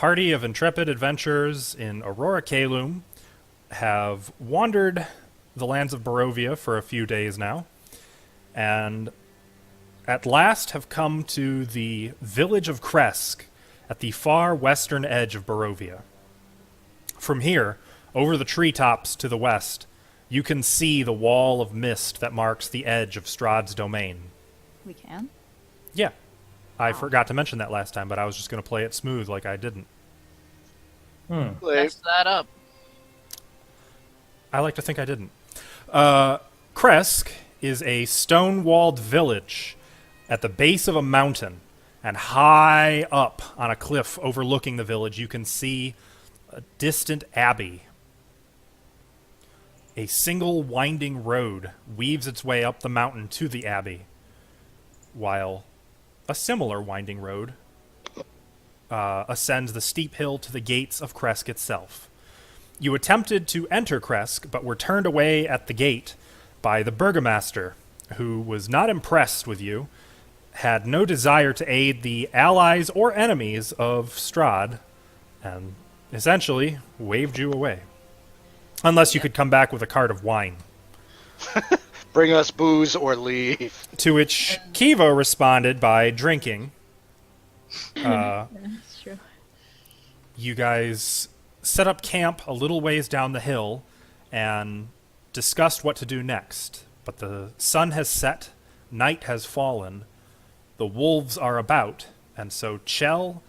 party of intrepid adventurers in Aurora Caelum have wandered the lands of Barovia for a few days now, and at last have come to the village of Krezk at the far western edge of Barovia. From here, over the treetops to the west, you can see the wall of mist that marks the edge of Strahd's domain. We can? Yeah. I forgot to mention that last time, but I was just going to play it smooth like I didn't. Mess that up. I like to think I didn't. Krezk is a stone-walled village at the base of a mountain, and high up on a cliff overlooking the village, you can see a distant abbey. A single winding road weaves its way up the mountain to the abbey, while a similar winding road ascends the steep hill to the gates of Krezk itself. You attempted to enter Krezk, but were turned away at the gate by the burgomaster, who was not impressed with you, had no desire to aid the allies or enemies of Strahd, and essentially waved you away. Unless you could come back with a cart of wine. Bring us booze or leave. To which Kiva responded by drinking. That's true. You guys set up camp a little ways down the hill and discussed what to do next. But the sun has set, night has fallen, the wolves are about, and so Chell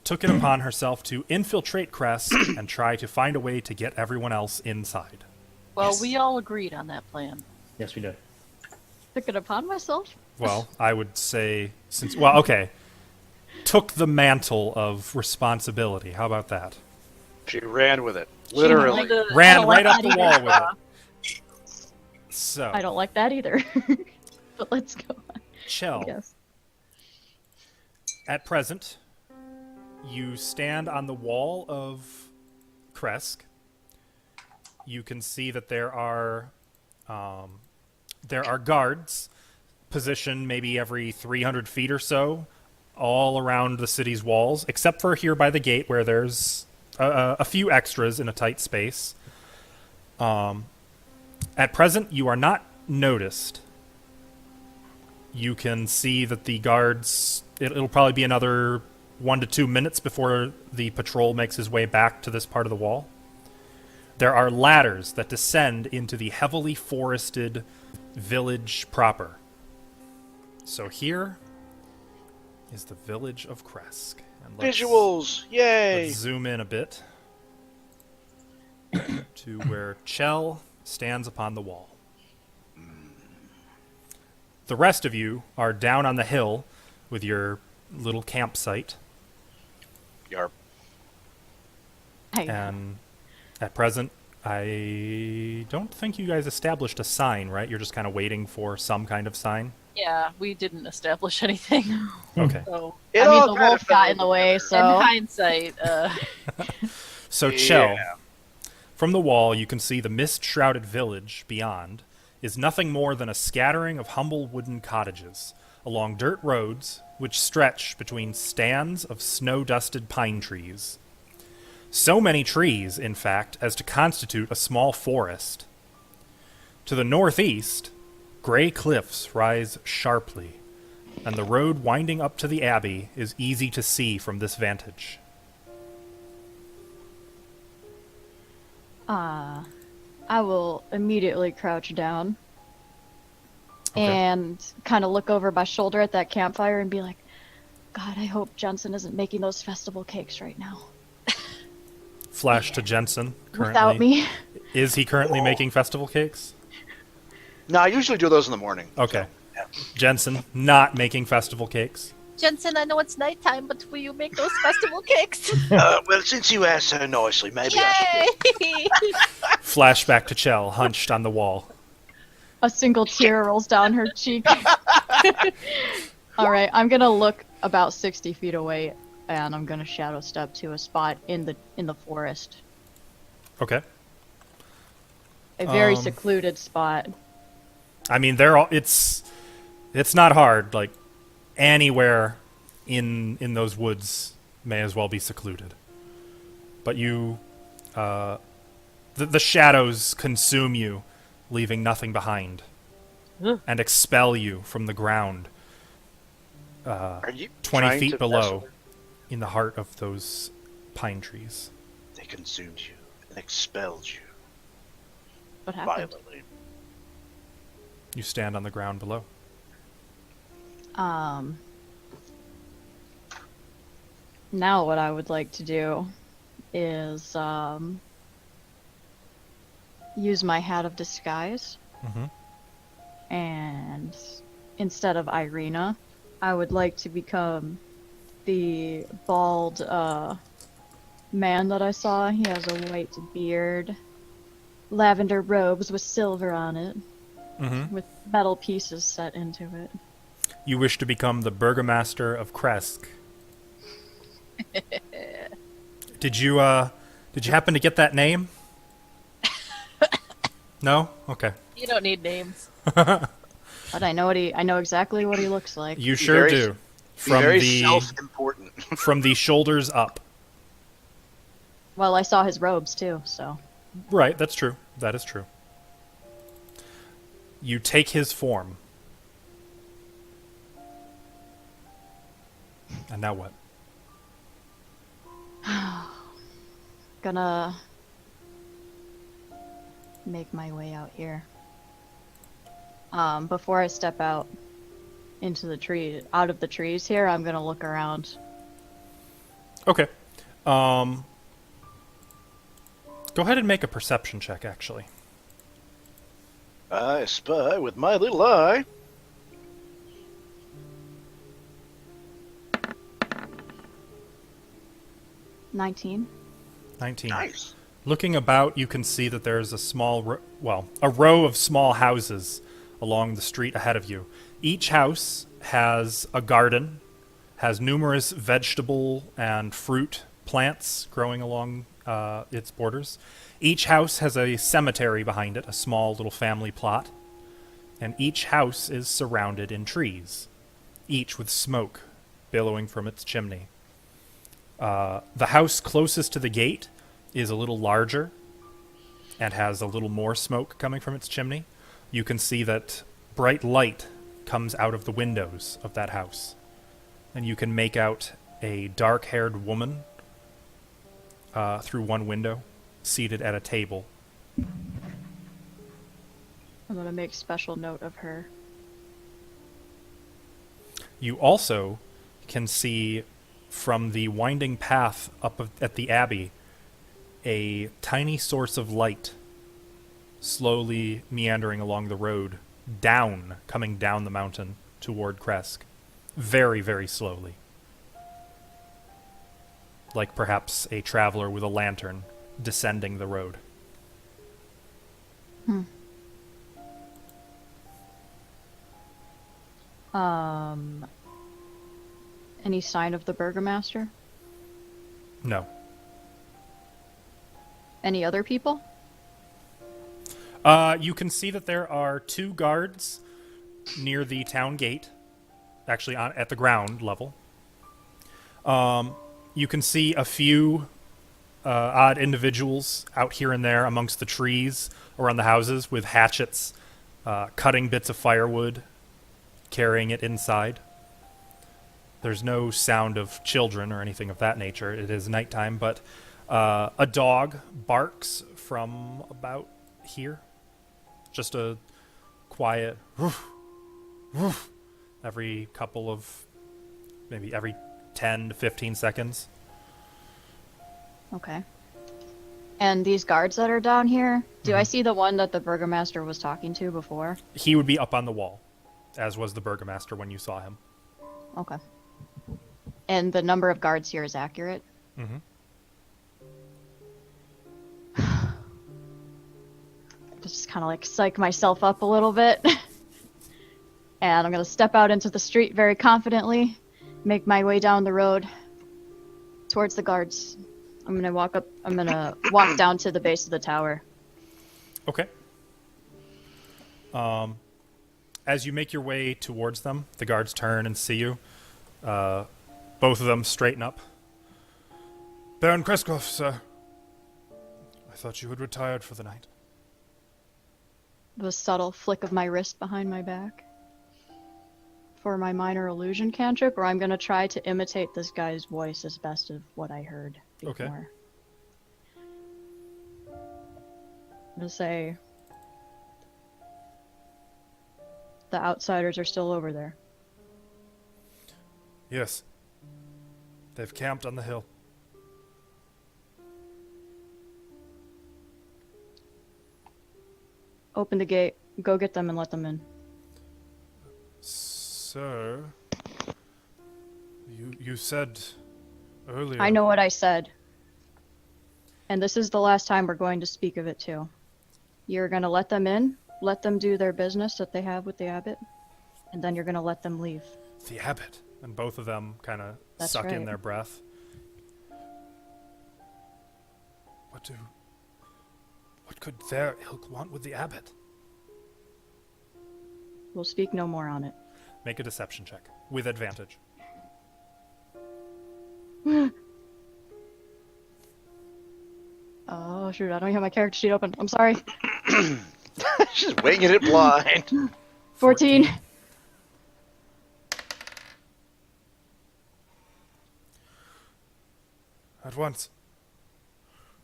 took it upon herself to infiltrate Krezk and try to find a way to get everyone else inside. Well, Yes. we all agreed on that plan. Yes, we did. Took it upon myself? Well, I would say okay. Took the mantle of responsibility. How about that? She ran with it. Literally. Ran I don't right like up that the either. wall with it. So, I don't like that either. But let's go on, Chell, yes. at present, you stand on the wall of Krezk. You can see that there are guards positioned maybe every 300 feet or so all around the city's walls, except for here by the gate where there's a few extras in a tight space. At present, you are not noticed. You can see that the guards... It'll probably be another 1 to 2 minutes before the patrol makes his way back to this part of the wall. There are ladders that descend into the heavily forested village proper. So here is the village of Krezk. And Visuals! Yay! let's zoom in a bit to where Chell stands upon the wall. The rest of you are down on the hill with your little campsite, Yarp. and at present, I don't think you guys established a sign, right? You're just kind of waiting for some kind of sign? Yeah, we didn't establish anything. Okay. So, It I mean, all the kinda wolf fell got in the way, together. so... in hindsight, So, Chell, from the wall, you can see the mist-shrouded village beyond is nothing more than a scattering of humble wooden cottages along dirt roads which stretch between stands of snow-dusted pine trees. So many trees, in fact, as to constitute a small forest. To the northeast, gray cliffs rise sharply, and the road winding up to the abbey is easy to see from this vantage. I will immediately crouch down Okay. and kind of look over my shoulder at that campfire and be like, God, I hope Jensen isn't making those festival cakes right now. Flash to Jensen. Currently. Without me. Is he currently making festival cakes? No, I usually do those in the morning. Okay. Jensen, not making festival cakes. Jensen, I know it's nighttime, but will you make those festival cakes? Well, since you asked so nicely, maybe I should. Yay! Flashback to Chell, hunched on the wall. A single tear rolls down her cheek. All right, I'm going to look about 60 feet away, and I'm going to shadow step to a spot in the forest. Okay. A very Um, secluded spot. I mean, it's not hard. Like, anywhere in those woods may as well be secluded. But you, the shadows consume you, leaving nothing behind, and expel you from the ground, Are you 20 trying feet to below, vessel- in the heart of those pine trees. They consumed you and expelled you What happened? violently. You stand on the ground below. Now what I would like to do is use my hat of disguise, and instead of Irina, I would like to become the bald man that I saw. He has a white beard, lavender robes with silver on it, with metal pieces set into it. You wish to become the Burgomaster of Krezk. Did you happen to get that name? No? Okay. You don't need names. But I know exactly what he looks like. You sure do. From very the self-important. from the shoulders up. Well, I saw his robes too, so. Right, that's true. That is true. You take his form. And now what? Gonna make my way out here. Before I step out into the tree, out of the trees here, I'm gonna look around. Okay. Go ahead and make a perception check, actually. I spy with my little eye. $19. 19. Nice. Looking about, you can see that there's a row of small houses along the street ahead of you. Each house has a garden, has numerous vegetable and fruit plants growing along its borders. Each house has a cemetery behind it, a small little family plot. And each house is surrounded in trees, each with smoke billowing from its chimney. The house closest to the gate is a little larger and has a little more smoke coming from its chimney. You can see that bright light comes out of the windows of that house. And you can make out a dark-haired woman through one window, seated at a table. I'm gonna make special note of her. You also can see from the winding path up at the Abbey a tiny source of light slowly meandering along the road, coming down the mountain toward Krezk. Very, very slowly. Like perhaps a traveler with a lantern descending the road. Any sign of the Burgomaster? No. Any other people? You can see that there are 2 guards near the town gate, actually at the ground level. You can see a few odd individuals out here and there amongst the trees around the houses with hatchets, cutting bits of firewood, carrying it inside. There's no sound of children or anything of that nature. It is nighttime, but a dog barks from about here. Just a quiet woof, woof, every couple of, maybe every 10 to 15 seconds. Okay. And these guards that are down here, do I see the one that the Burgomaster was talking to before? He would be up on the wall, as was the Burgomaster when you saw him. Okay. And the number of guards here is accurate? Mm-hmm. Just kind of like psych myself up a little bit. And I'm going to step out into the street very confidently, make my way down the road towards the guards. I'm going to walk down to the base of the tower. Okay. As you make your way towards them, the guards turn and see you. Both of them straighten up. Baron Krezk, sir. I thought you had retired for the night. The subtle flick of my wrist behind my back. For my minor illusion cantrip, or I'm gonna try to imitate this guy's voice as best of what I heard before. Okay. I'm gonna say, the outsiders are still over there. Yes. They've camped on the hill. Open the gate, go get them and let them in. Sir, you said earlier... I know what I said. And this is the last time we're going to speak of it too. You're gonna let them in, let them do their business that they have with the abbot, and then you're gonna let them leave. The abbot. And both of them kind of That's suck in right. their breath. What could their ilk want with the abbot? We'll speak no more on it. Make a deception check with advantage. Oh shoot, I don't have my character sheet open. I'm sorry. She's winging it blind. 14. At once.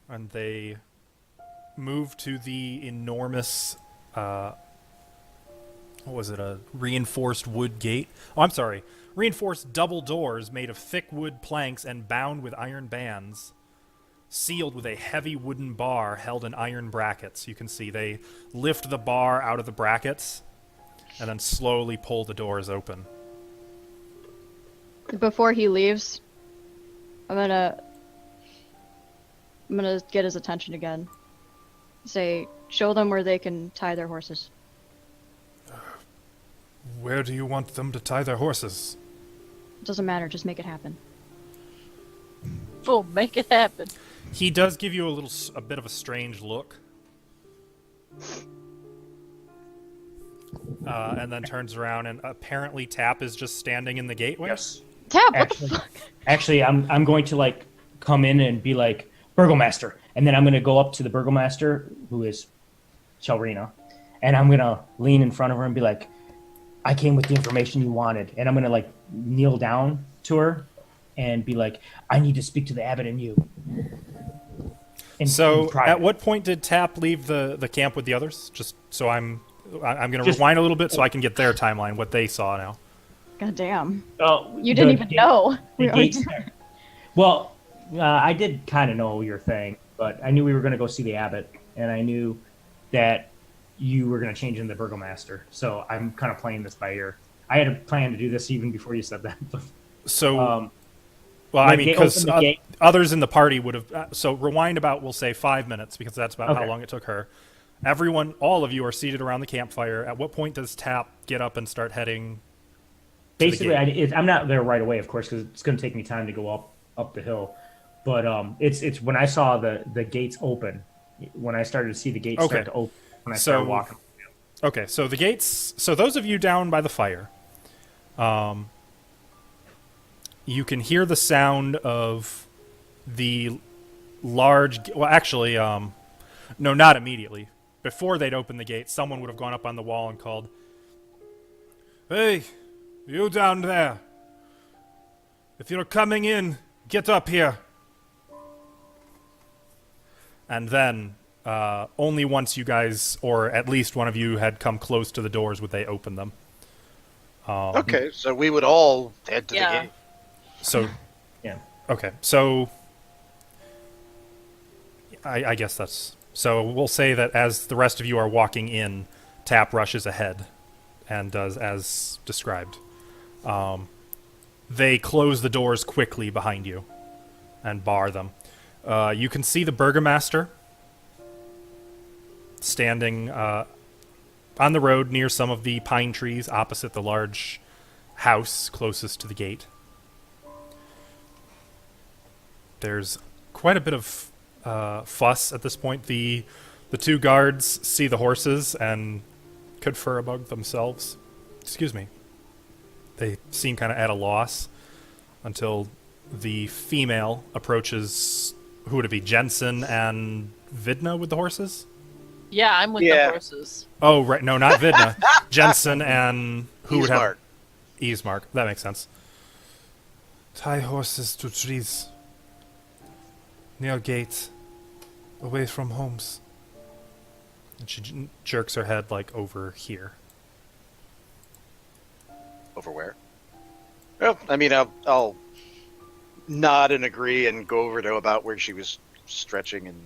And they move to the enormous, what was it, a reinforced wood gate? Oh, I'm sorry. Reinforced double doors made of thick wood planks and bound with iron bands, sealed with a heavy wooden bar held in iron brackets. You can see they lift the bar out of the brackets and then slowly pull the doors open. Before he leaves, I'm gonna get his attention again. Say, show them where they can tie their horses. Where do you want them to tie their horses? It doesn't matter, just make it happen. Boom, make it happen. He does give you a bit of a strange look. And then turns around, and apparently Tap is just standing in the gateway. Yes. Tap, what the fuck? Actually, I'm going to like come in and be like Burgomaster, and then I'm going to go up to the Burgomaster, who is Chelrina, and I'm going to lean in front of her and be like, I came with the information you wanted, and I'm going to like kneel down to her and be like, I need to speak to the abbot and you. So, in private. at what point did Tap leave the camp with the others? Just so I'm going to rewind a little bit so I can get their timeline, what they saw now. God damn. Oh, You didn't even know. The We already- gates there. Well, I did kind of know your thing, but I knew we were going to go see the abbot, and I knew that you were going to change into the Burgomaster. So I'm kind of playing this by ear. I had a plan to do this even before you said that. So, Um, well, I mean, because open the gate. others in the party would have... so rewind about, we'll say, 5 minutes, because that's about how Okay. long it took her. Everyone, all of you are seated around the campfire. At what point does Tap get up and start heading... Basically, I'm not there right away, of course, because it's going to take me time to go up the hill. But it's when I saw the gates open, when I started to see the gates start to open, when I started walking. Okay, so the gates... So those of you down by the fire, you can hear the sound of the large... Well, actually, no, not immediately. Before they'd opened the gate, someone would have gone up on the wall and called, "Hey, you down there. If you're coming in, get up here." And then, only once you guys, or at least one of you, had come close to the doors would they open them. Okay, so we would all head to the Yeah. gate. So, Yeah. okay, so I guess that's... So we'll say that as the rest of you are walking in, Tap rushes ahead and does as described. They close the doors quickly behind you and bar them. You can see the Burgomaster standing on the road near some of the pine trees opposite the large house closest to the gate. There's quite a bit of fuss at this point. The two guards see the horses and confer among themselves. Excuse me. They seem kind of at a loss until the female approaches, who would it be, Jensen and Vidna with the horses? Yeah, I'm with the horses. Oh, right. No, not Vidna. Jensen and who would have... Ismark. Ismark. That makes sense. Tie horses to trees. Near gate. Away from homes. And she jerks her head, like, over here. Over where? Well, I mean, I'll nod and agree and go over to about where she was stretching and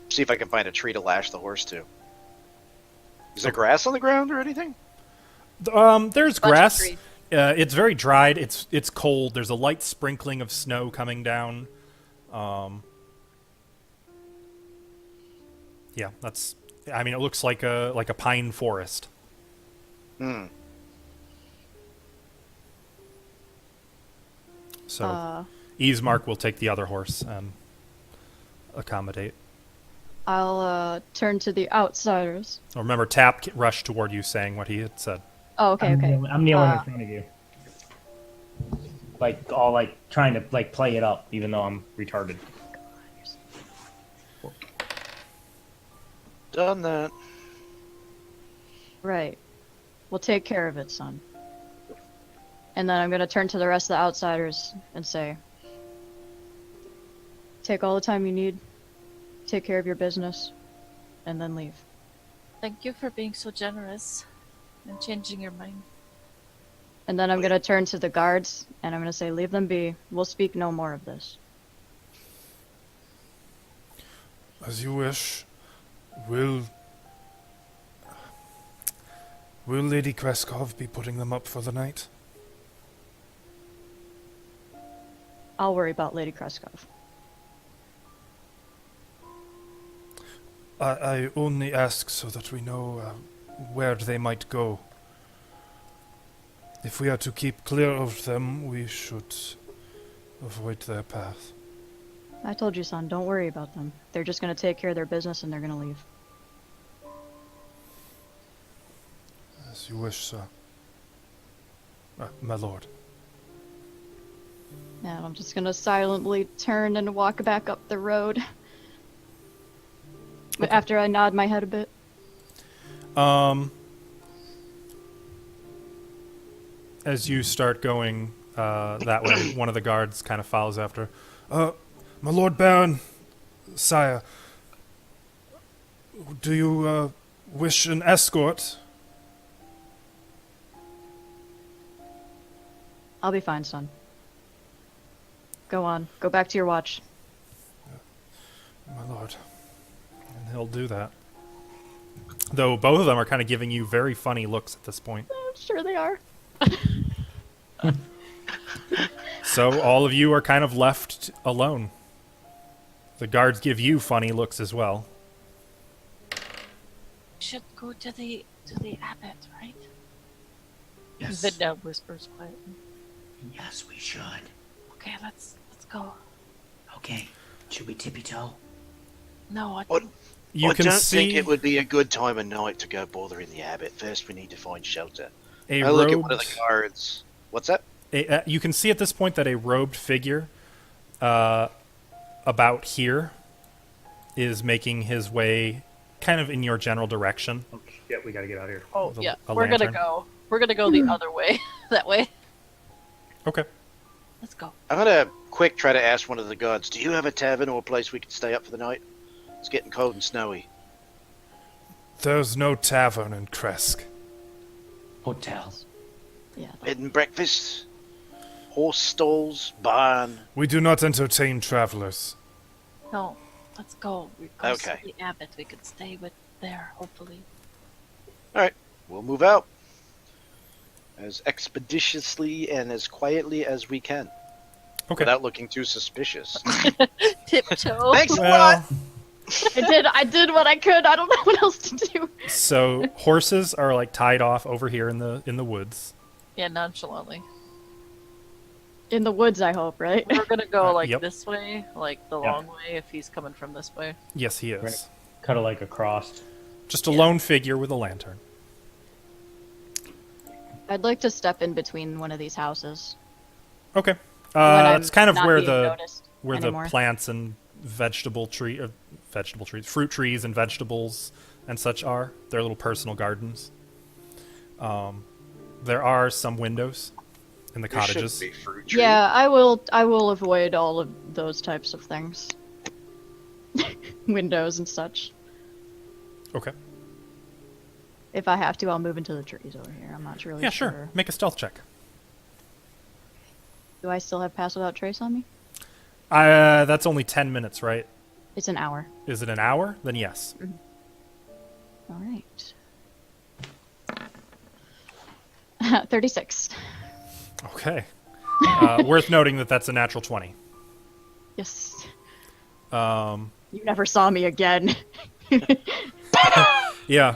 see if I can find a tree to lash the horse to. Is there grass on the ground or anything? There's Bunch of grass. trees. It's very dried. It's cold. There's a light sprinkling of snow coming down. Yeah, that's. I mean, it looks like a pine forest. Hmm. So, Ismark will take the other horse and accommodate. I'll turn to the outsiders. Oh, remember, Tap rushed toward you, saying what he had said. Oh, okay, okay. I'm kneeling in front of you. Like, all, like, trying to, like, play it up, even though I'm retarded. Done that. Right. We'll take care of it, son. And then I'm gonna turn to the rest of the outsiders and say, take all the time you need, take care of your business, and then leave. Thank you for being so generous and changing your mind. And then I'm gonna turn to the guards and I'm gonna say, leave them be. We'll speak no more of this. As you wish. Will Lady Kreskov be putting them up for the night? I'll worry about Lady Kreskov. I only ask so that we know where they might go. If we are to keep clear of them, we should avoid their path. I told you, son, don't worry about them. They're just gonna take care of their business and they're gonna leave. As you wish, sir. My lord. And I'm just gonna silently turn and walk back up the road. But after I nod my head a bit. As you start going that way, one of the guards kind of follows after. My Lord Baron, sire, do you wish an escort? I'll be fine, son. Go on. Go back to your watch. My lord. And he'll do that. Though both of them are kind of giving you very funny looks at this point. I'm sure they are. So all of you are kind of left alone. The guards give you funny looks as well. We should go to the abbot, right? Yes. Vidna whispers quietly. Yes, we should. Okay, let's go. Okay. Should we tippy toe? No, I What? You I can don't see think it would be a good time of night to go bothering the abbot. First, we need to find shelter. a I look at one of robed. the guards. What's that? You can see at this point that a robed figure, about here, is making his way, kind of in your general direction. Okay, yeah, we gotta get out of here. Oh, With yeah. a We're lantern. gonna go the other way. That way. Okay. Let's go. I'm gonna quick try to ask one of the guards. Do you have a tavern or a place we can stay up for the night? It's getting cold and snowy. There's no tavern in Krezk. Hotel. Yeah. Bed and breakfast, horse stalls, barn. We do not entertain travelers. No, let's go. We go Okay. see the abbot. We could stay with there, hopefully. All right, we'll move out as expeditiously and as quietly as we can, Okay. without looking too suspicious. Tiptoe. Thanks a Well, lot. I did what I could. I don't know what else to do. so horses are like tied off over here in the woods. Yeah, nonchalantly. In the woods, I hope, right? We're gonna go like Yep. this way, like the Yeah. long way, if he's coming from this way. Yes, he Right. is. Cut it like across. Just a lone figure with a lantern. I'd like to step in between one of these houses. Okay. when I'm It's kind of not where being the noticed anymore. plants and vegetable trees, fruit trees and vegetables and such are. They're little personal gardens. There are some windows in the There shouldn't cottages. be fruit trees. Yeah, I will avoid all of those types of things. Windows and such. Okay. If I have to, I'll move into the trees over here. I'm not really Yeah, sure. sure. Make a stealth check. Do I still have Pass Without Trace on me? That's only 10 minutes, right? It's an hour. Is it an hour? Then yes. All right. 36. Okay. Worth noting that that's a natural 20. Yes. Um, You never saw me again. yeah.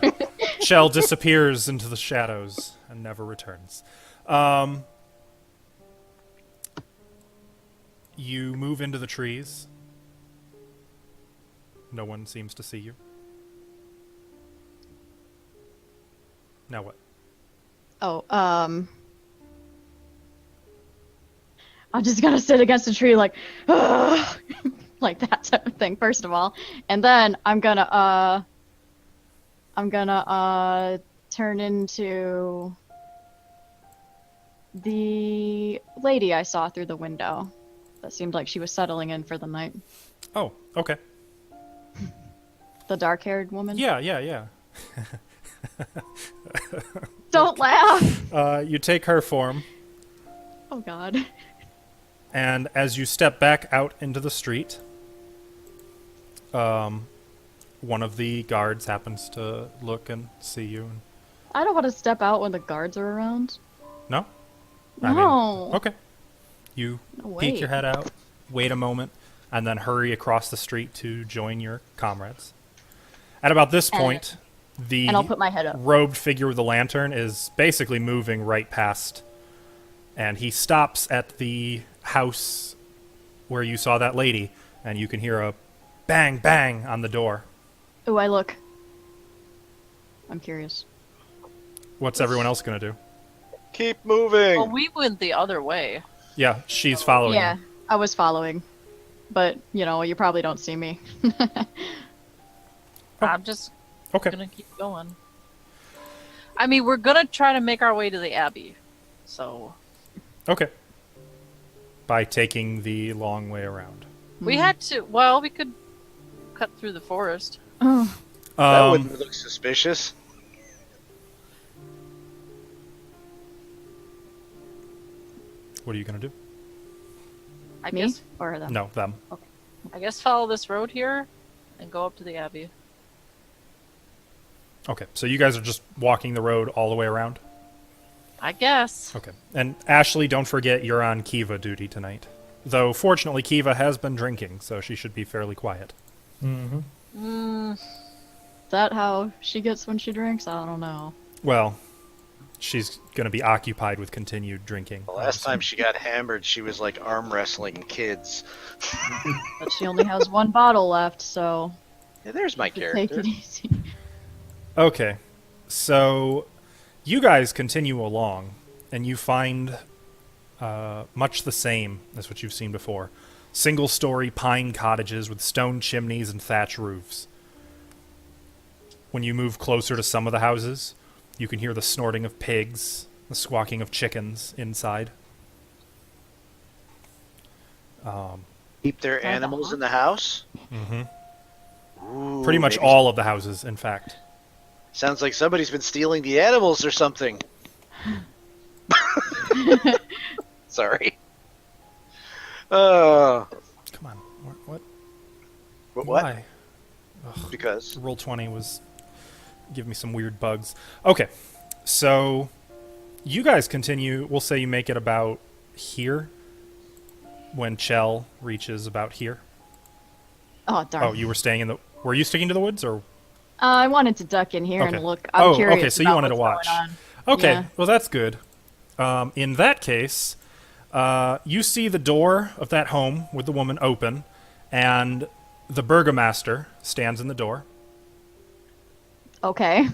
Shell disappears into the shadows and never returns. You move into the trees. No one seems to see you. Now what? Oh, I'm just gonna sit against a tree like, "Ugh," like that type of thing, first of all. And then I'm gonna turn into the lady I saw through the window. That seemed like she was settling in for the night. Oh, okay. The dark-haired woman? Yeah. Don't laugh! You take her form, Oh god. and as you step back out into the street, one of the guards happens to look and see you. I don't want to step out when the guards are around. No? No. Okay. You No, peek wait. your head out, wait a moment, and then hurry across the street to join your comrades. At about this point, the And I'll put my head up. robed figure with the lantern is basically moving right past, and he stops at the house where you saw that lady, and you can hear a bang, bang on the door. Ooh, I look. I'm curious. What's everyone else going to do? Keep moving. Well, we went the other way. Yeah, she's following Yeah, you. I was following. But, you know, you probably don't see me. I'm just Okay. gonna keep going. I mean, we're gonna try to make our way to the Abbey. So Okay. By taking the long way around. we had to. Well, we could cut through the forest. Oh, That wouldn't look suspicious. What are you going to do? I me? guess. Or them? No, them. I guess follow this road here, and go up to the Abbey. Okay, so you guys are just walking the road all the way around? I guess. Okay. And Ashley, don't forget you're on Kiva duty tonight. Though, fortunately, Kiva has been drinking, so she should be fairly quiet. Is that how she gets when she drinks? I don't know. Well, she's going to be occupied with continued drinking. The last time she got hammered, she was like arm wrestling kids. But she only has one bottle left, so Yeah, there's my take character. it easy. Okay, so you guys continue along, and you find much the same as what you've seen before. Single-story pine cottages with stone chimneys and thatch roofs. When you move closer to some of the houses, you can hear the snorting of pigs, the squawking of chickens inside. Keep their animals in the house? Mm-hmm. Pretty much maybe- all of the houses, in fact. Sounds like somebody's been stealing the animals or something. Sorry. Come on. What? What? Why? Because. Roll 20 was give me some weird bugs. Okay, so you guys continue. We'll say you make it about here when Chell reaches about here. Oh, darn. Oh, you were staying in the... Were you sticking to the woods, or... I wanted to duck in here Okay. and look. I'm curious okay, so you about wanted to what's watch. going on. Okay, Yeah. well, that's good. In that case, you see the door of that home with the woman open, and the burgomaster stands in the door. Okay.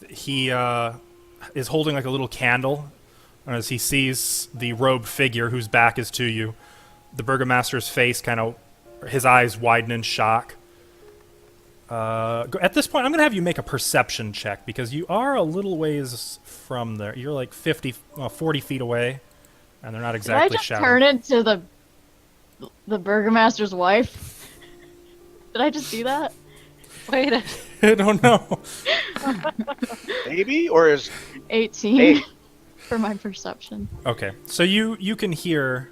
he is holding like a little candle as he sees the robed figure whose back is to you. The burgomaster's face his eyes widen in shock. At this point, I'm going to have you make a perception check because you are a little ways from there. You're like 40 feet away, and they're not exactly Did I just shouting. turn into the burgomaster's wife? Did I just do that? Wait a I don't know. Maybe? Or is 18 Hey. for my perception. Okay, so you can hear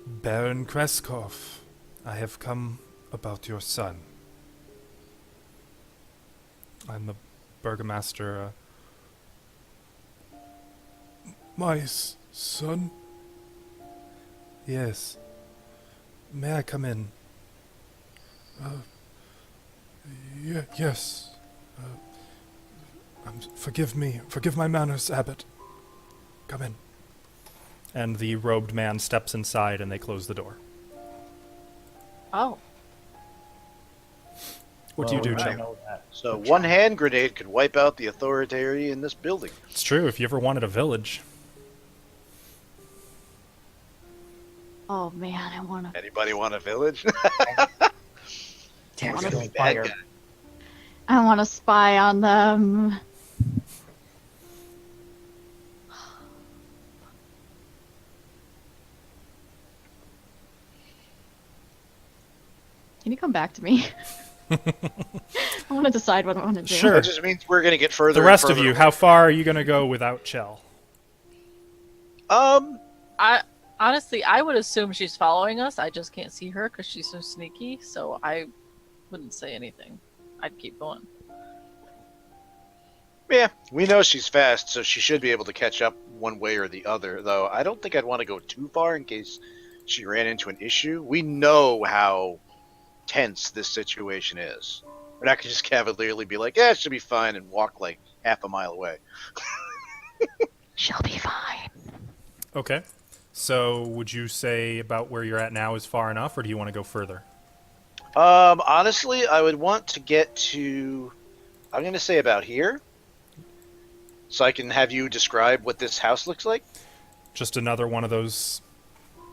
Baron Krezk, I have come about your son. I'm the burgomaster. My son? Yes. May I come in? Yes. Forgive me. Forgive my manners, Abbot. Come in. And the robed man steps inside and they close the door. Oh. What do you do, I Jim? know that. so one hand grenade could wipe out the authority in this building. It's true, if you ever wanted a village. Oh man, I wanna. Anybody want a village? Terrence Honestly, going Bad fire. guy. I wanna spy on them. Can you come back to me? I want to decide what I want to do. Sure. That just means we're gonna get further. The and rest of further you, away. how far are you going to go without Chell? I honestly, I would assume she's following us. I just can't see her because she's so sneaky. So I wouldn't say anything. I'd keep going. Yeah, we know she's fast, so she should be able to catch up one way or the other. Though I don't think I'd want to go too far in case she ran into an issue. We know how tense this situation is. We're not gonna just cavalierly be like, "Yeah, it should be fine," and walk like half a mile away. She'll be fine. Okay. So would you say about where you're at now is far enough, or do you want to go further? Honestly, I would want to get to. I'm gonna say about here, so I can have you describe what this house looks like. Just another one of those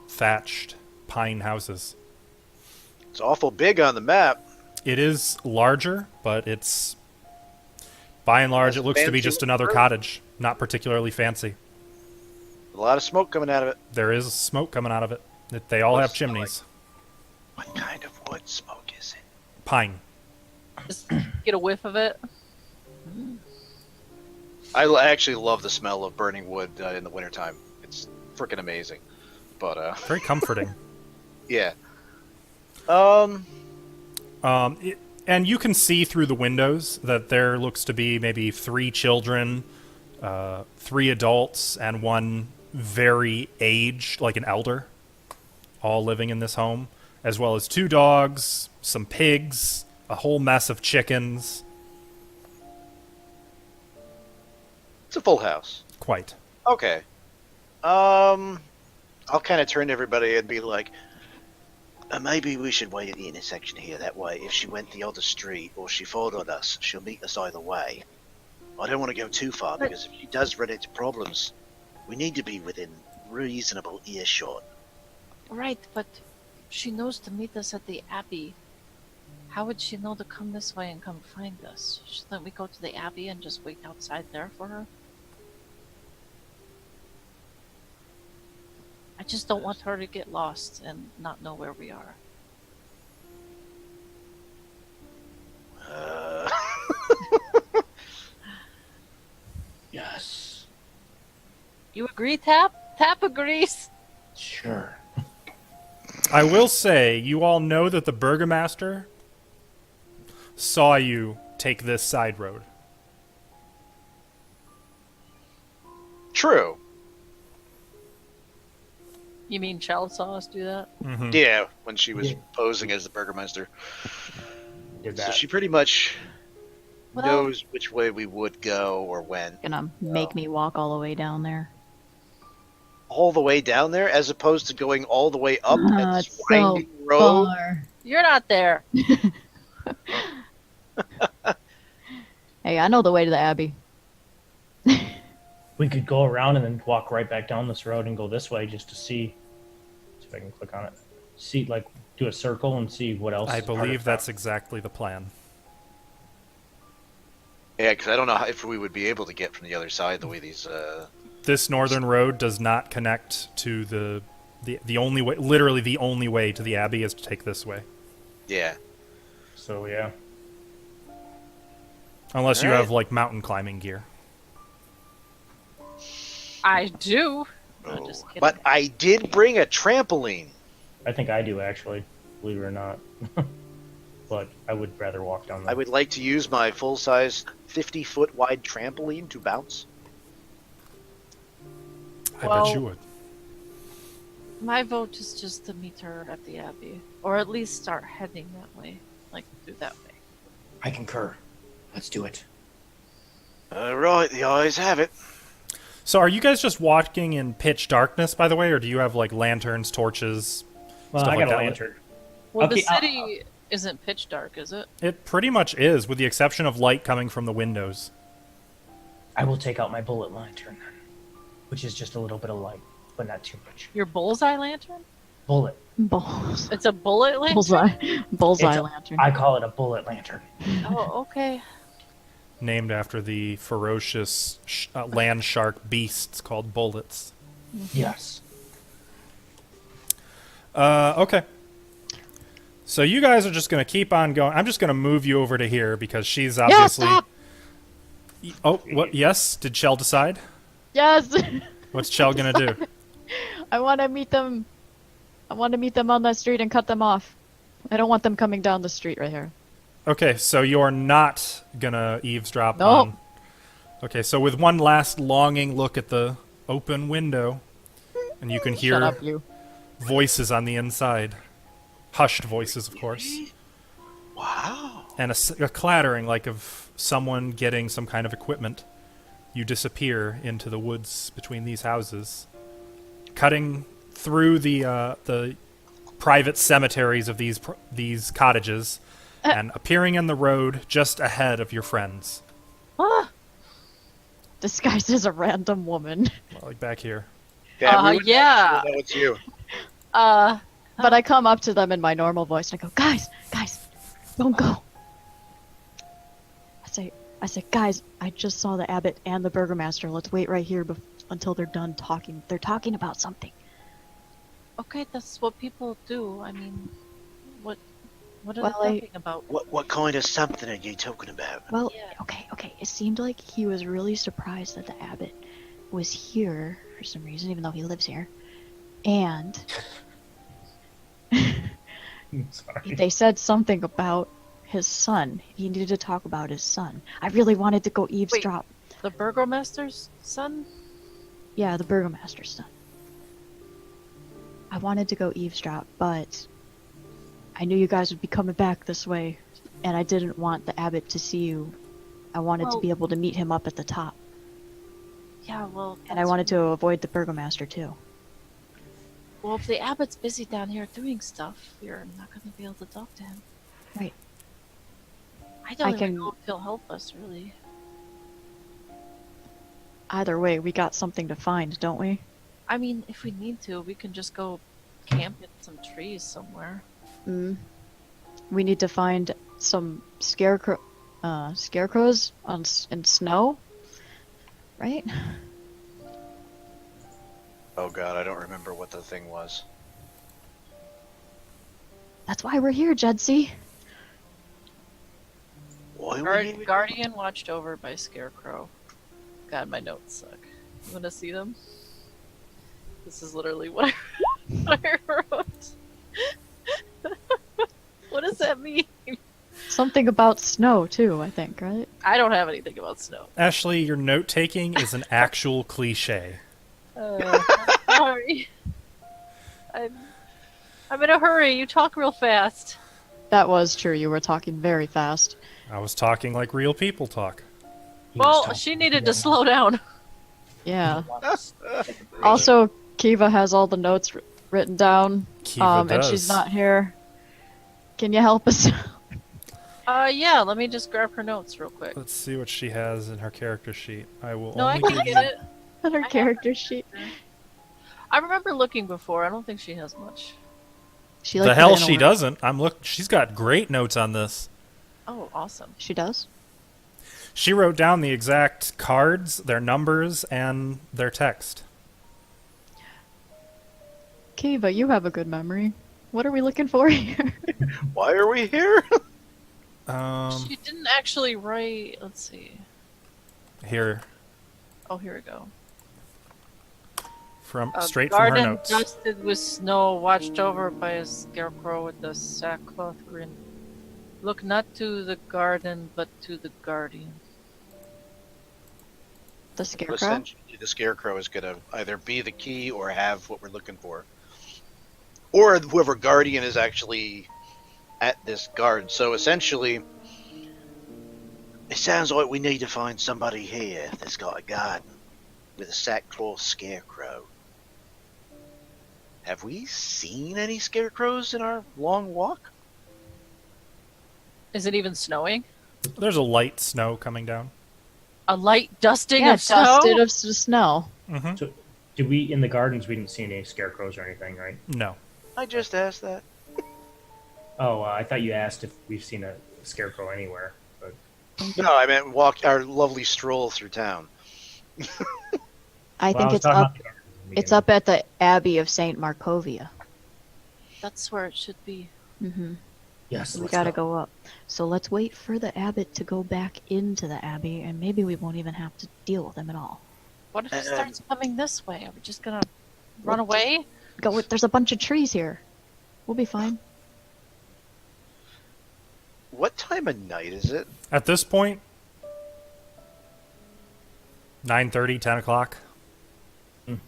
thatched pine houses. It's awful big on the map. It is larger, but it's by and large, Has it looks to be fancy just another wood? cottage. Not particularly fancy. A lot of smoke coming out of it. There is smoke coming out of it. They all have What's it smell chimneys. What kind of wood smoke is it? Pine. Just get a whiff of it. Actually love the smell of burning wood in the wintertime. It's freaking amazing. But Very comforting. yeah. And you can see through the windows that there looks to be maybe 3 children, 3 adults, and 1 very aged, like an elder, all living in this home, as well as 2 dogs, some pigs, a whole mess of chickens. It's a full house. Quite. Okay. I'll kind of turn to everybody and be like, maybe we should wait at the intersection here. That way, if she went the other street or she followed us, she'll meet us either way. I don't want to go too far because if she does run into problems, we need to be within reasonable earshot. Right, but she knows to meet us at the Abbey. How would she know to come this way and come find us? Shouldn't we go to the Abbey and just wait outside there for her? I just don't want her to get lost and not know where we are. Yes. You agree, Tap? Tap agrees. Sure. I will say, you all know that the burgomaster saw you take this side road. True. You mean Chell saw us do that? Mm-hmm. Yeah, when she was Yeah. posing as the Burgermeister. Did So that. she pretty much Well- knows which way we would go or when. Gonna make me walk all the way down there. All the way down there, as opposed to going all the way up at this It's so winding road. far. You're not there. Hey, I know the way to the Abbey. We could go around and then walk right back down this road and go this way just to see. See if I can click on it. See, like, do a circle and see what else. I is part of believe that. that's exactly the plan. Yeah, because I don't know if we would be able to get from the other side the way these. This northern road does not connect to the only way. Literally, the only way to the Abbey is to take this way, Yeah. So yeah. unless you Alright. have like mountain climbing gear. I do. Oh, No, just kidding. but I did bring a trampoline. I think I do actually, believe it or not. But I would rather walk down. I would like to use my full-size 50-foot wide trampoline to bounce. I Well- bet you would. My vote is just to meet her at the Abbey, or at least start heading that way, like through that way. I concur. Let's do it. Right, the eyes have it. So, are you guys just walking in pitch darkness, by the way, or do you have like lanterns, torches? Well, stuff I like got a that? lantern. Well, Okay, the city isn't pitch dark, is it? It pretty much is, with the exception of light coming from the windows. I will take out my bullet lantern, which is just a little bit of light, but not too much. Your bullseye lantern? Bullet. Balls. It's a bullet lantern. Bullseye It's a- lantern. I call it a bullet lantern. Oh, okay. Named after the ferocious land shark beasts called bullets. Yes. Okay. So you guys are just going to keep on going. I'm just going to move you over to here because she's obviously... stop! Oh, what? Yes? Did Chell decide? Yes! What's Chell going to do? I want to meet them. I want to meet them on that street and cut them off. I don't want them coming down the street right here. Okay, so you're not going to eavesdrop No. on... Okay, so with one last longing look at the open window, and you can Shut hear up, you. voices on the inside. Hushed voices, of course. Wow. And a clattering like of someone getting some kind of equipment. You disappear into the woods between these houses, cutting through the private cemeteries of these cottages, and appearing in the road just ahead of your friends. Ah, Disguised as a random woman. Like back here. Yeah, we would yeah. know it's you. But I come up to them in my normal voice and I go, guys, don't go. I say, guys, I just saw the abbot and the burgomaster. Let's wait right here until they're done talking. They're talking about something. okay, that's what people do. I mean, what are Well, they talking about? What kind of something are you talking about? Well, Yeah. okay. It seemed like he was really surprised that the abbot was here for some reason, even though he lives here. And Sorry. they said something about his son. He needed to talk about his son. I really wanted to go eavesdrop. The burgomaster's son? Yeah, the burgomaster's son. I wanted to go eavesdrop, but I knew you guys would be coming back this way, and I didn't want the abbot to see you. I wanted to Well- be able to meet him up at the top, Yeah, well. and I that's- wanted to avoid the burgomaster too. Well, if the abbot's busy down here doing stuff, you're not going to be able to talk to him. Right. I don't I even can- know if he'll help us, really. Either way, we got something to find, don't we? I mean, if we need to, we can just go camp in some trees somewhere. We need to find some scarecrows in snow, right? Oh god, I don't remember what the thing was. That's why we're here, Jedsie. Why Guardian watched over by Scarecrow. God, my notes suck. You want to see them? This is literally what I wrote. What does that mean? Something about snow too, I think, right? I don't have anything about snow. Ashley, your note taking is an actual cliche. Sorry. I'm in a hurry. You talk real fast. That was true. You were talking very fast. I was talking like real people talk. He was Well, talking she needed again. to slow down. Yeah. Also, Also, Kiva has all the notes written down. Kiva and she's does. not here. Can you help us? Yeah, let me just grab her notes real quick. Let's see what she has in her character sheet. I will No, I only can give get you... it. On her have character sheet. I remember looking before. I don't think she has much. She The like hell put it in she order. doesn't. She's got great notes on this. Oh, awesome. She does. She wrote down the exact cards, their numbers, and their text. Kiva, you have a good memory. What are we looking for here? Why are we here? She didn't actually write. Let's see. Here, Oh, here we go. straight from her Garden notes. dusted with snow, watched over by a scarecrow with a sackcloth grin. Look not to the garden, but to the guardian. The scarecrow. Essentially, the scarecrow is gonna either be the key or have what we're looking for, or whoever guardian is actually at this guard. So essentially, it sounds like we need to find somebody here that's got a garden with a sackcloth scarecrow. Have we seen any scarecrows in our long walk? Is it even snowing? There's a light snow coming down. A light dusting Yeah, of snow? dusted of snow. Mm-hmm. So, did we in the gardens? We didn't see any scarecrows or anything, right? No. I just asked that. Oh, I thought you asked if we've seen a scarecrow anywhere. But No, I meant walk our lovely stroll through town. I think it's up. It's up at the Abbey of St. Markovia. That's where it should be. Mm-hmm. Yes, We let's gotta go. go up. So let's wait for the abbot to go back into the abbey, and maybe we won't even have to deal with him at all. What if he starts coming this way? Are we just gonna run away? Go. There's a bunch of trees here. We'll be fine. What time of night is it? At this point, 9:30, 10 o'clock.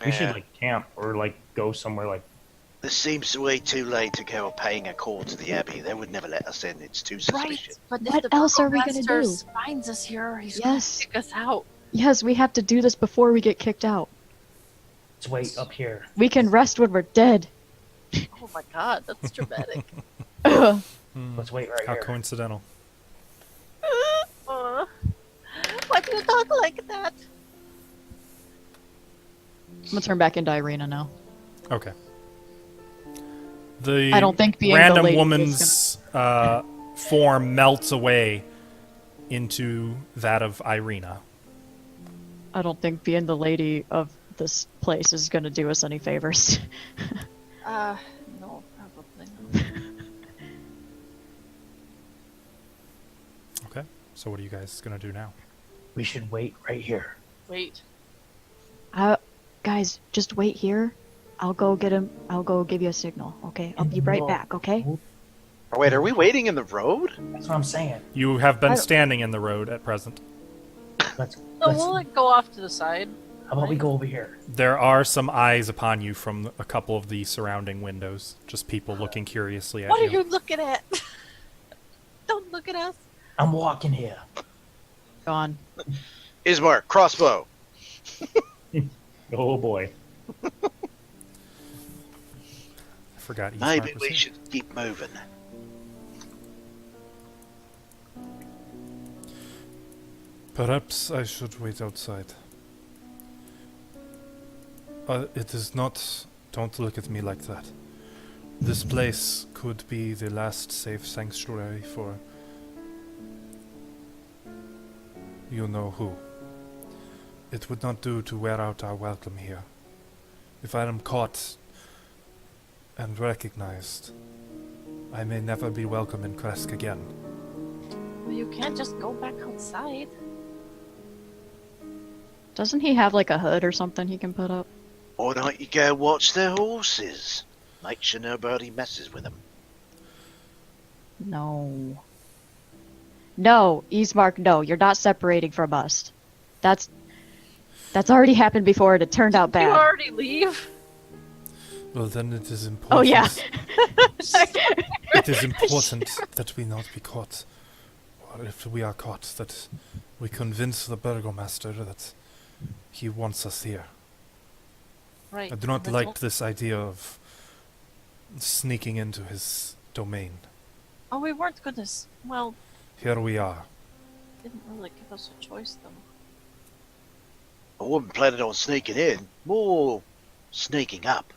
We should like camp or like go somewhere like. This seems way too late to go paying a call to the Abbey. They would never let us in. It's too suspicious. Right, but What if the else are we gonna burgomaster do? finds us here, he's Yes. gonna kick us out. Yes, we have to do this before we get kicked out. Let's wait up here. We can rest when we're dead. Oh my god, that's dramatic. Let's wait right How here. coincidental. Why do you talk like that? I'm gonna turn back into Irina now. Okay. The I don't think being the random lady is woman's form melts away into that of Irina. I don't think being the lady of this place is gonna do us any favors. No, probably not. Okay. So what are you guys gonna do now? We should wait right here. Wait. Guys, just wait here. I'll go get him. I'll go give you a signal. Okay, I'll be right back. Okay. Oh, wait, are we waiting in the road? That's what I'm saying. You have been I don't- standing in the road at present. Let's. So let's we'll like go off to the side. how about we go over here? There are some eyes upon you from a couple of the surrounding windows. Just people looking curiously at What are you. you looking at? Don't look at us. I'm walking here. Gone. Ismar, crossbow. Oh boy. I forgot. Maybe Eastmark was we here. should keep moving. Perhaps I should wait outside. It is not. Don't look at me like that. This place could be the last safe sanctuary for. You know who. It would not do to wear out our welcome here. If I am caught and recognized, I may never be welcome in Krezk again. Well, you can't just go back outside. Doesn't he have like a hood or something he can put up? Why don't you go watch their horses? Make sure nobody messes with them. No. No, Ismark, no. You're not separating from us. That's already happened before and it turned out You bad. already leave? Well, then it is important. Oh yeah. It is important that we not be caught. Or if we are caught, that we convince the burgomaster that he wants us here. Right. I do not that's like all- this idea of sneaking into his domain. Oh, we weren't gonna. Well, here we are. Didn't really give us a choice, though. I wasn't planning on sneaking in, more sneaking up.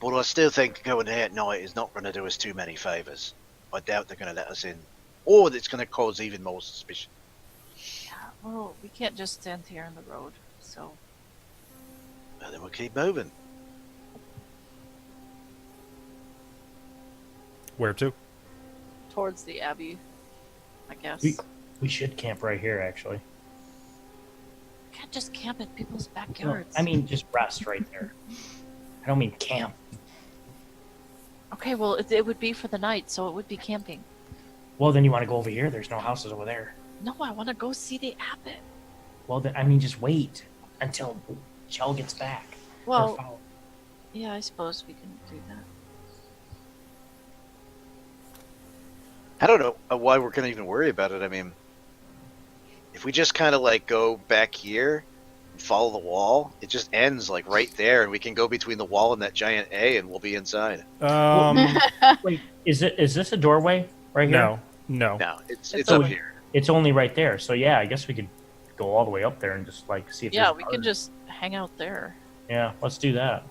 But I still think going there at night is not going to do us too many favours. I doubt they're going to let us in. Or it's going to cause even more suspicion. Yeah, well, we can't just stand here on the road, so... Well, then we'll keep moving. Where to? Towards the Abbey, I guess. We should camp right here, actually. Can't just camp at people's backyards. I mean, just rest right there. I don't mean camp. Okay, well, it would be for the night, so it would be camping. Well, then you want to go over here? There's no houses over there. No, I want to go see the Abbey. Well, then, I mean, just wait until Chell gets back. Or Well, follow. yeah, I suppose we can do that. I don't know why we're going to even worry about it. I mean, if we just kind of like go back here and follow the wall, it just ends like right there, and we can go between the wall and that giant A, and we'll be inside. Wait, is this a doorway right here? No. No, it's So up here. It's only right there. So yeah, I guess we could go all the way up there and just like see if Yeah, there's we cars. can just hang out there. Yeah, let's do that.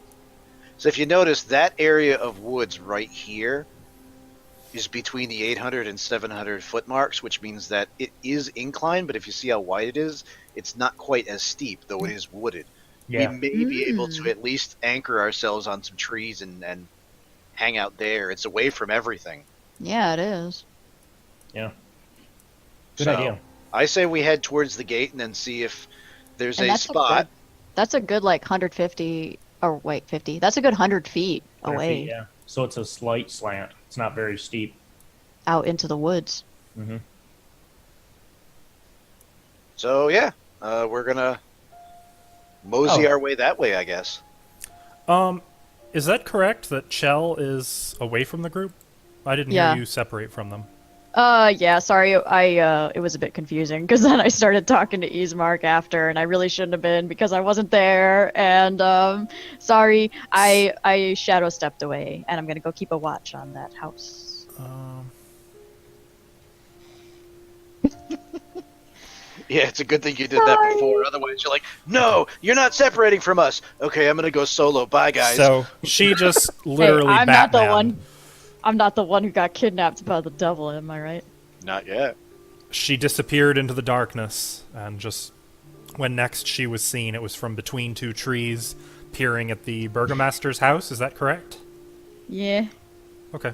So if you notice, that area of woods right here is between the 800 and 700 foot marks, which means that it is inclined, but if you see how wide it is, it's not quite as steep, though it is wooded. Yeah. We may be able to at least anchor ourselves on some trees and hang out there. It's away from everything. Yeah, it is. Yeah. Good So, idea. I say we head towards the gate and then see if there's And a that's spot. That's a good like 150 or wait 50. That's a good 100 feet 100 away feet, yeah. So it's a slight slant. It's not very steep. out into the woods. Mm-hmm. So yeah, we're gonna mosey our way that way, I guess. Is that correct that Chell is away from the group? I didn't Yeah. hear you separate from them. Yeah, sorry, it was a bit confusing because then I started talking to Ismark after, and I really shouldn't have been because I wasn't there. And sorry, I shadow stepped away, and I'm gonna go keep a watch on that house. Yeah, it's a good thing you did that before. Otherwise, you're like, no, you're not separating from us. Okay, I'm gonna go solo. Bye, guys. So she just literally hey, I'm not the Batman. one. I'm not the one who got kidnapped by the devil, am I right? Not yet. She disappeared into the darkness, and just when next she was seen, it was from between two trees, peering at the burgomaster's house. Is that correct? Yeah. Okay.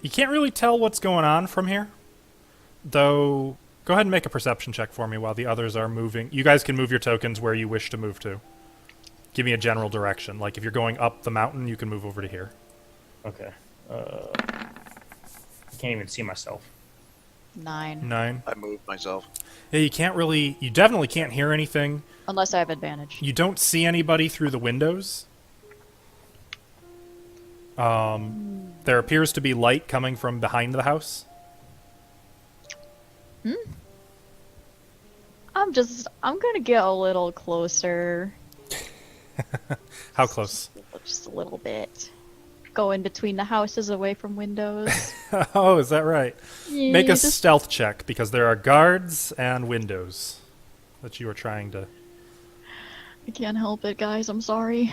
You can't really tell what's going on from here, though. Go ahead and make a perception check for me while the others are moving. You guys can move your tokens where you wish to move to. Give me a general direction. Like if you're going up the mountain, you can move over to here. Okay. I can't even see myself. 9. 9. I moved myself. Yeah, you can't really. You definitely can't hear anything. Unless I have advantage. You don't see anybody through the windows. There appears to be light coming from behind the house. I'm gonna get a little closer. How close? Just a little bit. Go in between the houses away from windows. Oh, is that right? Make Yeah, a stealth check, because there are guards and windows that you are trying to... I can't help it, guys. I'm sorry.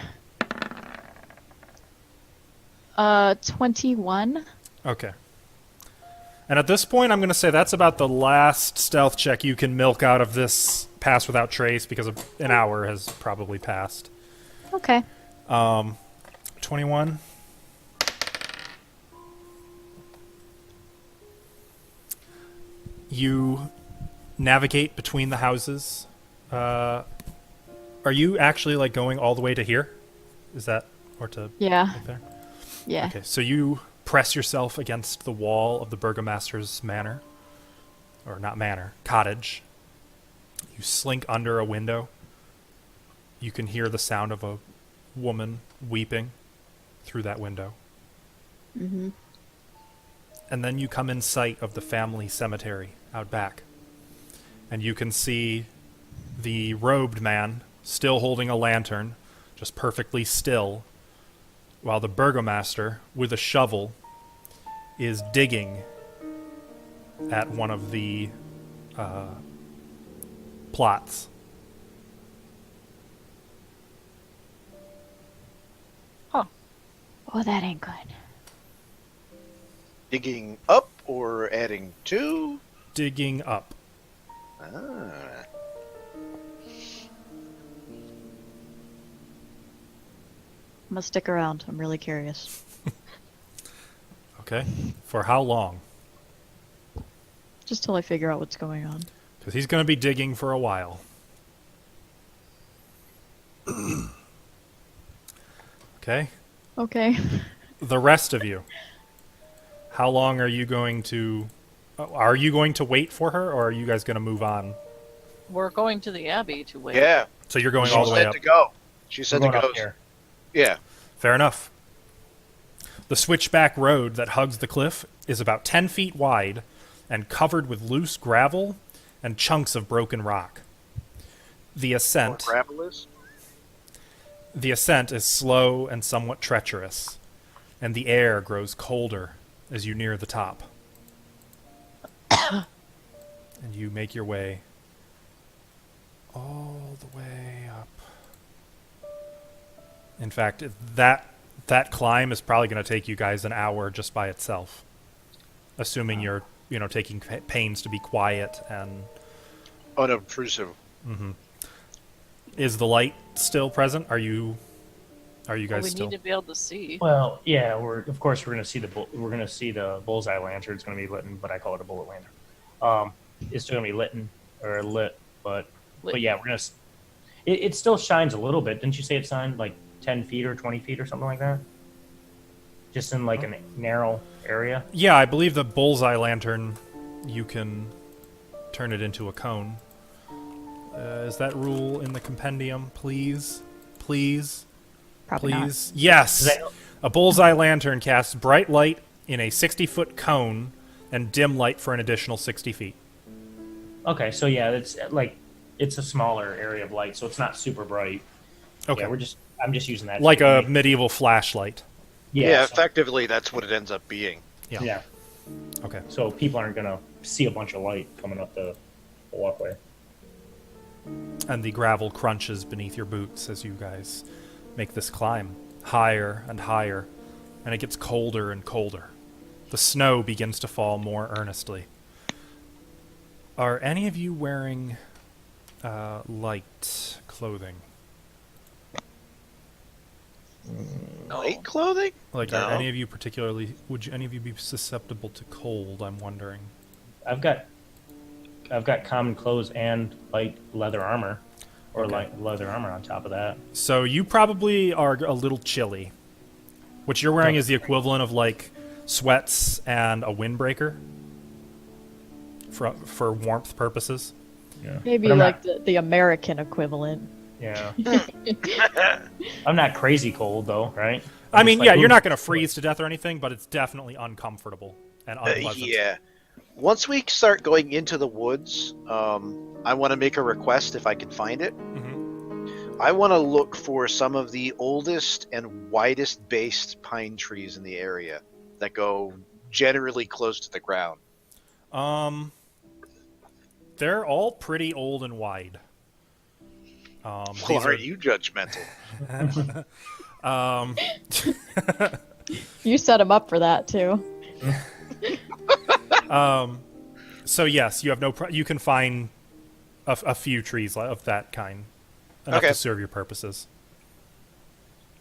21. Okay. And at this point, I'm going to say that's about the last stealth check you can milk out of this pass without trace, because an hour has probably passed. Okay. 21. You navigate between the houses. Are you actually like going all the way to here? Is that or to Yeah. right there? Yeah. Okay, so you press yourself against the wall of the burgomaster's manor, or not manor, cottage. You slink under a window. You can hear the sound of a woman weeping through that window. Mm-hmm. And then you come in sight of the family cemetery out back. And you can see the robed man still holding a lantern, just perfectly still, while the burgomaster, with a shovel, is digging at one of the plots. Oh, that ain't good. Digging up or adding to? Digging up. Ah. I'm gonna stick around. I'm really curious. Okay. For how long? Just till I figure out what's going on. Because he's going to be digging for a while. Okay. Okay. The rest of you. How long are you going to... Are you going to wait for her, or are you guys going to move on? We're going to the Abbey to wait. Yeah. So you're going She all the way said up. to go. She said We're to going go. up here. Yeah. Fair enough. The Switchback Road that hugs the cliff is about 10 feet wide and covered with loose gravel and chunks of broken rock. The ascent... More gravel is? The ascent is slow and somewhat treacherous, and the air grows colder as you near the top. And you make your way all the way up. In fact, that climb is probably going to take you guys an hour just by itself, assuming you're, taking pains to be quiet and... Unobtrusive. Mm-hmm. Is the light still present? Are you guys we still? need to be able to see. Well, yeah, we're gonna see the bullseye lantern. It's gonna be lit, but I call it a bullet lantern. It's still gonna be lit, but yeah, we're gonna. It still shines a little bit. Didn't you say it shined like 10 feet or 20 feet or something like that? Just in like a narrow area. Yeah, I believe the bullseye lantern, you can turn it into a cone. Is that rule in the compendium? Please? Probably not. Please? Yes! A bullseye lantern casts bright light in a 60-foot cone and dim light for an additional 60 feet. Okay, so yeah, it's a smaller area of light, so it's not super bright. Okay. Yeah, I'm just using that. Like to a make- medieval flashlight. Yeah, so- effectively, that's what it ends up being. Yeah. yeah. Okay. So people aren't gonna see a bunch of light coming up the walkway. And the gravel crunches beneath your boots as you guys make this climb higher and higher, and it gets colder and colder. The snow begins to fall more earnestly. Are any of you wearing light clothing? Light clothing? Like, No. are any of you particularly... Would any of you be susceptible to cold, I'm wondering? I've got common clothes and light leather armor, or Okay. light leather armor on top of that. So you probably are a little chilly. What you're wearing is the equivalent of, like, sweats and a windbreaker for warmth purposes. Yeah. Maybe But I'm like not- the American equivalent. Yeah. I'm not crazy cold though, right? I I'm mean, just yeah, like, you're ooh. not going to freeze to death or anything, but it's definitely uncomfortable and unpleasant. Yeah. Once we start going into the woods, I want to make a request if I can find it. Mhm. I want to look for some of the oldest and widest based pine trees in the area that go generally close to the ground. They're all pretty old and wide. Well, These aren't you judgmental? You set him up for that too. So yes, you have you can find a few trees of that kind, enough Okay. to serve your purposes.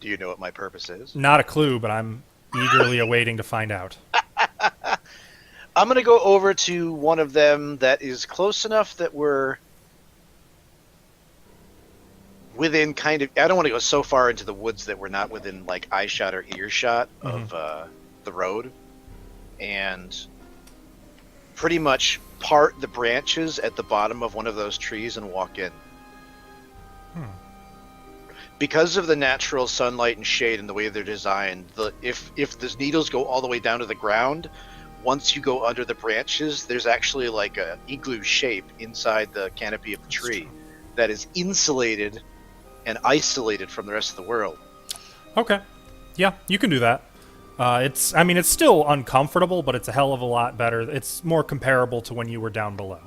Do you know what my purpose is? Not a clue, but I'm eagerly awaiting to find out. I'm going to go over to one of them that is close enough that we're within kind of... I don't want to go so far into the woods that we're not within, like, eyeshot or earshot of the road. And pretty much part the branches at the bottom of one of those trees and walk in. Because of the natural sunlight and shade and the way they're designed, if the needles go all the way down to the ground... Once you go under the branches, there's actually like a igloo shape inside the canopy of the tree that is insulated and isolated from the rest of the world. Okay. Yeah, you can do that. It's still uncomfortable, but it's a hell of a lot better. It's more comparable to when you were down below.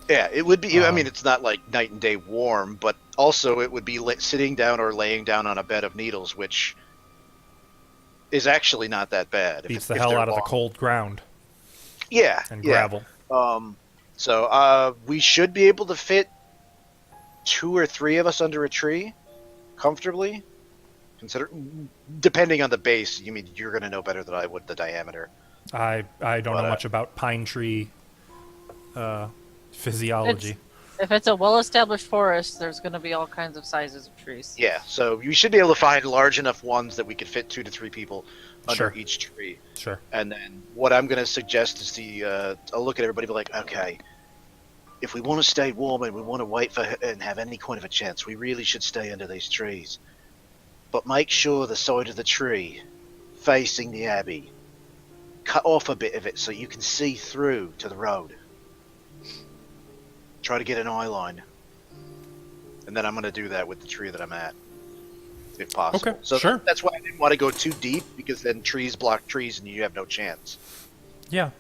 Yeah, it would be. I mean, it's not like night and day warm, but also it would be sitting down or laying down on a bed of needles, which is actually not that bad. Beats the hell out of the cold ground and gravel. So we should be able to fit 2 or 3 of us under a tree comfortably. Depending on the base, you mean you're going to know better than I would the diameter. I don't know much about pine tree physiology. If it's a well-established forest, there's going to be all kinds of sizes of trees. Yeah, so you should be able to find large enough ones that we could fit 2 to 3 people under each tree. Sure. And then what I'm going to suggest is I'll look at everybody and be like, okay, if we want to stay warm and we want to wait for and have any kind of a chance, we really should stay under these trees. But make sure the side of the tree facing the abbey, cut off a bit of it so you can see through to the road. Try to get an eye line. And then I'm going to do that with the tree that I'm at, if possible. Okay, so sure. That's why I didn't want to go too deep, because then trees block trees and you have no chance. Yeah.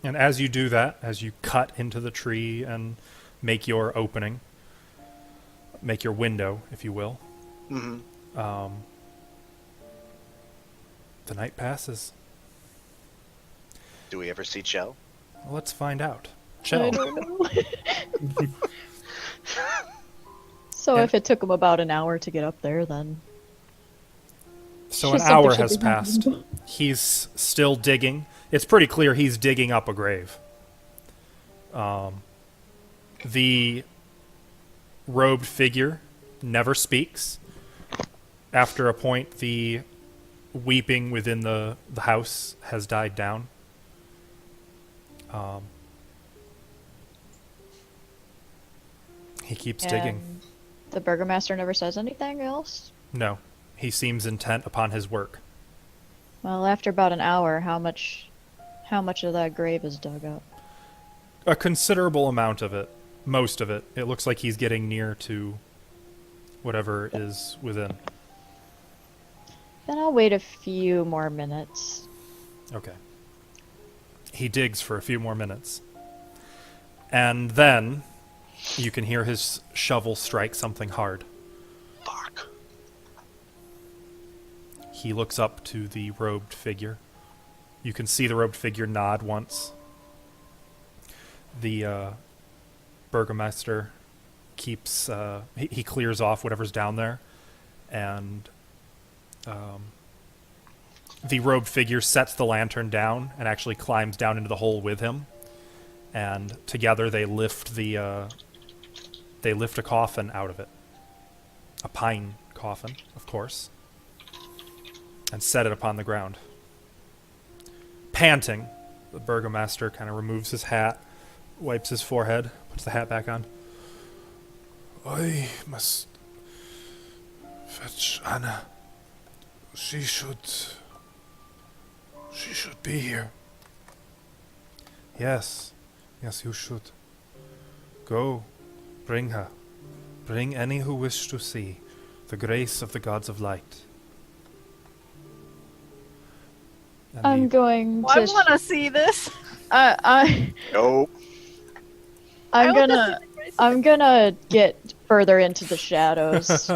And as you do that, as you cut into the tree and make your opening, make your window, if you will, Mm-hmm. the night passes. Do we ever see Chell? Well, let's find out. I Chell. don't know. So And- if it took him about an hour to get up there, then So Just an hour something has should be passed. happening. He's still digging. It's pretty clear he's digging up a grave. The robed figure never speaks. After a point, the weeping within the house has died down. He keeps digging. and the burgomaster never says anything else. No, he seems intent upon his work. Well, after about an hour, how much of that grave is dug up? A considerable amount of it. Most of it. It looks like he's getting near to whatever is within. Then I'll wait a few more minutes. Okay. He digs for a few more minutes. And then you can hear his shovel strike something hard. Fuck. He looks up to the robed figure. You can see the robed figure nod once. The burgomaster keeps... he clears off whatever's down there. And the robed figure sets the lantern down and actually climbs down into the hole with him. And together they lift the... they lift a coffin out of it. A pine coffin, of course. And set it upon the ground. Panting, the burgomaster kind of removes his hat, wipes his forehead, puts the hat back on. I must fetch Anna. She should be here. Yes, you should. Go, bring her. Bring any who wish to see the grace of the gods of light. And I'm the- going to. I want to see this. Nope. I'm I wanna gonna. see the grace. I'm gonna get further into the shadows.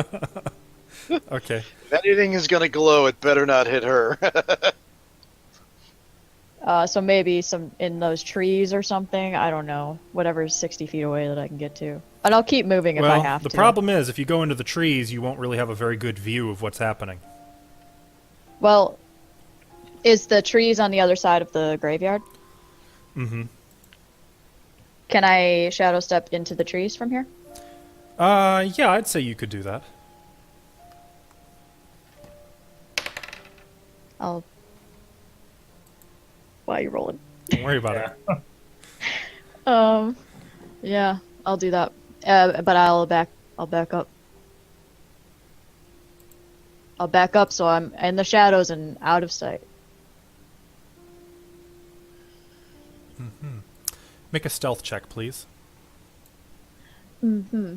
Okay. If anything is going to glow, it better not hit her. So maybe some in those trees or something. I don't know. Whatever's 60 feet away that I can get to. But I'll keep moving if I Well, have the to. problem is, if you go into the trees, you won't really have a very good view of what's happening. Well, is the trees on the other side of the graveyard? Mm-hmm. Can I shadow step into the trees from here? Yeah, I'd say you could do that. I'll. Why are you rolling? Don't worry about it. Yeah, I'll do that. But I'll back up. I'll back up so I'm in the shadows and out of sight. Make a stealth check, please. Mm-hmm.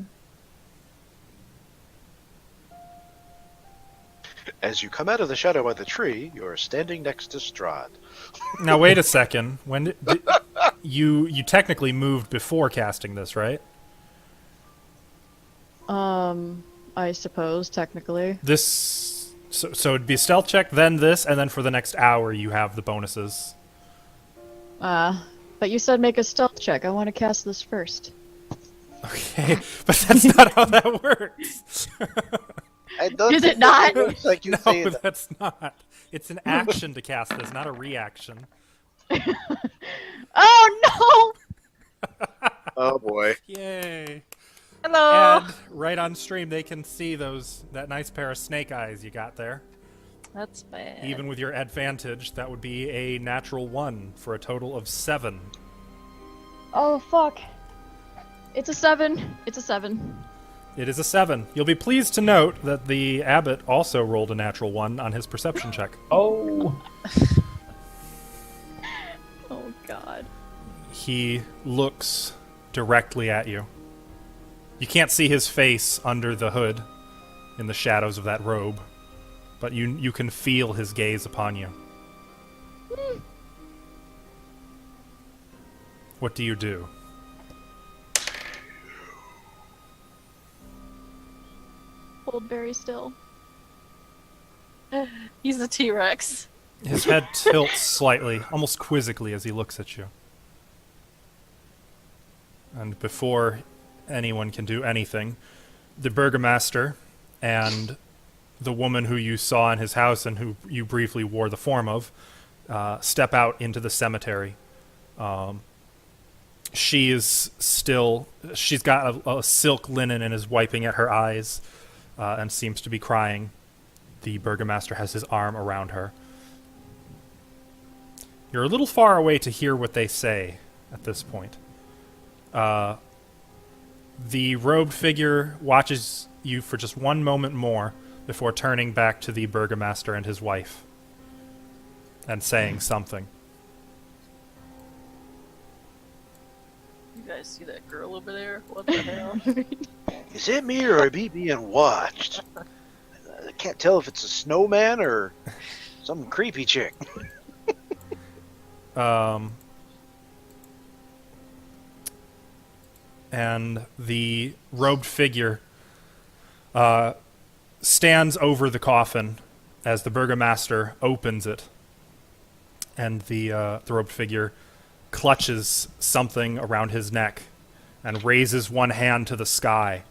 As you come out of the shadow of the tree, you're standing next to Strahd. Now wait a second. When you technically moved before casting this, right? I suppose technically. This so it'd be stealth check, then this, and then for the next hour you have the bonuses. But you said make a stealth check. I want to cast this first. Okay, but that's not how that works. Is it not? Looks like you No, say that. that's not. It's an action to cast this, not a reaction. Oh Oh boy. Yay! Hello. And right on stream, they can see that nice pair of snake eyes you got there. That's bad. Even with your advantage, that would be a natural 1 for a total of 7. no! Oh fuck! It's a 7. It's a 7. It is a 7. You'll be pleased to note that the abbot also rolled a natural 1 on his perception check. Oh. Oh god. He looks directly at you. You can't see his face under the hood in the shadows of that robe, but you can feel his gaze upon you. What do you do? Hold very still. He's a T-Rex. His head tilts slightly, almost quizzically, as he looks at you. And before anyone can do anything, the burgomaster and the woman who you saw in his house and who you briefly wore the form of step out into the cemetery. She's got a silk linen and is wiping at her eyes and seems to be crying. The burgomaster has his arm around her. You're a little far away to hear what they say at this point. The robed figure watches you for just one moment more before turning back to the burgomaster and his wife and saying something. You guys see that girl over there? What the hell? Is it me or are we being watched? I can't tell if it's a snowman or some creepy chick. And the robed figure stands over the coffin as the burgomaster opens it, and the robed figure clutches something around his neck and raises one hand to the sky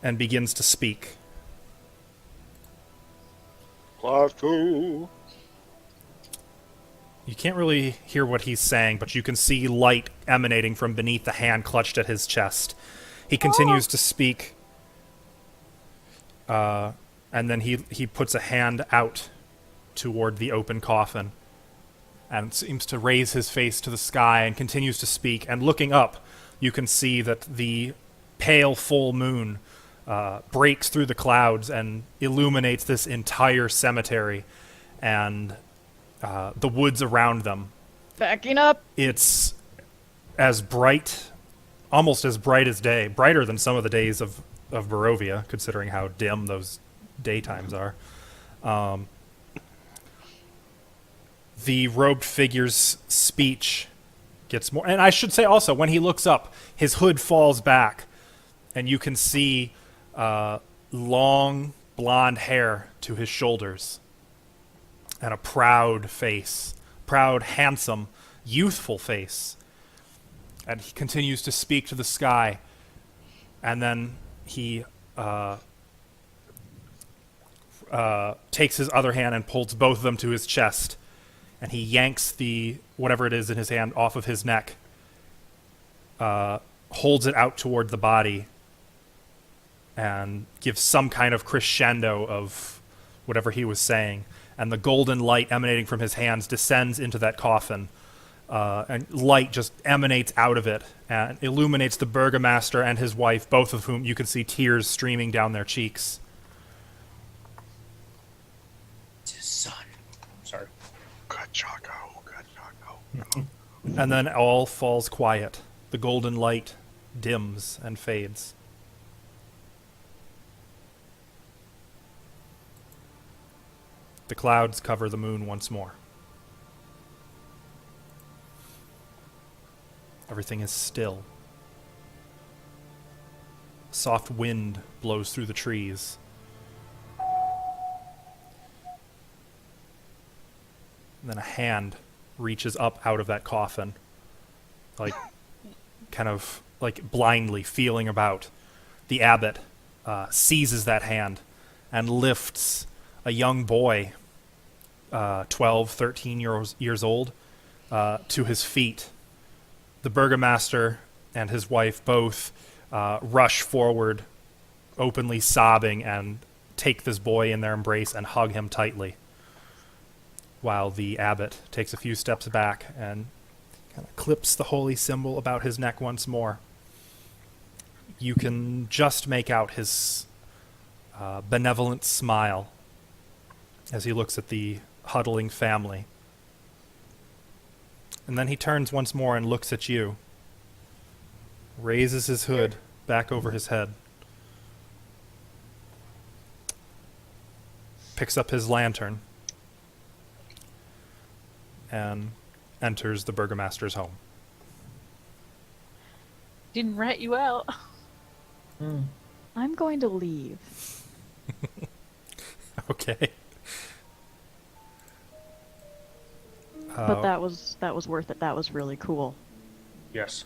and begins to speak. Plateau. You can't really hear what he's saying, but you can see light emanating from beneath the hand clutched at his chest. He continues to speak, and then he puts a hand out toward the open coffin and seems to raise his face to the sky and continues to speak. And looking up, you can see that the pale full moon breaks through the clouds and illuminates this entire cemetery and the woods around them. Backing up. It's as bright, almost as bright as day, brighter than some of the days of Barovia, considering how dim those daytimes are. The robed figure's speech gets more... And I should say also, when he looks up, his hood falls back, and you can see long blonde hair to his shoulders, and a proud face. Proud, handsome, youthful face. And he continues to speak to the sky, and then he takes his other hand and pulls both of them to his chest, and he yanks the whatever it is in his hand off of his neck, holds it out toward the body, and gives some kind of crescendo of whatever he was saying, and the golden light emanating from his hands descends into that coffin, and light just emanates out of it and illuminates the burgomaster and his wife, both of whom you can see tears streaming down their cheeks. Son. Sorry. And then all falls quiet. The golden light dims and fades. The clouds cover the moon once more. Everything is still. A soft wind blows through the trees. And then a hand reaches up out of that coffin, like, kind of, like, blindly feeling about. The abbot seizes that hand and lifts a young boy, 12, 13 years old, to his feet. The burgomaster and his wife both rush forward, openly sobbing, and take this boy in their embrace and hug him tightly, while the abbot takes a few steps back and kind of clips the holy symbol about his neck once more. You can just make out his benevolent smile as he looks at the huddling family. And then he turns once more and looks at you, raises his hood back over his head, picks up his lantern, and enters the burgomaster's home. Didn't rat you out. I'm going to leave. Okay. But that was worth it. That was really cool. Yes.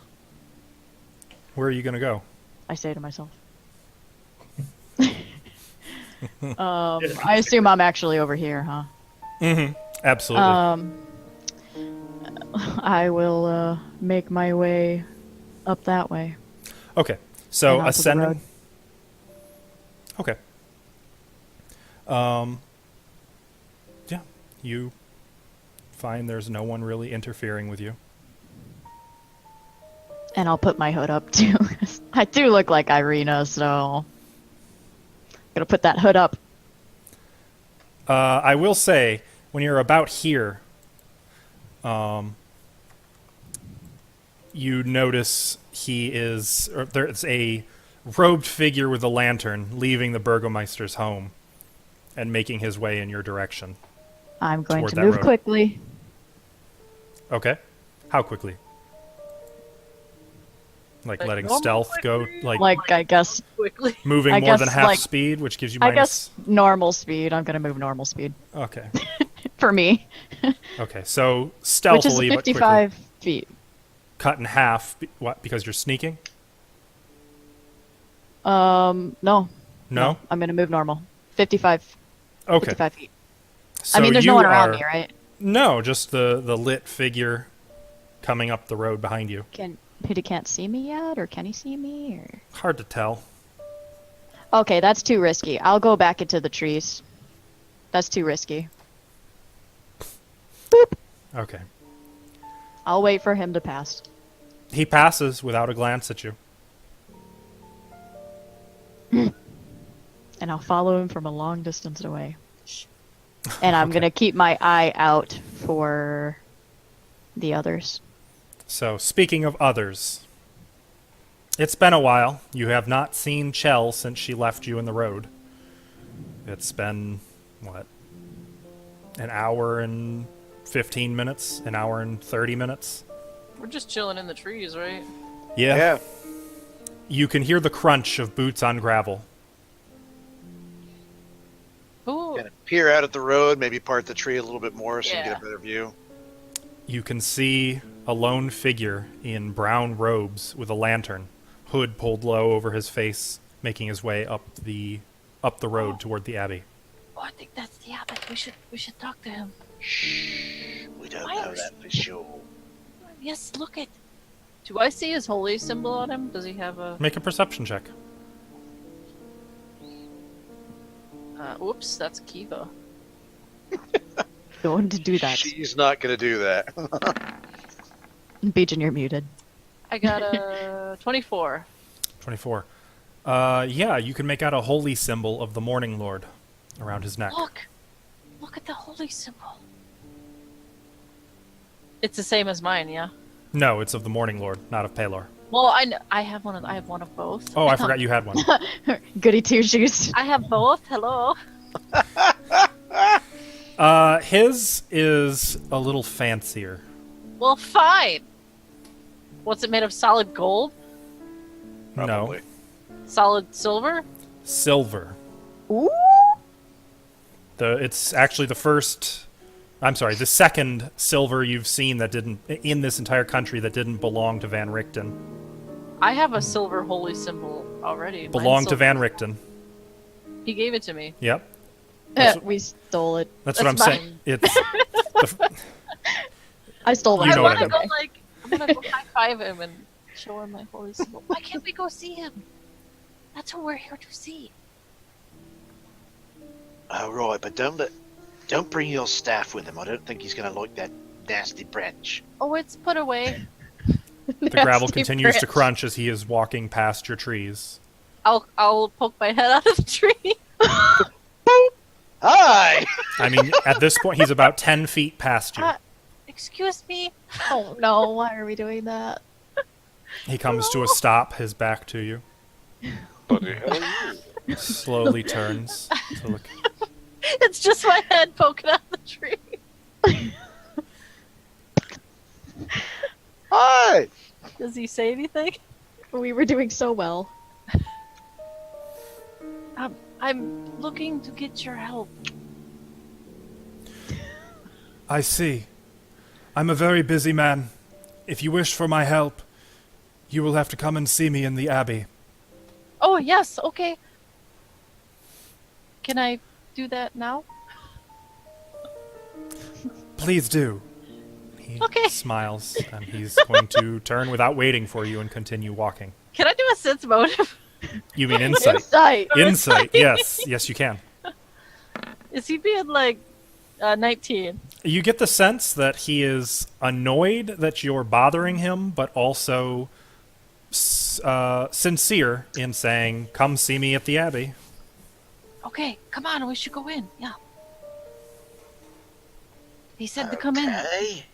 Where are you going to go? I say to myself. I assume I'm actually over here, huh? Mm-hmm. Absolutely. I will make my way up that way. Okay. So and onto the road. ascending. Okay. Yeah. You find there's no one really interfering with you. And I'll put my hood up too. I do look like Irina, so gonna put that hood up. I will say, when you're about here, you notice there's a robed figure with a lantern leaving the Burgomeister's home and making his way in your direction. I'm going Toward to that move road. quickly. Okay. How quickly? Like Like letting normal stealth go, Like I guess Quickly. moving I more than guess, half like- speed, which gives you I minus... guess normal speed. I'm gonna move normal speed Okay. for me, Okay, so which is stealthily but quickly. 55 feet. Cut in half, what, because you're sneaking? No. No? I'm gonna move normal. 55. Okay. 55 feet. So I mean, there's you no one around are- me, right? No, just the lit figure coming up the road behind you. He can't see me yet, or can he see me? Or Hard to tell. okay, that's too risky. I'll go back into the trees. That's too risky. Okay. I'll wait for him to pass. He passes without a glance at you. And I'll follow him from a long distance away. And I'm gonna keep my eye out for the others. So, speaking of others, it's been a while. You have not seen Chell since she left you in the road. It's been, what, an hour and 15 minutes? An hour and 30 minutes? We're just chilling in the trees, right? Yeah. You can hear the crunch of boots on gravel. Ooh. Kind of peer out at the road, maybe part the tree a little bit more so you Yeah. get a better view. You can see a lone figure in brown robes with a lantern, hood pulled low over his face, making his way up the road toward the abbey. Oh, I think that's the abbot. We should talk to him. Shh, we don't Why know are that for sure. Yes, look it. Do I see his holy symbol on him? Does he have a? Make a perception check. Oops, that's Kiva. Going to do that. She's not going to do that. Beejin, you're muted. I got a 24. 24. Yeah, you can make out a holy symbol of the Morning Lord around his neck. Look at the holy symbol. It's the same as mine, yeah. No, it's of the Morning Lord, not of Pelor. Well, I have one of both. Oh, I forgot you had one. Goody two shoes. I have both. Hello. His is a little fancier. Well, fine. What's it made of? Solid gold? Probably. No. Solid silver? Silver. Ooh. It's actually the second silver you've seen that didn't, in this entire country, that didn't belong to Van Richten. I have a silver holy symbol already. Mine's Belonged to silver. Van Richten. He gave it to me. Yep. That's- We stole it. That's what I'm That's saying. It's I stole You it. know what I mean. I'm gonna go high five him and show him my holy symbol. Why can't we go see him? That's what we're here to see. Right, but don't bring your staff with him. I don't think he's gonna like that nasty branch. Oh, it's put away. the gravel Nasty continues to branch. crunch as he is walking past your trees. I'll poke my head out of the tree. Hi! I mean, at this point, he's about 10 feet past you. Excuse me. Oh no, why are we doing that? He comes to a stop, his back to you. Buddy, how are Slowly turns to look. It's just my head poking out of the tree. Hi! Does he say anything? We were doing so well. I'm looking to get your help. I see. I'm a very busy man. If you wish for my help, you will have to come and see me in the Abbey. Oh, yes, okay. Can I do that now? Please do. He Okay. smiles, and he's going to turn without waiting for you and continue walking. Can I do a sense motive? You mean insight? Insight. Insight, yes. Yes, you can. Is he being like 19? You get the sense that he is annoyed that you're bothering him, but also sincere in saying, "Come see me at the Abbey." Okay, come on, we should go in. Yeah. He said to come in. Okay.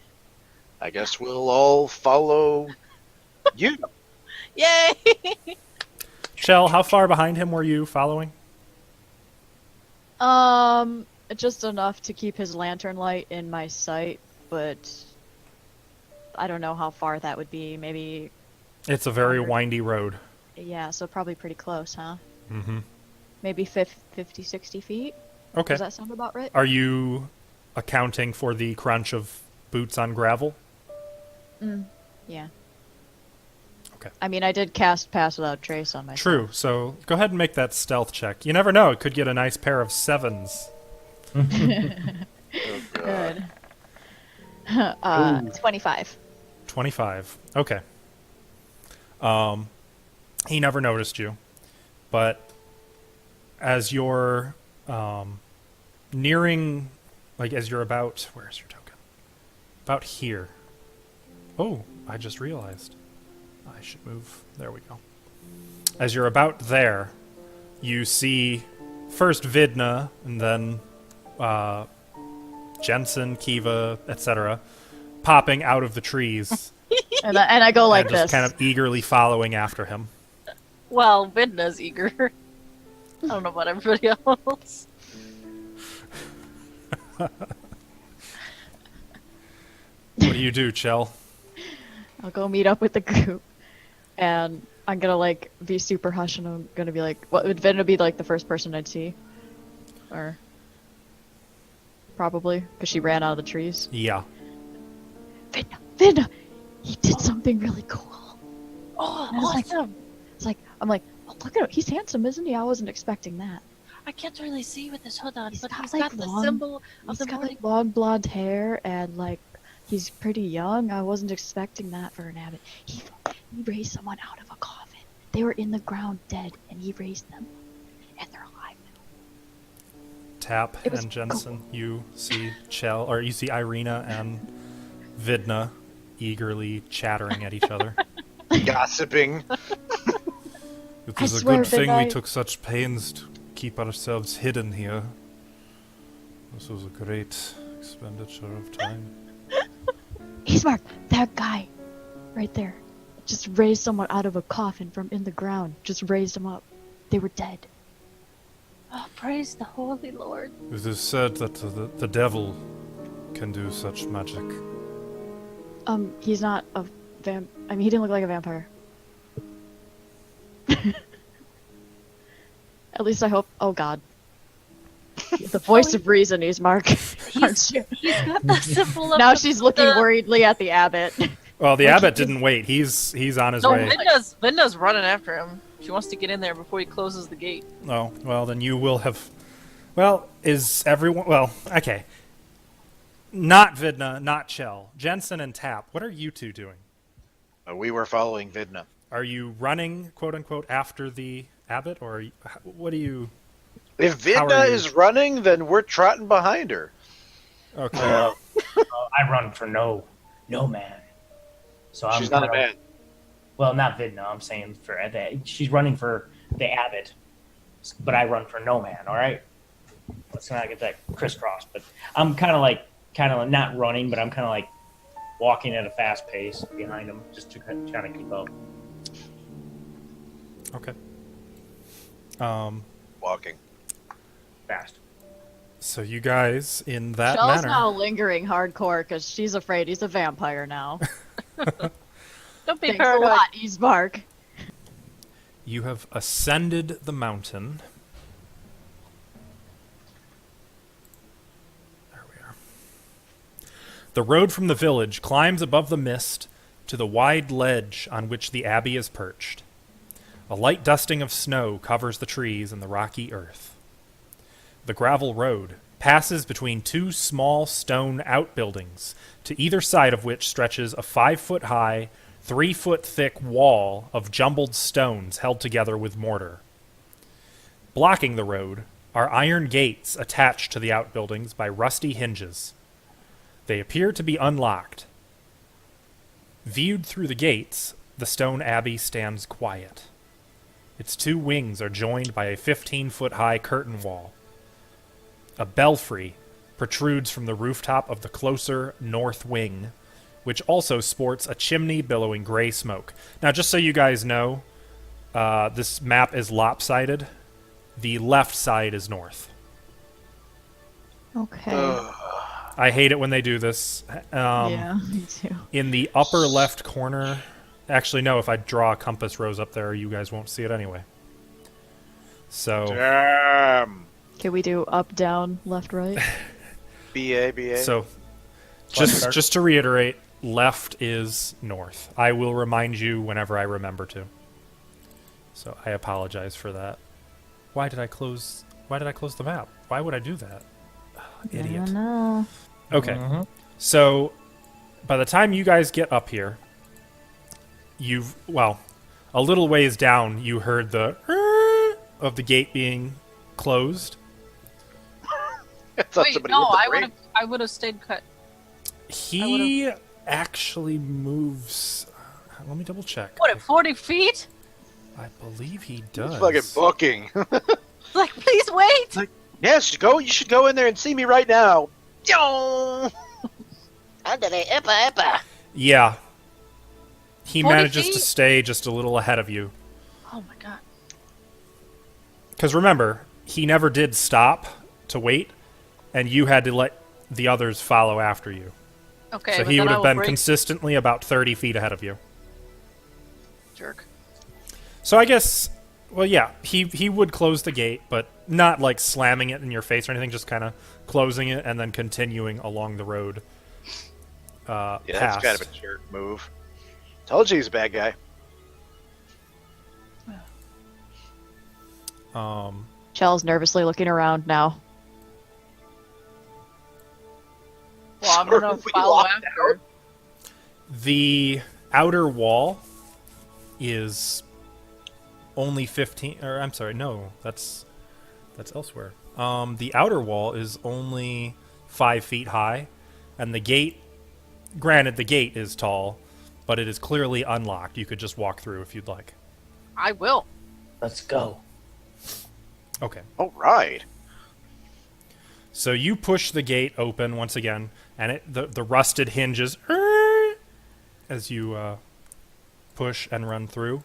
I guess we'll all follow you. Yay! Shell, how far behind him were you following? Just enough to keep his lantern light in my sight, but I don't know how far that would be. Maybe, It's a very windy road. yeah, so probably pretty close, huh? Mm-hmm. Maybe 50, 60 feet? Okay. Does that sound about right? Are you accounting for the crunch of boots on gravel? Yeah. Okay. I mean, I did cast Pass Without Trace on myself. True, so go ahead and make that stealth check. You never know, it could get a nice pair of 7s. Good. 25. 25. Okay. He never noticed you, but as you're nearing, like as you're about, where's your token? About here. Oh, I just realized. I should move. There we go. As you're about there, you see first Vidna and then Jensen, Kiva, etc., popping out of the trees And I go like and just this. kind of eagerly following after him. Well, Vidna's eager. I don't know about everybody else. What do you do, Chell? I'll go meet up with the group, and I'm gonna like be super hush, and I'm gonna be like, "What would Vinna be like the first person I'd see?" Or probably because she ran out of the trees. Yeah. Vinna, he did something really cool. Oh, And I was like- awesome! I'm like, oh, look at him, he's handsome, isn't he? I wasn't expecting that. I can't really see with this hood on, He's but got, he's like, got the long- symbol of He's the got morning. like long blonde hair, and like he's pretty young. I wasn't expecting that for an abbot. He raised someone out of a coffin. They were in the ground dead, and he raised them, and they're alive now. Tap It was and Jensen, you see Chell, or you see Irina and Vidna eagerly chattering at each other. Gossiping. It I is a swear, good thing Vidna, we took such pains to keep ourselves hidden here. This was a great expenditure of time. Ismark, that guy, right there, just raised someone out of a coffin from in the ground. Just raised them up. They were dead. Oh, praise the Holy Lord. It is said that the devil can do such magic. He's not a vamp. I mean, he didn't look like a vampire. At least I hope. Oh God. The voice of reason is Mark. Aren't you? He's got the symbol of Now the- she's looking worriedly at the abbot. Well, the Like, abbot he didn't wait. He's on his No, way. Linda's running after him. She wants to get in there before he closes the gate. Oh, well, then you will have... Well, is everyone... Well, okay. Not Vidna, not Chell. Jensen and Tap, what are you two doing? We were following Vidna. Are you running, quote-unquote, after the abbot, or are you, what do you... If How are Vidna you? is running, then we're trotting behind her. Okay. I run for no man. So I'm She's not a kinda- man. Well, not Vidna. I'm saying for that. She's running for the abbot, but I run for no man. All right. Let's not get that crisscross. But I'm kind of not running, but I'm kind of like walking at a fast pace behind him, just to kind of keep up. Okay. Walking. Fast. So you guys, in that Shell's manner... now lingering hardcore because she's afraid he's a vampire now. Don't be Thanks a paranoid. lot, Eastmark. You have ascended the mountain. There we are. The road from the village climbs above the mist to the wide ledge on which the abbey is perched. A light dusting of snow covers the trees and the rocky earth. The gravel road passes between two small stone outbuildings, to either side of which stretches a 5-foot-high, 3-foot-thick wall of jumbled stones held together with mortar. Blocking the road are iron gates attached to the outbuildings by rusty hinges. They appear to be unlocked. Viewed through the gates, the stone abbey stands quiet. Its two wings are joined by a 15-foot-high curtain wall. A belfry protrudes from the rooftop of the closer north wing, which also sports a chimney billowing gray smoke. Now, just so you guys know, this map is lopsided. The left side is north. Okay. I hate it when they do this. Yeah, me too. In the upper left corner... Actually, no, if I draw a compass rose up there, you guys won't see it anyway. So... Damn. Can we do up, down, left, right? BA. So, just to reiterate, left is north. I will remind you whenever I remember to. So I apologize for that. Why did I close the map? Why would I do that? Idiot. No. Okay. So by the time you guys get up here, a little ways down, you heard the of the gate being closed. I thought Wait, somebody no, with the I would have stayed cut. He actually moves. Let me double check. What, at 40 feet? I believe he brake. does. Fucking booking. Like, please wait! Yes, you should go in there and see me right now. Yo! Under the Ippa. Yeah. He 40 manages to feet? stay just a little ahead of you. Oh my god. Because remember, he never did stop to wait, and you had to let the others follow after you. Okay, So but he then would I have will been break- consistently about 30 feet ahead of you. Jerk. So I guess, well, yeah, he would close the gate, but not like slamming it in your face or anything, just kind of closing it and then continuing along the road. Yeah, past. that's kind of a jerk move. Told you he's a bad guy. Shell's nervously looking around now. Well, I'm gonna We follow locked after. The outer wall is only 15, or I'm sorry, no, that's elsewhere. The outer wall is only 5 feet high, and the gate, granted the gate is tall, but it is clearly unlocked. You could just walk through if you'd like. I will. Let's go. Okay. All right. So you push the gate open once again, and the rusted hinges as you push and run through.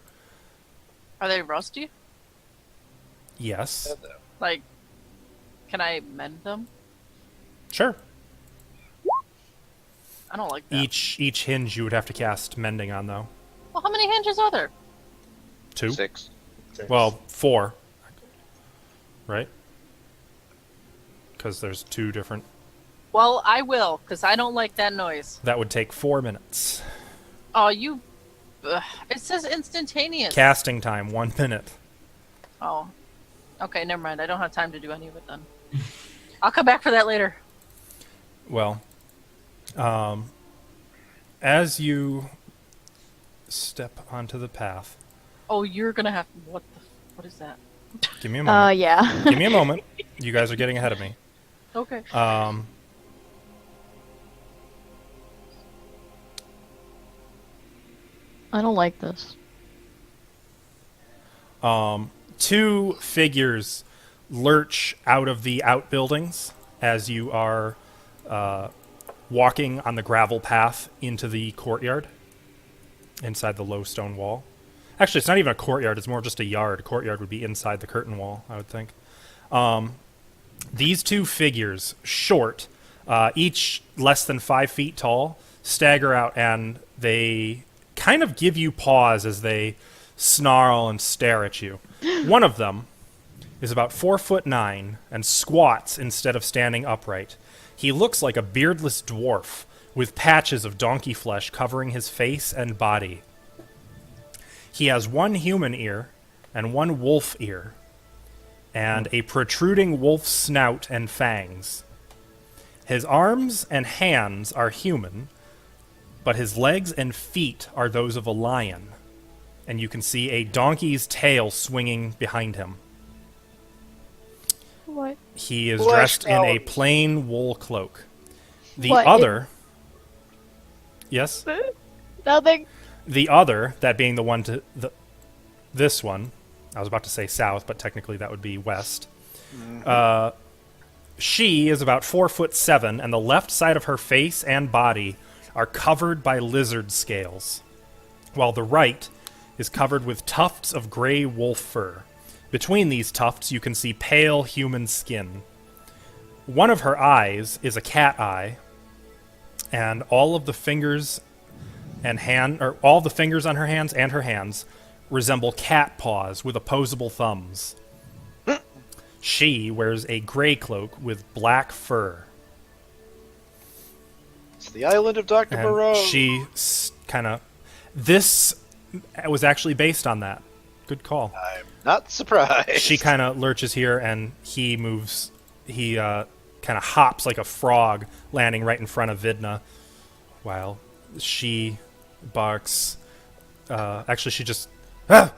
Are they rusty? Yes. Like, Can I mend them? Sure. I don't like that. Each hinge you would have to cast mending on, though. Well, how many hinges are there? 2? 6. Well, 4. Right? Because there's 2 different... Well, I will, because I don't like that noise. That would take 4 minutes. Oh, you... it says instantaneous. Casting time, 1 minute. Oh. Okay, never mind. I don't have time to do any of it then. I'll come back for that later. Well, as you step onto the path... Oh, you're gonna have... What is that? Give me a moment. Yeah. Give me a moment. You guys are getting ahead of me. Okay. I don't like this. 2 figures lurch out of the outbuildings as you are walking on the gravel path into the courtyard inside the low stone wall. Actually, it's not even a courtyard. It's more just a yard. A courtyard would be inside the curtain wall, I would think. These 2 figures, short, each less than 5 feet tall, stagger out, and they kind of give you pause as they snarl and stare at you. One of them is about 4'9" and squats instead of standing upright. He looks like a beardless dwarf with patches of donkey flesh covering his face and body. He has 1 human ear and 1 wolf ear, and a protruding wolf snout and fangs. His arms and hands are human, but his legs and feet are those of a lion, and you can see a donkey's tail swinging behind him. What? He is Flesh dressed in a out. plain wool cloak. The What? other... Yes? Nothing. The other, that being the one to... this one, I was about to say south, but technically that would be west. She is about 4'7", and the left side of her face and body are covered by lizard scales, while the right is covered with tufts of gray wolf fur. Between these tufts, you can see pale human skin. One of her eyes is a cat eye, and all of the fingers all the fingers on her hands and her hands resemble cat paws with opposable thumbs. She wears a gray cloak with black fur. It's the island of Dr. And Moreau. she kind of... This was actually based on that. Good call. I'm not surprised. She kind of lurches here, and he moves... He kind of hops like a frog, landing right in front of Vidna, while she barks. Actually, she just... The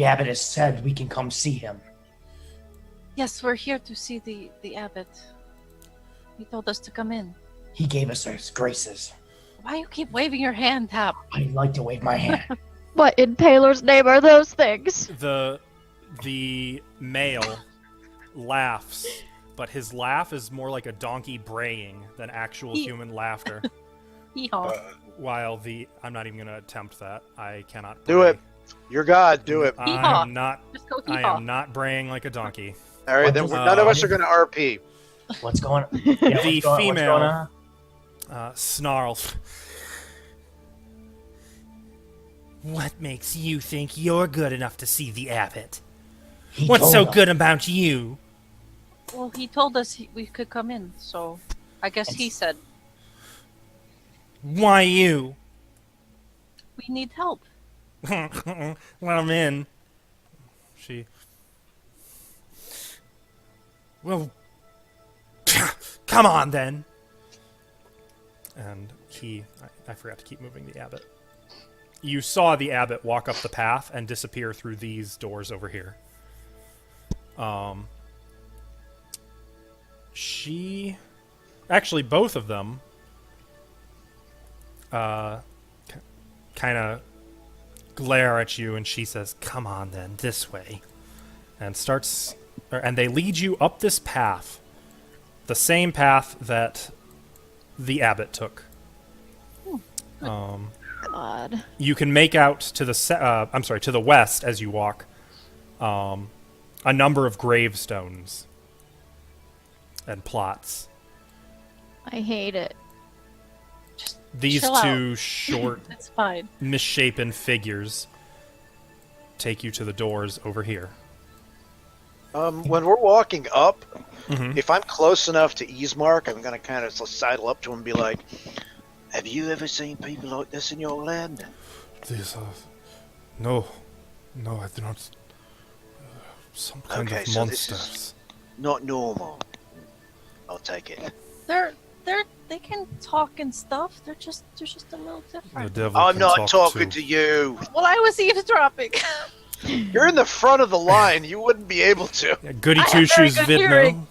abbot has said we can come see him. Yes, we're here to see the abbot. He told us to come in. He gave us his graces. Why you keep waving your hand, Tap? I like to wave my hand. What in Paylor's name are those things? The male laughs, but his laugh is more like a donkey braying than actual human laughter. Yeehaw. While I'm not even going to attempt that. I cannot Do bray. it. You're God. Do it. I Yeehaw. am not. Just go I yeehaw. am not braying like a donkey. All right, then none of us are going to RP. What's going on? The what's female going on? snarls. What makes you think you're good enough to see the abbot? He What's told so us. good about you? Well, he told us we could come in, so I guess he said Why you? we need help. Let him in. She. Well, come on then. And I forgot to keep moving the abbot. You saw the abbot walk up the path and disappear through these doors over here. Actually, both of them kind of glare at you, and she says, "Come on then, this way," and they lead you up this path, the same path that the abbot took. God. You can make out to the to the west as you walk, a number of gravestones and plots. I hate it. Just These chill two out. short, It's fine. misshapen figures take you to the doors over here. When we're walking up, Mhm. if I'm close enough to Easemark, I'm gonna kind of sidle up to him and be like, "Have you ever seen people like this in your land?" These are... No. No, I do not... some kind Okay, of so this is- monsters. Not normal. I'll take it. They can talk and stuff. They're just a little The different. devil I'm can not talk talking too. to you. Well, I was eavesdropping. You're in the front of the line. You wouldn't be able to. Yeah, goody I have two very shoes good vid hearing.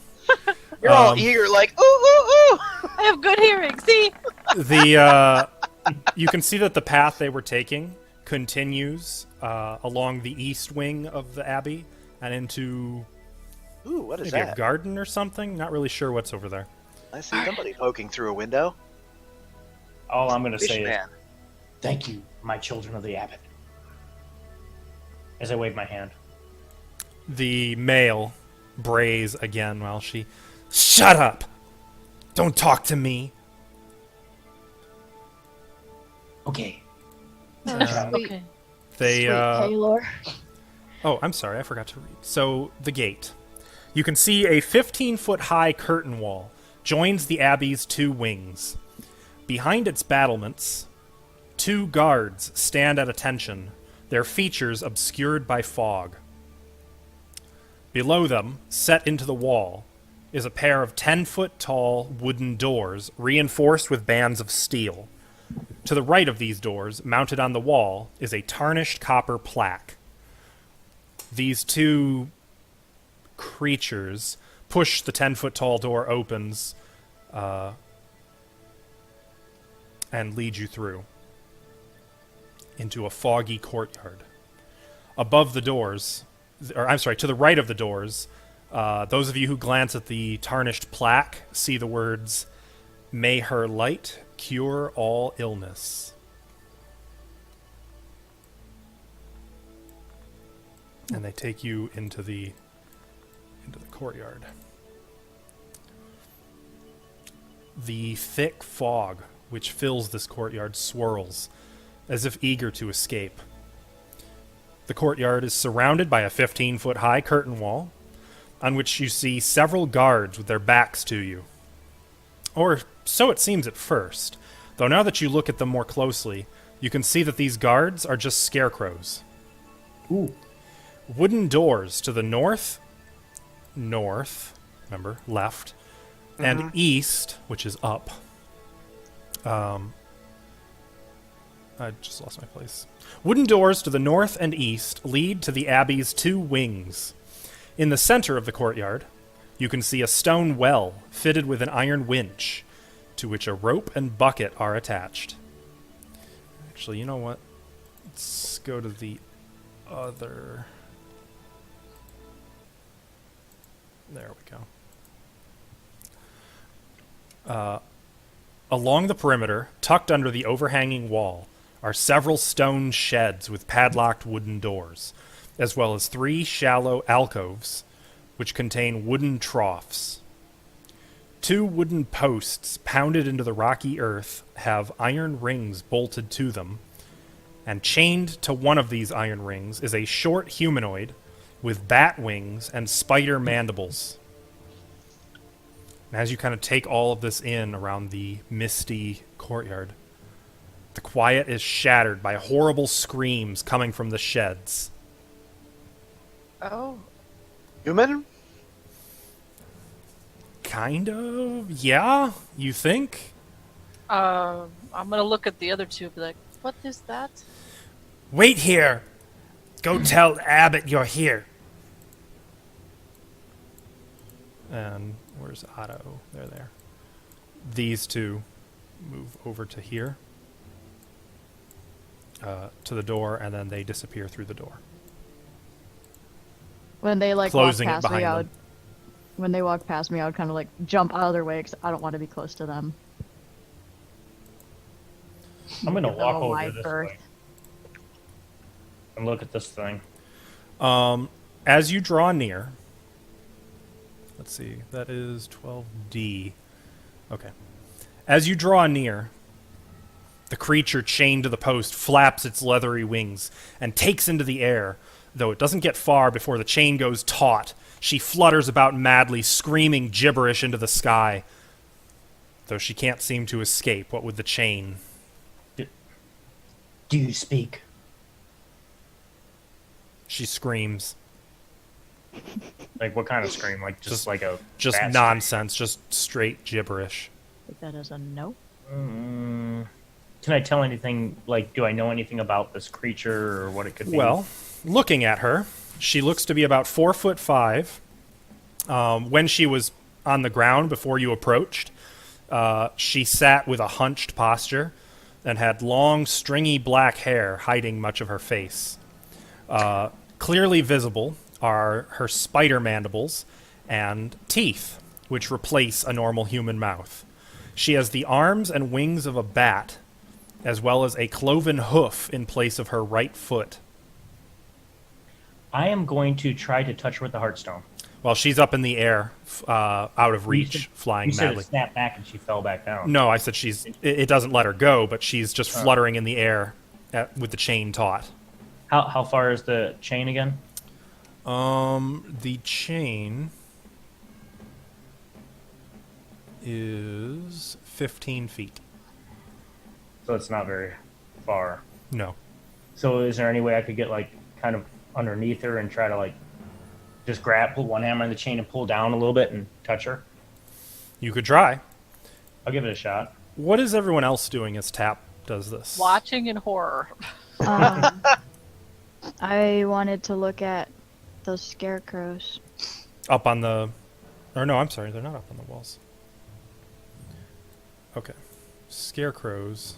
You're all Um, eager, like, ooh, ooh, ooh. I have good hearing. See? The you can see that the path they were taking continues along the east wing of the abbey and into Ooh, what is maybe a that? garden or something. Not really sure what's over there. I see somebody poking through a window. All I'm gonna Fish say is man. thank you, my children of the abbot. As I wave my hand. The male brays again while she, shut up! Don't talk to me. Okay. Okay. They Sweet Taylor. Oh, I'm sorry, I forgot to read. So, the gate. You can see a 15-foot high curtain wall joins the abbey's two wings. Behind its battlements, two guards stand at attention, their features obscured by fog. Below them, set into the wall, is a pair of 10-foot tall wooden doors reinforced with bands of steel. To the right of these doors, mounted on the wall, is a tarnished copper plaque. These two creatures push the 10-foot tall door opens and lead you through into a foggy courtyard. Above the doors, or I'm sorry, to the right of the doors, those of you who glance at the tarnished plaque see the words, "May her light cure all illness." And they take you into the courtyard. The thick fog which fills this courtyard swirls, as if eager to escape. The courtyard is surrounded by a 15-foot high curtain wall, on which you see several guards with their backs to you. Or so it seems at first, though now that you look at them more closely, you can see that these guards are just scarecrows. Ooh. Wooden doors to the north, remember, left, and east, which is up. I just lost my place. Wooden doors to the north and east lead to the abbey's two wings. In the center of the courtyard, you can see a stone well fitted with an iron winch, to which a rope and bucket are attached. Actually, you know what? Let's go to the other... There we go. Along the perimeter, tucked under the overhanging wall, are several stone sheds with padlocked wooden doors, as well as 3 shallow alcoves, which contain wooden troughs. 2 wooden posts pounded into the rocky earth have iron rings bolted to them, and chained to one of these iron rings is a short humanoid with bat wings and spider mandibles. And as you kind of take all of this in around the misty courtyard, the quiet is shattered by horrible screams coming from the sheds. Oh. Human? Kind of, yeah, you think? I'm gonna look at the other two and be like, what is that? Wait here! Go tell Abbott you're here. And where's Otto? They're there. These two move over to here, to the door, and then they disappear through the door. When they like Closing it walk past me, behind I them. would. When they walk past me, I would kind of like jump out of their way because I don't want to be close to them. I'm gonna Give them walk a over wide this berth. way and look at this thing. as you draw near, let's see, that is 12D. Okay. As you draw near, the creature chained to the post flaps its leathery wings and takes into the air, though it doesn't get far before the chain goes taut. She flutters about madly, screaming gibberish into the sky, though she can't seem to escape, what with the chain. Do you speak? She screams. Like, what kind of scream? Like, just like a Just bat nonsense, just straight gibberish. Take that as a no. scream? Can I tell anything? Like, do I know anything about this creature or what it could be? Well, looking at her, she looks to be about 4'5". When she was on the ground before you approached, she sat with a hunched posture and had long, stringy black hair hiding much of her face. Clearly visible are her spider mandibles and teeth, which replace a normal human mouth. She has the arms and wings of a bat, as well as a cloven hoof in place of her right foot. I am going to try to touch her with the Heartstone. While she's up in the air, out of reach, flying You said madly. it snapped back and she fell back down. No, I said it doesn't let her go, but she's just fluttering in the air with the chain taut. How far is the chain again? The chain is 15 feet. So it's not very far. No. So is there any way I could get like kind of underneath her and try to like just put one hammer in the chain and pull down a little bit and touch her? You could try. I'll give it a shot. What is everyone else doing as Tap does this? Watching in horror. I wanted to look at those scarecrows. Up on the... Or no, I'm sorry, they're not up on the walls. Okay. Scarecrows.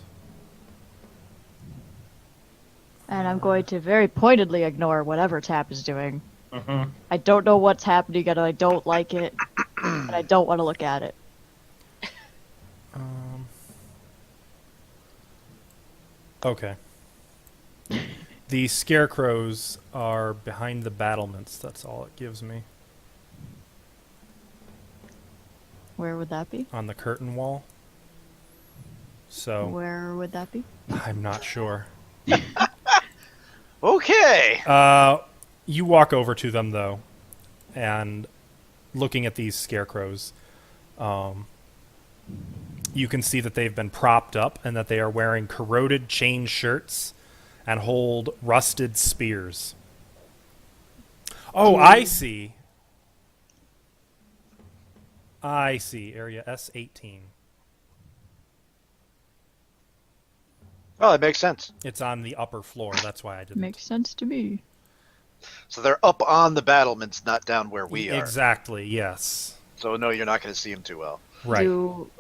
And I'm going to very pointedly ignore whatever Tap is doing. Mm-hmm. I don't know what's happening and I don't like it. And I don't want to look at it. Okay. The scarecrows are behind the battlements. That's all it gives me. Where would that be? On the curtain wall. So, Where would that be? I'm not sure. Okay. You walk over to them, though, and looking at these scarecrows, you can see that they've been propped up and that they are wearing corroded chain shirts and hold rusted spears. Oh, I see. I see. Area S18. Oh, that makes sense. It's on the upper floor. That's why I didn't. Makes sense to me. So they're up on the battlements, not down where we are. Exactly, yes. So no, you're not going to see them too well. Right.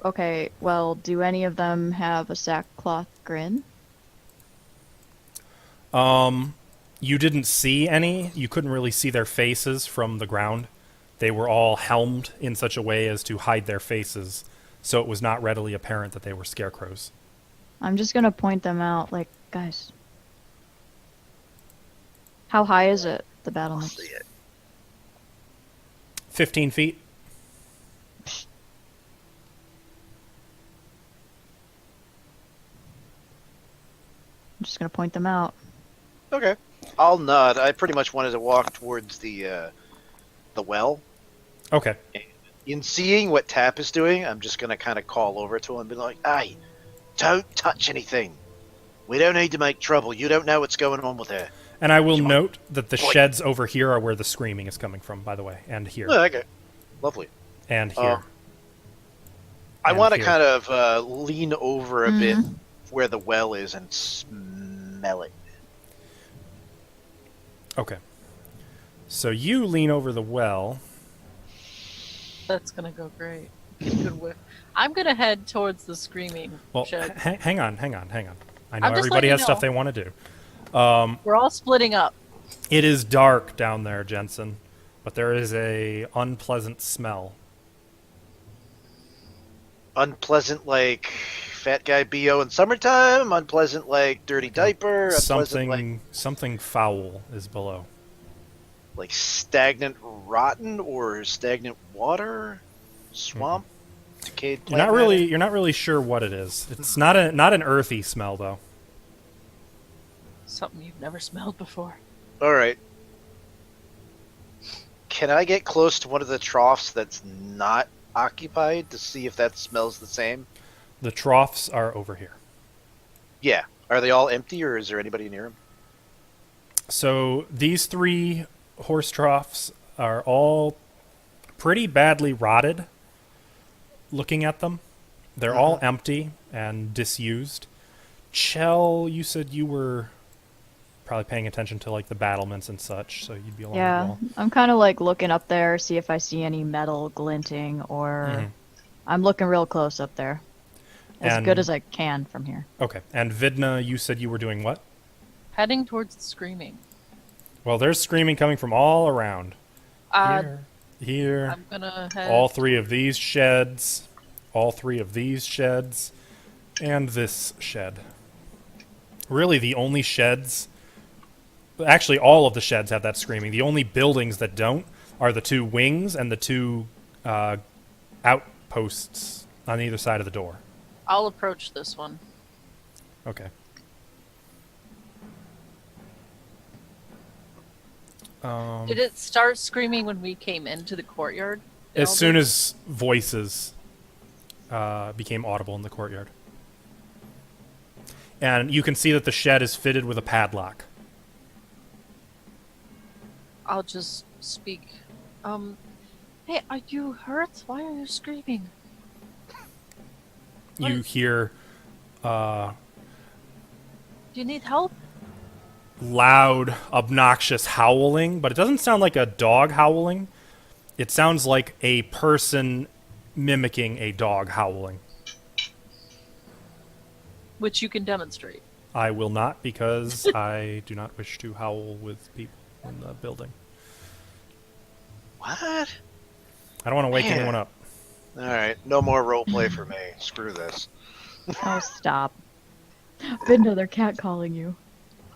Okay, well, do any of them have a sackcloth grin? You didn't see any. You couldn't really see their faces from the ground. They were all helmed in such a way as to hide their faces, so it was not readily apparent that they were scarecrows. I'm just gonna point them out, like, guys. How high is it, the I'll battlement? see it. 15 feet? I'm just gonna point them out. Okay. I'll nod. I pretty much wanted to walk towards the well. Okay. In seeing what Tap is doing, I'm just going to kind of call over to him and be like, hey, don't touch anything. We don't need to make trouble. You don't know what's going on with her. And I will Come on. note that the Boy. sheds over here are where the screaming is coming from, by the way. And here. Oh, okay. Lovely. And here. I And want to here. kind of lean over a bit where the well is and smell it. Okay. So you lean over the well. That's gonna go great. Get a good whiff. I'm gonna head towards the screaming Well, shed. hang on. I know I'm just everybody letting has you stuff know. they want to do. We're all splitting up. It is dark down there, Jensen, but there is a unpleasant smell. Unpleasant like fat guy BO in summertime, unpleasant like dirty diaper, unpleasant like... Something foul is below. like stagnant rotten or stagnant water? Swamp? Decayed You're not plant really matter? you're not really sure what it is. It's not an earthy smell though. Something you've never smelled before. Alright. Can I get close to one of the troughs that's not occupied to see if that smells the same? The troughs are over here. Yeah. Are they all empty or is there anybody near them? So these 3 horse troughs are all pretty badly rotted. Looking at them, they're all empty and disused. Chell, you said you were probably paying attention to like the battlements and such, so you'd be along Yeah, the wall. I'm kind of like looking up there, see if I see any metal glinting, or Mhm. I'm looking real close up there, as And- good as I can from here. Okay, and Vidna, you said you were doing what? Heading towards the screaming. Well, there's screaming coming from all around. Uh, Here, I'm gonna head. all 3 of these sheds, all 3 of these sheds, and this shed. Really, the only sheds... Actually, all of the sheds have that screaming. The only buildings that don't are the 2 wings and the 2 outposts on either side of the door. I'll approach this one. Okay. Did it start screaming when we came into the courtyard? As soon as voices became audible in the courtyard. And you can see that the shed is fitted with a padlock. I'll just speak. Hey, are you hurt? Why are you screaming? You hear Do you need help? loud, obnoxious howling, but it doesn't sound like a dog howling. It sounds like a person mimicking a dog howling. Which you can demonstrate. I will not because I do not wish to howl with people in the building. What? I don't want to wake Man. anyone up. Alright, no more roleplay for me. Screw this. Oh, stop. Been another cat calling you.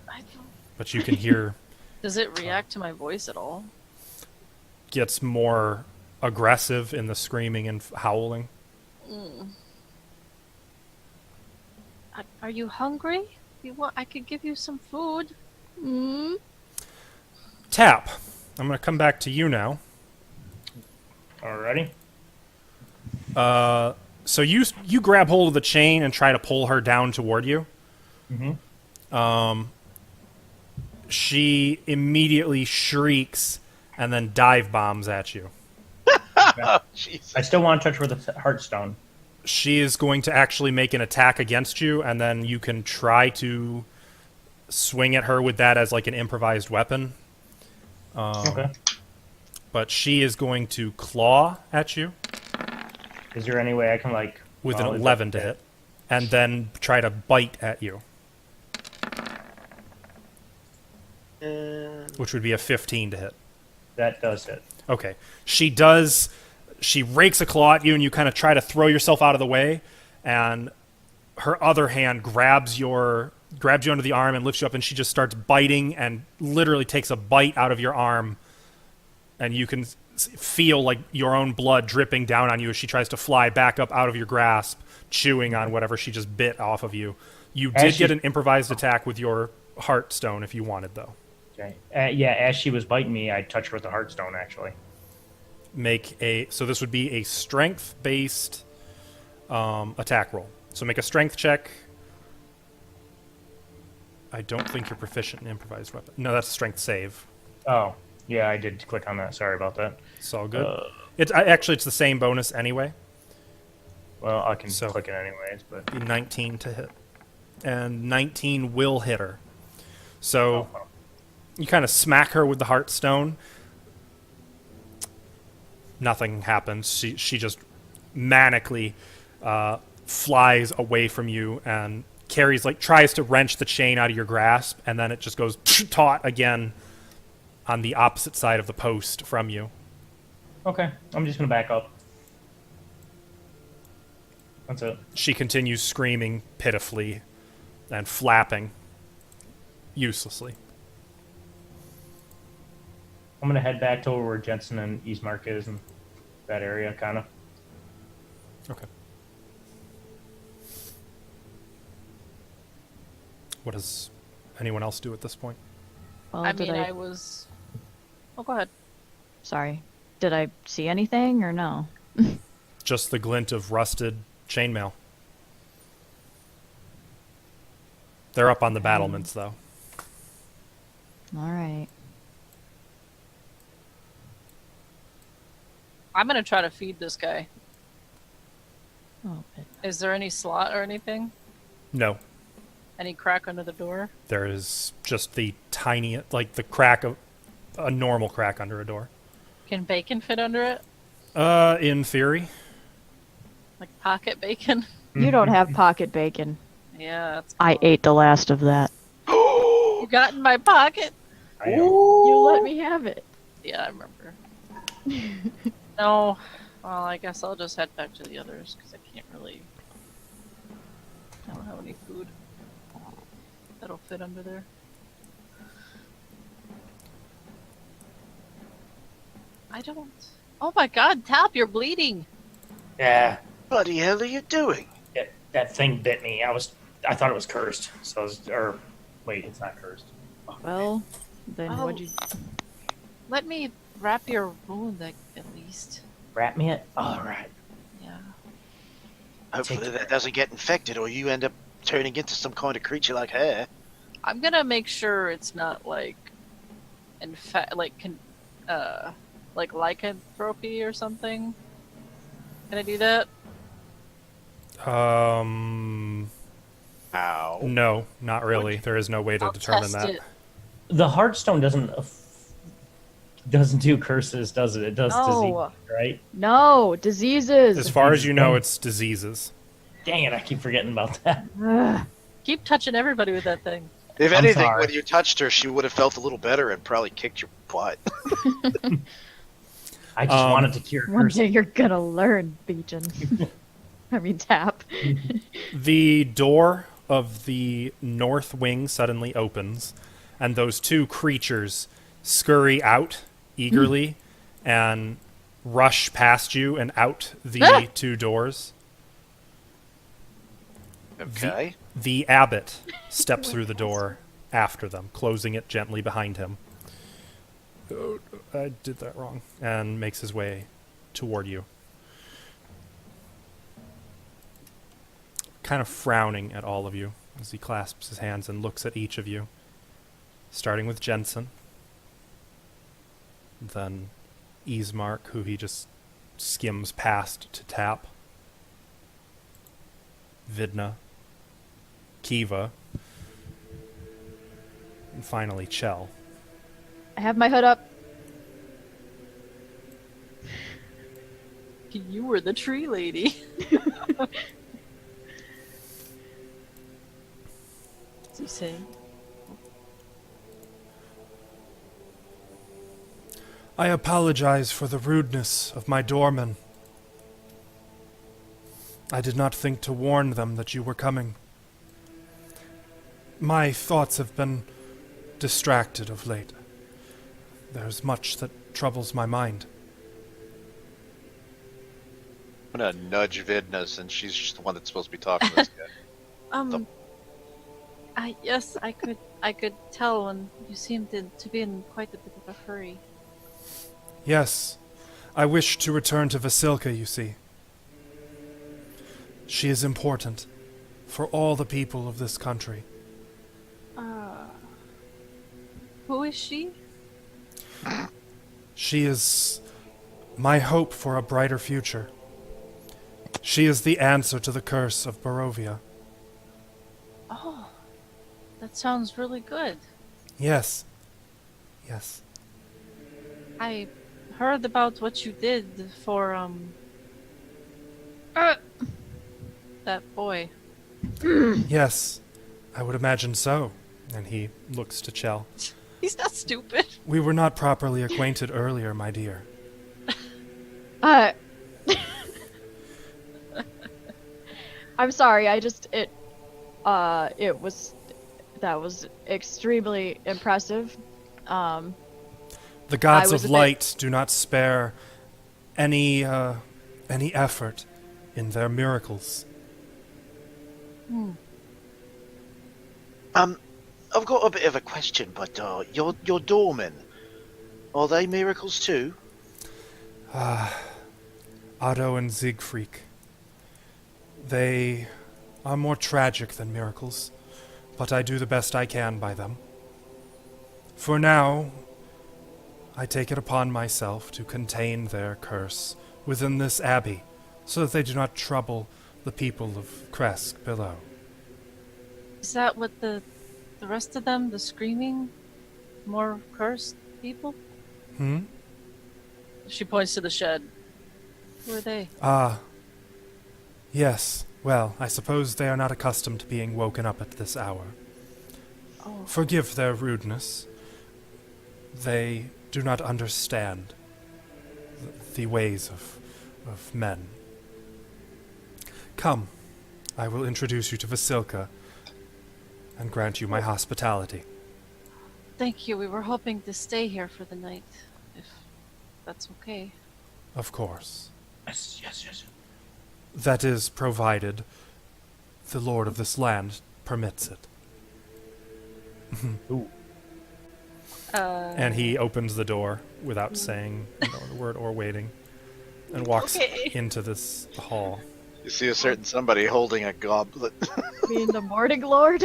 I don't... But you can hear Does it react to my voice at all? gets more aggressive in the screaming and howling. Are you hungry? You want? I could give you some food. Tap, I'm going to come back to you now. Alrighty. So you grab hold of the chain and try to pull her down toward you. Mm-hmm. She immediately shrieks and then dive bombs at you. Oh, Jesus. I still want to touch her with the heartstone. She is going to actually make an attack against you, and then you can try to swing at her with that as like an improvised weapon. Okay. But she is going to claw at you Is there any way I can like with is an that- 11 to hit, and then try to bite at you, which would be a 15 to hit. That does it. Okay. She rakes a claw at you, and you kind of try to throw yourself out of the way, and her other hand grabs you under the arm and lifts you up, and she just starts biting and literally takes a bite out of your arm, and you can feel like your own blood dripping down on you as she tries to fly back up out of your grasp, chewing on whatever she just bit off of you. You did get an improvised attack with your Heartstone if you wanted, though. Okay. Yeah, as she was biting me, I touched her with the heartstone, actually. So this would be a strength-based attack roll. So make a strength check. I don't think you're proficient in improvised weapon. No, that's a strength save. Oh, yeah, I did click on that. Sorry about that. It's all good. Actually, it's the same bonus anyway. Well, I can So- click it anyways, but... Be 19 to hit. And 19 will hit her. So Oh, well. you kind of smack her with the Heartstone. Nothing happens. She just manically flies away from you and tries to wrench the chain out of your grasp, and then it just goes taut again on the opposite side of the post from you. Okay, I'm just going to back up. That's it. She continues screaming pitifully and flapping uselessly. I'm gonna head back to where Jensen and Eastmark is and that area, kind of. Okay. What does anyone else do at this point? Well, I mean, I was. Oh, go ahead. Sorry. Did I see anything or no? Just the glint of rusted chainmail. They're up on the battlements, though. All right. I'm gonna try to feed this guy. Oh, Is there any slot or anything? No, Any crack under the door? there is just the tiny, like the crack of a normal crack under a door. Can bacon fit under it? In theory. Like pocket bacon? you don't have pocket bacon. Yeah, that's I ate the last of that. You got in my pocket? I am. You let me have it. Yeah, I remember. No. Well, I guess I'll just head back to the others, because I can't really... I don't have any food that'll fit under there. I don't... Oh my god, Tap, you're bleeding! Yeah, What the hell are you doing? that thing bit me. I thought it was cursed. So I was, or wait, it's not cursed. Well, then Oh. what'd you... Let me wrap your wound, at least. Wrap me it. All right. Yeah. Hopefully that doesn't get infected, or you end up turning into some kind of creature like her. I'm gonna make sure it's not like like lycanthropy or something. Can I do that? Ow. No, not really. There is no way to I'll determine test that. it. The Hearthstone doesn't do curses, does it? It does No. disease, right? No, diseases. As far as you know, it's diseases. Dang it! I keep forgetting about that. Ugh. Keep touching everybody with that thing. If I'm anything, sorry. when you touched her, she would have felt a little better and probably kicked your butt. I just wanted to cure One curses. day you're gonna learn, Beacon. I mean, Tap. The door of the north wing suddenly opens, and those two creatures scurry out eagerly and rush past you and out the two doors. Okay. The abbot steps through the door after them, closing it gently behind him. Oh, I did that wrong. And makes his way toward you. Kind of frowning at all of you as he clasps his hands and looks at each of you. Starting with Jensen. Then Eastmark, who he just skims past to Tap. Vidna. Kiva. And finally Chell. I have my hood up. You were the tree lady. What's he saying? I apologize for the rudeness of my doorman. I did not think to warn them that you were coming. My thoughts have been distracted of late. There's much that troubles my mind. I'm gonna nudge Vidna since she's just the one that's supposed to be talking to this guy. Yes, I could tell when you seemed to be in quite a bit of a hurry. Yes, I wish to return to Vasilka, you see. She is important for all the people of this country. Who is she? She is my hope for a brighter future. She is the answer to the curse of Barovia. Oh, that sounds really good. Yes. Yes. I heard about what you did for that boy. Yes. I would imagine so. And he looks to Chell. He's not stupid. We were not properly acquainted earlier, my dear. I'm sorry. That was extremely impressive. The The gods was of a bit- light do not spare any effort in their miracles. I've got a bit of a question, but your doormen, are they miracles too? Otto and Siegfried. They are more tragic than miracles, but I do the best I can by them. For now, I take it upon myself to contain their curse within this abbey, so that they do not trouble the people of Krezk below. Is that what the rest of them, the screaming, more cursed people? She points to the shed. Who are they? Yes. Well, I suppose they are not accustomed to being woken up at this hour. Oh. Forgive their rudeness. They do not understand the ways of men. Come, I will introduce you to Vasilka and grant you my hospitality. Thank you. We were hoping to stay here for the night, if that's okay. Of course. Yes. That is provided the lord of this land permits it. Ooh. And he opens the door without saying a word or waiting, and walks Okay. into this hall. You see a certain somebody holding a goblet. Being the Morning Lord?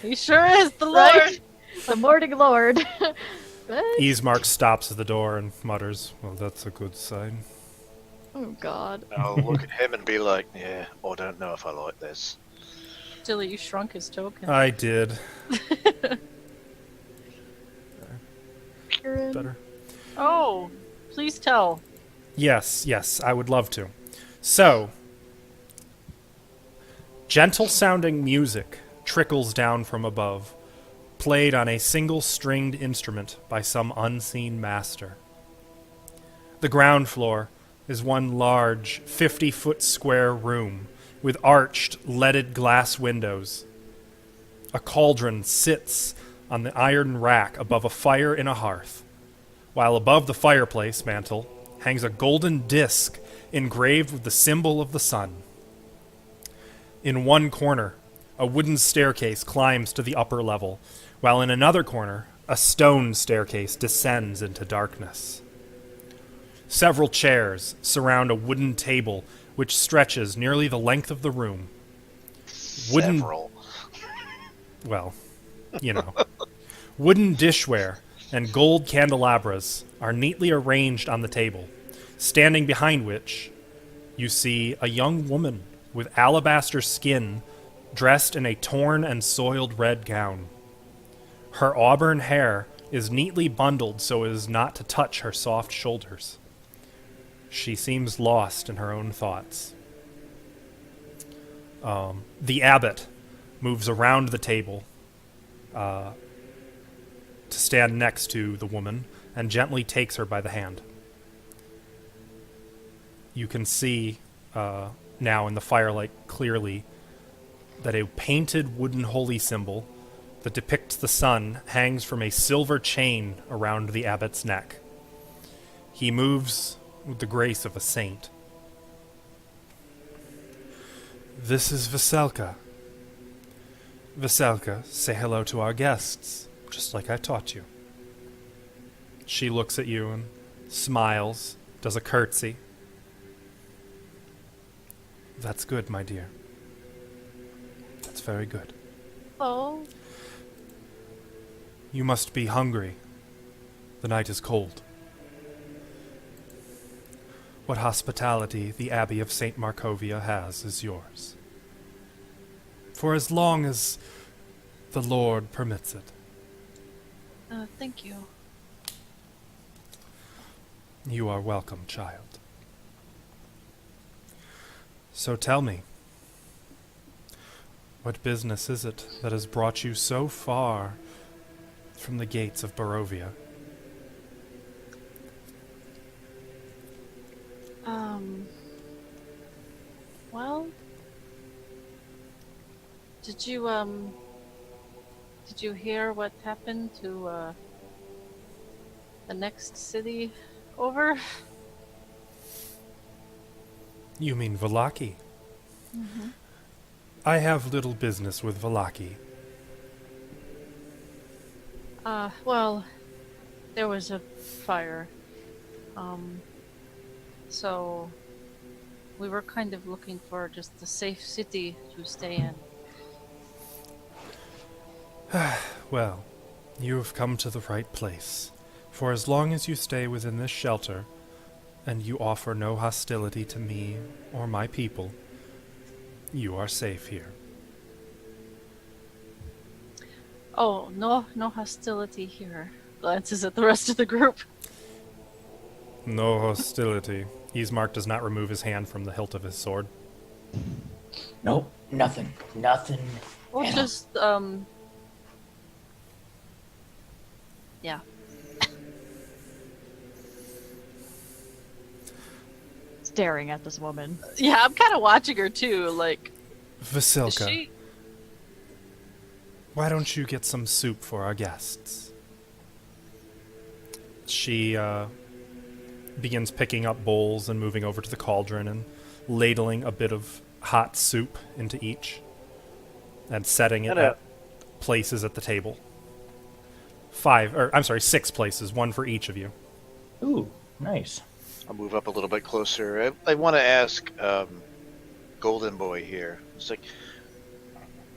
He sure is the Lord. Right? The Morning Lord. Ismark stops at the door and mutters, "Well, that's a good sign." Oh god. I'll look at him and be like, yeah, I don't know if I like this. Tilly, you shrunk his token. I did. Kieran. Better. Oh, please tell. Yes, I would love to. So, gentle sounding music trickles down from above, played on a single stringed instrument by some unseen master. The ground floor is one large 50-foot square room with arched, leaded glass windows. A cauldron sits on the iron rack above a fire in a hearth, while above the fireplace mantel hangs a golden disc engraved with the symbol of the sun. In one corner, a wooden staircase climbs to the upper level, while in another corner, a stone staircase descends into darkness. Several chairs surround a wooden table which stretches nearly the length of the room. Wooden- Several. Well, you know. Wooden dishware and gold candelabras are neatly arranged on the table, standing behind which you see a young woman with alabaster skin dressed in a torn and soiled red gown. Her auburn hair is neatly bundled so as not to touch her soft shoulders. She seems lost in her own thoughts. The abbot moves around the table to stand next to the woman and gently takes her by the hand. You can see now in the firelight clearly that a painted wooden holy symbol that depicts the sun hangs from a silver chain around the abbot's neck. He moves with the grace of a saint. This is Vasilka. Vasilka, say hello to our guests, just like I taught you. She looks at you and smiles, does a curtsy. That's good, my dear. That's very good. Oh, You must be hungry. The night is cold. What hospitality the Abbey of St. Markovia has is yours. For as long as the Lord permits it. thank you. You are welcome, child. So tell me, what business is it that has brought you so far from the gates of Barovia? Well, did you hear what happened to the next city over. You mean Valaki? I have little business with Valaki. Well, there was a fire. So we were kind of looking for just a safe city to stay in. Well, you have come to the right place. For as long as you stay within this shelter, and you offer no hostility to me or my people, you are safe here. Oh, no hostility here. Glances at the rest of the group. No hostility. Ismark does not remove his hand from the hilt of his sword. Nope, nothing. Well, Yeah. just, yeah. Staring at this woman. Yeah, I'm kind of watching her too, like, is Vasilka, she... why don't you get some soup for our guests? She begins picking up bowls and moving over to the cauldron and ladling a bit of hot soup into each and setting it at places at the table. 6 places, one for each of you. Ooh, nice. I'll move up a little bit closer. I want to ask Golden Boy here. It's like,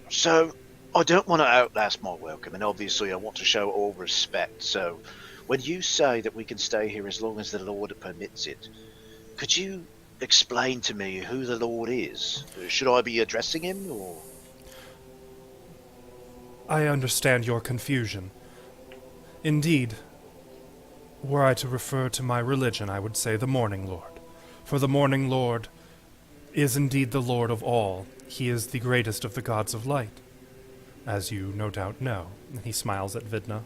so I don't want to outlast my welcome, and obviously I want to show all respect. So when you say that we can stay here as long as the Lord permits it, could you explain to me who the Lord is? Should I be addressing him, or...? I understand your confusion. Indeed, were I to refer to my religion, I would say the Morning Lord. For the Morning Lord is indeed the Lord of all. He is the greatest of the gods of light, as you no doubt know. And he smiles at Vidna.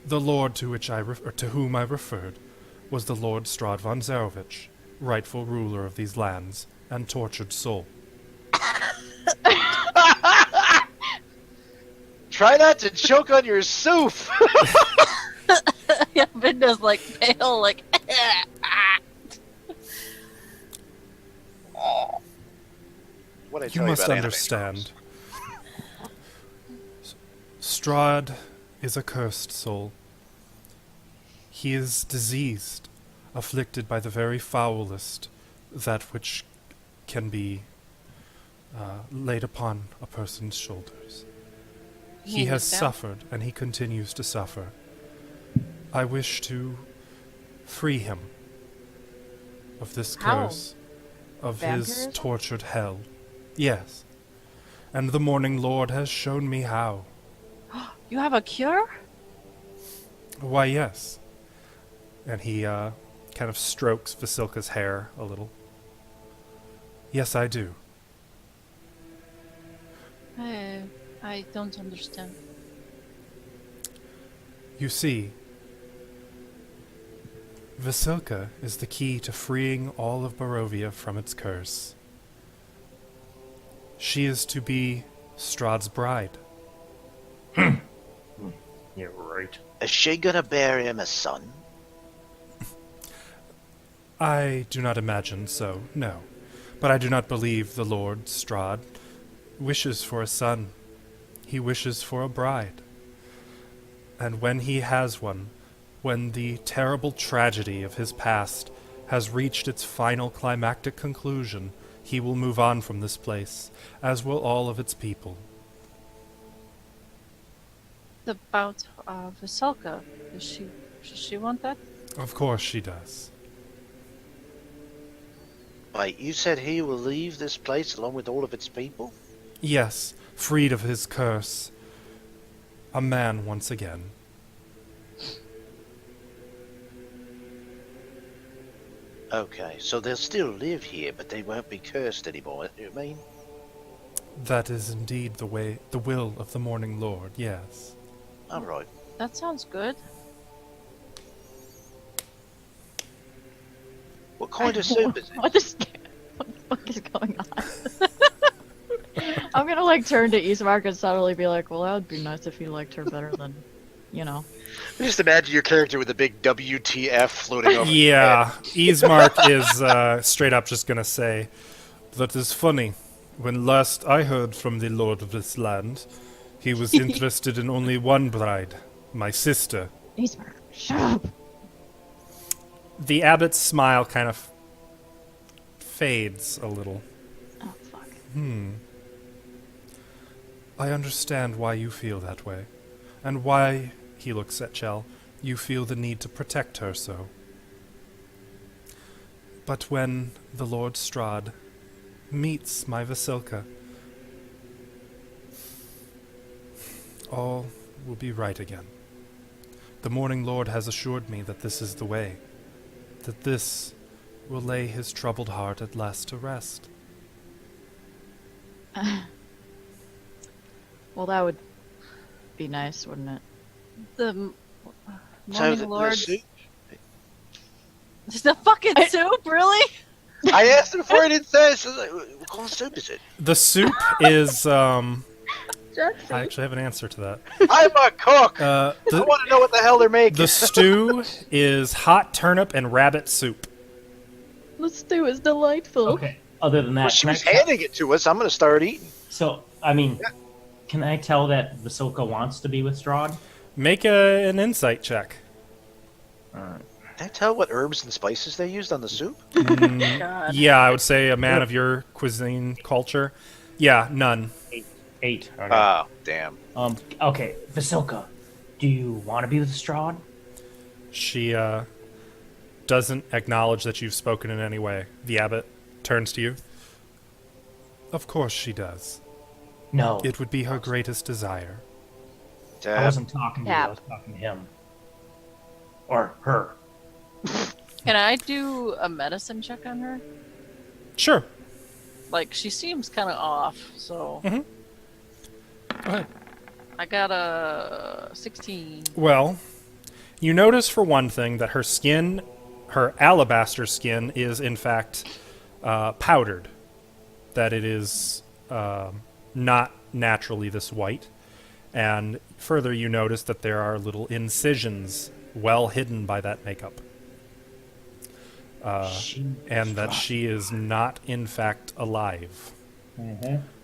The Lord to whom I referred was the Lord Strahd von Zarovich, rightful ruler of these lands and tortured soul. Try not to choke on your soup! Yeah, Vinda's like pale, like, What I You tell must about anime understand. tropes. Strahd is a cursed soul. He is diseased, afflicted by the very foulest, that which can be laid upon a person's shoulders. He mean has his suffered, and he continues to suffer. I wish to free him of this How? curse, of his Vampirism? tortured hell. Yes. And the Morning Lord has shown me how. you have a cure? Why, yes. And he kind of strokes Vasilka's hair a little. Yes, I do. I don't understand. You see, Vasilka is the key to freeing all of Barovia from its curse. She is to be Strahd's bride. You're right. Is she gonna bear him a son? I do not imagine so, no. But I do not believe the Lord Strahd wishes for a son. He wishes for a bride. And when he has one, when the terrible tragedy of his past has reached its final climactic conclusion, he will move on from this place, as will all of its people. About Vasilka, does she want that? Of course she does. Wait, you said he will leave this place along with all of its people? Yes, freed of his curse. A man once again. Okay, so they'll still live here, but they won't be cursed anymore, you mean? That is indeed the will of the Morning Lord, yes. Alright. That sounds good. What kind of soup is it? What the fuck is going on? I'm gonna like turn to Ismark and subtly be like, well, that would be nice if you liked her better than you know. Just imagine your character with a big WTF floating over. Yeah, Ismark is straight up just gonna say, "That is funny. When last I heard from the lord of this land, he was interested in only one bride, my sister." Ismark, shut up. The abbot's smile kind of fades a little. Oh fuck. I understand why you feel that way, and why, he looks at Chell, you feel the need to protect her so. But when the Lord Strahd meets my Vasilka, all will be right again. The Morning Lord has assured me that this is the way, that this will lay his troubled heart at last to rest. Well, that would be nice, wouldn't it? The So Morning Lord. the soup? The fucking soup, really? I asked him before, he didn't say. So what kind of soup is it? The soup is, I actually have an answer to that. I'm a cook. I The, want to know what the hell they're making. the stew is hot turnip and rabbit soup. The stew is delightful. Okay. Other than Well, that, she can I was tell- handing it to us. I'm going to start eating. so I mean, can I tell that Vasilka wants to be with Strahd? Make an insight check. Can I tell what herbs and spices they used on the soup? God. Yeah, I would say a man of your cuisine culture. Yeah, none. 8. Okay. Oh, damn. Okay, Vasilka, do you want to be with Strahd? She doesn't acknowledge that you've spoken in any way. The abbot turns to you. Of course she does. No, It would be her greatest desire. I wasn't talking to you. I Yeah. was talking to him or her. Can I do a medicine check on her? Sure. Like, she seems kind of off, so. Go ahead. I got a 16. Well, you notice for one thing that her skin, her alabaster skin, is in fact powdered. That it is not naturally this white. And further, you notice that there are little incisions well hidden by that makeup. And that she is not, in fact, alive.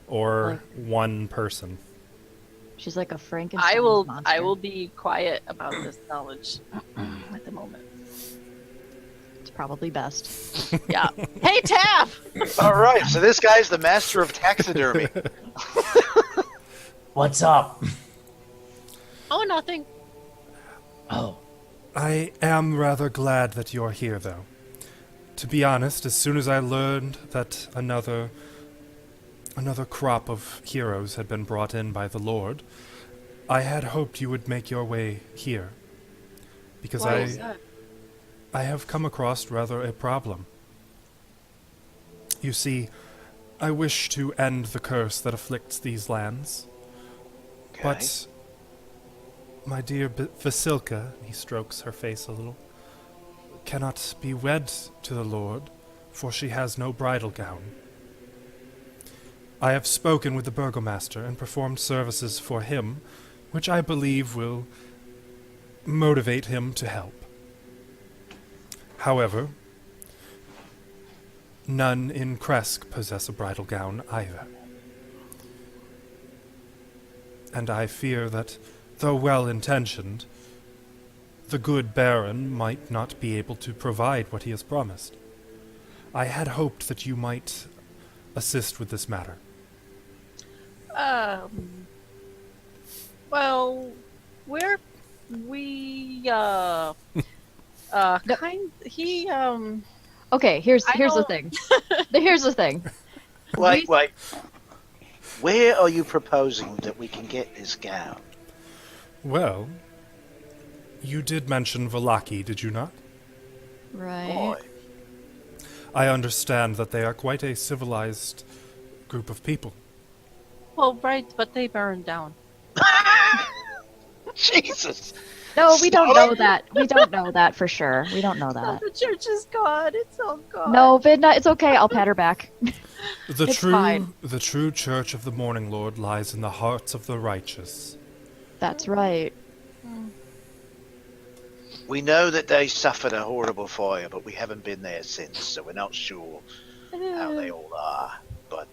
Or one person. She's like a Frankenstein I will monster. be quiet about this knowledge at the moment. It's probably best. Yeah. Hey, Taff! All right, so this guy's the master of taxidermy. What's up? Oh, nothing. Oh, I am rather glad that you're here, though. To be honest, as soon as I learned that another crop of heroes had been brought in by the Lord, I had hoped you would make your way here. Because Why is that? I have come across rather a problem. You see, I wish to end the curse that afflicts these lands. Okay. But my dear Vasilka, he strokes her face a little, cannot be wed to the Lord, for she has no bridal gown. I have spoken with the burgomaster and performed services for him, which I believe will motivate him to help. However, none in Krezk possess a bridal gown either. And I fear that, though well-intentioned, the good Baron might not be able to provide what he has promised. I had hoped that you might assist with this matter. Well, he, Okay, here's I the don't- thing. Here's the thing. Like, where are you proposing that we can get this gown? Well, you did mention Valaki, did you not? Right. Boy. I understand that they are quite a civilized group of people. well, right, but they burned down. Jesus. No, we don't know that. We don't know that for sure. We don't know Oh, that. the church is gone. It's all gone. No, Vidna, it's okay. I'll pat her back. The It's fine. true church of the Morning Lord lies in the hearts of the righteous. That's right. We know that they suffered a horrible fire, but we haven't been there since, so we're not sure how they all are. But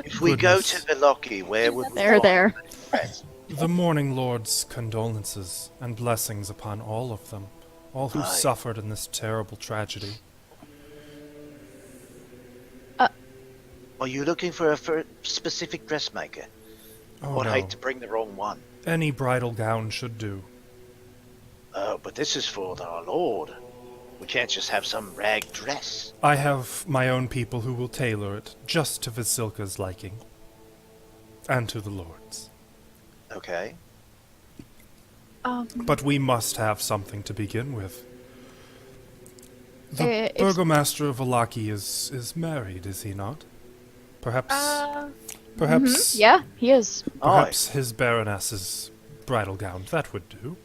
if we go Goodness. to Veloki, where would we There, find there. Krezk? The Morning Lord's condolences and blessings upon all of them, all who Aye. suffered in this terrible tragedy. Are you looking for a specific dressmaker? Oh, I'd no. hate to bring the wrong one. Any bridal gown should do. Oh, but this is for our Lord. We can't just have some rag dress. I have my own people who will tailor it just to Vasilka's liking. And to the Lord's. Okay. But we must have something to begin with. The It's- Burgomaster of Valaki is married, is he not? Perhaps Yeah, he is. perhaps his Baroness's bridal gown. That would do.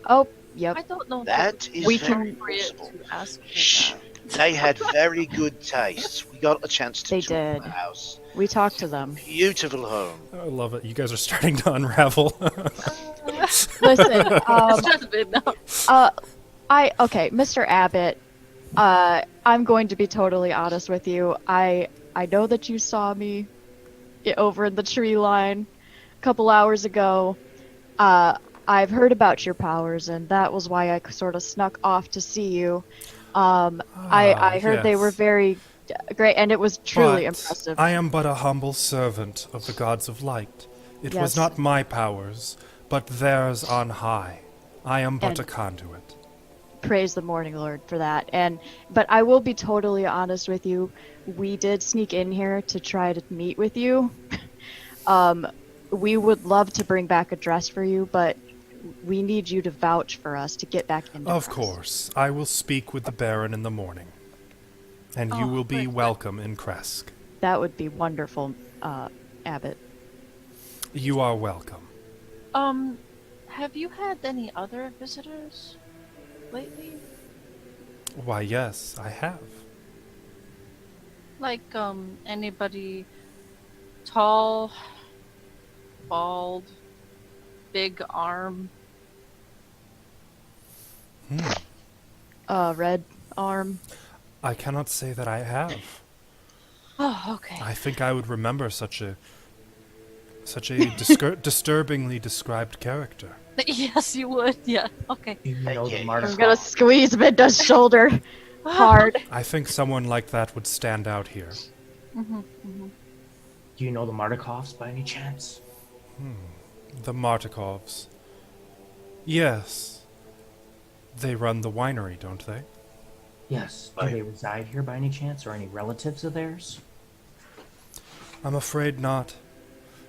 Oh, yep. I don't know. That is We very can- possible. to ask for Shh. that. They had very good tastes. We got a chance to They tour did. the house. We talked to them. Beautiful home. I love it. You guys are starting to unravel. Listen, It's just been now. okay, Mr. Abbott, I'm going to be totally honest with you. I know that you saw me over in the tree line a couple hours ago. I've heard about your powers, and that was why I sort of snuck off to see you. I heard they were yes. very great, and it was truly But impressive. I am but a humble servant of the gods of light. It Yes. was not my powers, but theirs on high. I am but And- a conduit. Praise the Morning Lord for that. But I will be totally honest with you. We did sneak in here to try to meet with you. We would love to bring back a dress for you, but we need you to vouch for us to get back into Of Krezk. course, I will speak with the Baron in the morning, and you Oh, will be perfect. welcome in Krezk. That would be wonderful, Abbott. You are welcome. Have you had any other visitors lately? Why, yes, I have. Like, anybody tall, bald, big arm? Red arm. I cannot say that I have. Oh, okay. I think I would remember such a disturbingly described character. Yes, you would. Yeah. Okay. Do you know the Yeah, Marta I'm gonna squeeze Minda's shoulder hard. I think someone like that would stand out here. Do you know the Martikovs by any chance? The Martikovs. Yes. They run the winery, don't they? Yes. Do Right. they reside here by any chance, or any relatives of theirs? I'm afraid not.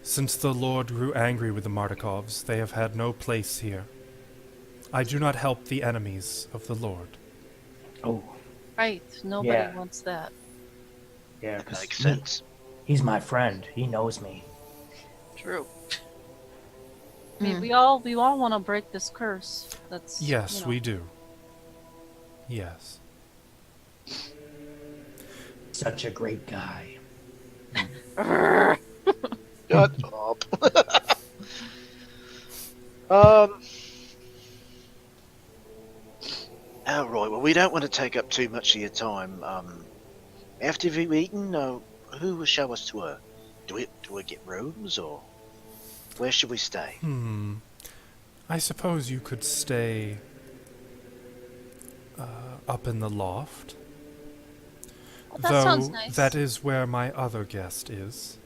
Since the Lord grew angry with the Martikovs, they have had no place here. I do not help the enemies of the Lord. Oh, Right. Nobody Yeah. wants that. yeah. That 'Cause makes sense. He's my friend. He knows me. True. I mean, we all want to break this curse. That's Yes, you know. we do. Yes. Such a great guy. Shut up. Oh, right. Well, we don't want to take up too much of your time. After we've eaten, who will show us to her? Do we get rooms, or where should we stay? I suppose you could stay up in the loft. Well, that Though sounds nice. that is where my other guest is.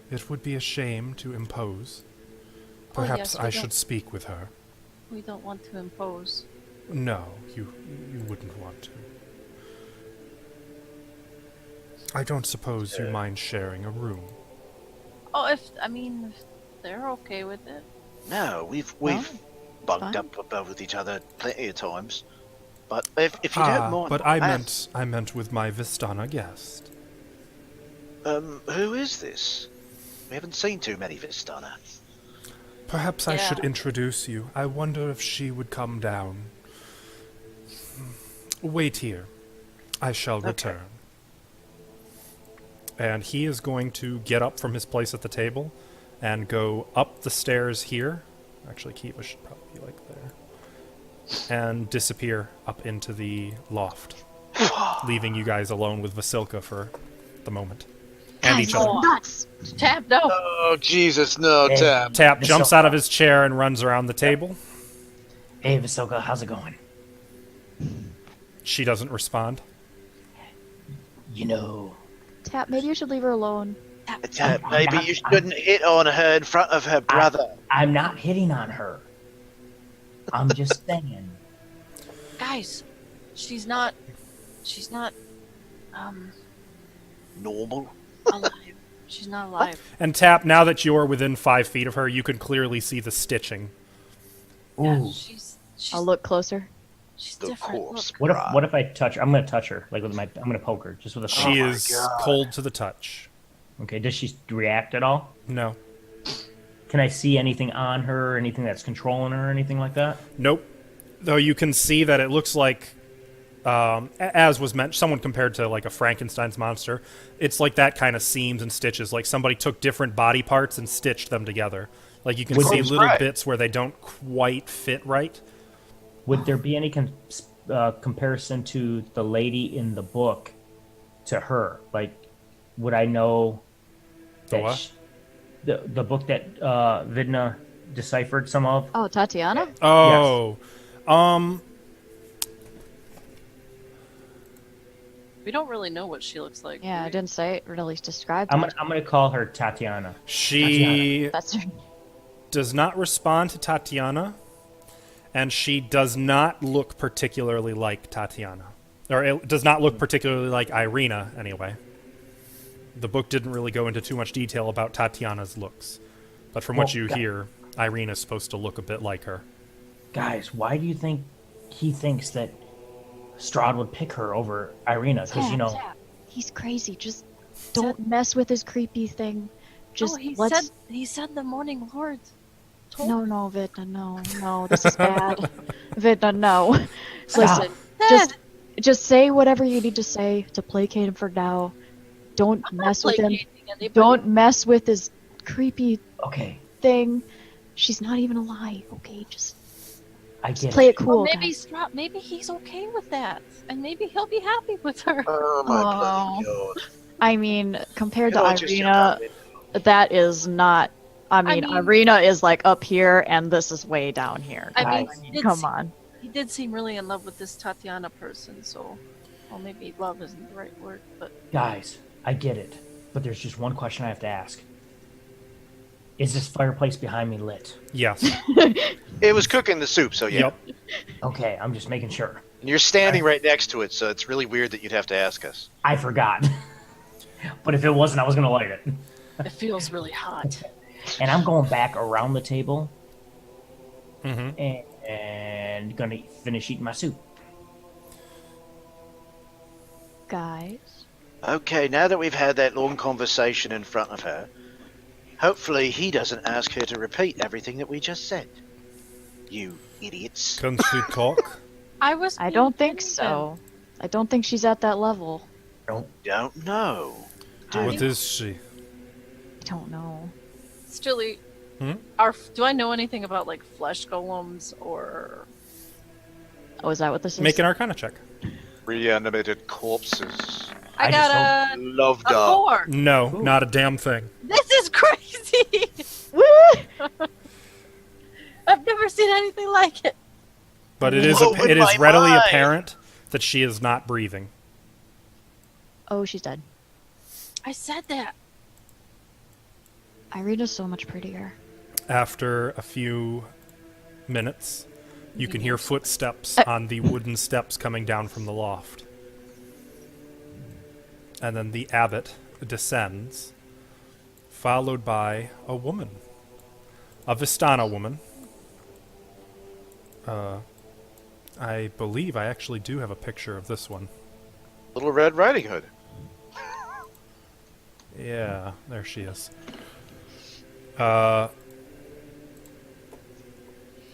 It would be a shame to impose. Oh, yes, Perhaps we I don't- should speak with her. We don't want to impose. No, you wouldn't want to. I don't suppose you mind sharing a room. Oh, if they're okay with it. No, we've bugged fine. up with each other plenty of times. But if you don't mind, but I meant with my Vistana guest. who is this? We haven't seen too many Vistana. Perhaps I should Yeah. introduce you. I wonder if she would come down. Wait here. I shall return. And he is going to get up from his place at the table and go up the stairs here. Actually, Kiva should probably be like there. and disappear up into the loft, leaving you guys alone with Vasilka for the moment. And Guys, each other. nuts! Tap, no. Oh, Jesus, no, Hey. Tap. Tap jumps out of his chair and runs around the table. Hey, Vasilka, how's it going? She doesn't respond. You know, Tap, maybe you should leave her alone. Tap, maybe you shouldn't hit on her in front of her brother. I'm not hitting on her. I'm just saying. Guys, she's not, Normal. alive. She's not alive. And Tap, now that you're within 5 feet of her, you can clearly see the stitching. Yeah, Ooh. she's I'll look closer. she's The different. corpse. Look. What if I touch her? I'm gonna touch her, like with my. I'm gonna poke her, just with a. She thumb. is cold to the touch. Okay. Does she react at all? No. Can I see anything on her, anything that's controlling her, or anything like that? Nope. Though you can see that it looks like, as was mentioned, someone compared to like a Frankenstein's monster. It's like that kind of seams and stitches, like somebody took different body parts and stitched them together. Like you can Would see they- little Right. bits where they don't quite fit right. Would there be any comparison to the lady in the book to her? Like, would I know that what? the book that Vidna deciphered some of? Oh, Tatiana? Oh. We don't really know what she looks like. Yeah, do I we? didn't say it really described I'm her. gonna call her Tatiana. She That's her. does not respond to Tatiana, and she does not look particularly like Tatiana. Or it does not look particularly like Irina, anyway. The book didn't really go into too much detail about Tatiana's looks. But from what Well, you hear, Irina's supposed to look a bit like her. Guys, why do you think he thinks that Strahd would pick her over Irina? Because you know, Tap. He's crazy. Just don't mess with his creepy thing. Just he let's. said the Morning Lord. Told No, Vidna, no, this is bad. Vidna, no. Stop. Listen, just say whatever you need to say to placate him for now. Don't I'm not mess with him. placating anybody. Don't mess with his creepy okay, thing. She's not even alive. Okay, just I get play it. it cool. Well, maybe guys. maybe he's okay with that, and maybe he'll be happy with her. Oh, my bloody Oh. God. I mean, compared Can I to just Irina, jump that is not. I mean, mean- Irina is like up here, and this is way down here. I guys. mean, he did come on. He did seem really in love with this Tatiana person, so, well, maybe love isn't the right word, but Guys, I get it, but there's just one question I have to ask. Is this fireplace behind me lit? Yes. It was cooking the soup, so yeah. Yep. Okay, I'm just making sure. And you're standing right next to it, so it's really weird that you'd have to ask us. I forgot. But if it wasn't, I was gonna light it. it feels really hot. And I'm going back around the table Mm-hmm. and gonna finish eating my soup. Guys, Okay, now that we've had that long conversation in front of her, hopefully he doesn't ask her to repeat everything that we just said. You idiots. Can she talk? I was. I being don't think genuine. so. I don't think she's at that level. Don't know. What is she? I don't know. Stilly, Hmm? do I know anything about like flesh golems or? Oh, is that what this is? Make an Arcana check. Reanimated corpses. I I got just a Loved a up. 4. No, Ooh. not a damn thing. This is crazy. Woo! I've never seen anything like it. But it is What would it is my readily mind? apparent that she is not breathing. Oh, she's dead. I said that. Irina's so much prettier. After a few minutes, you can hear footsteps on the wooden steps coming down from the loft. And then the abbot descends, followed by a woman. A Vistana woman. I believe I actually do have a picture of this one. Little Red Riding Hood. Yeah, there she is.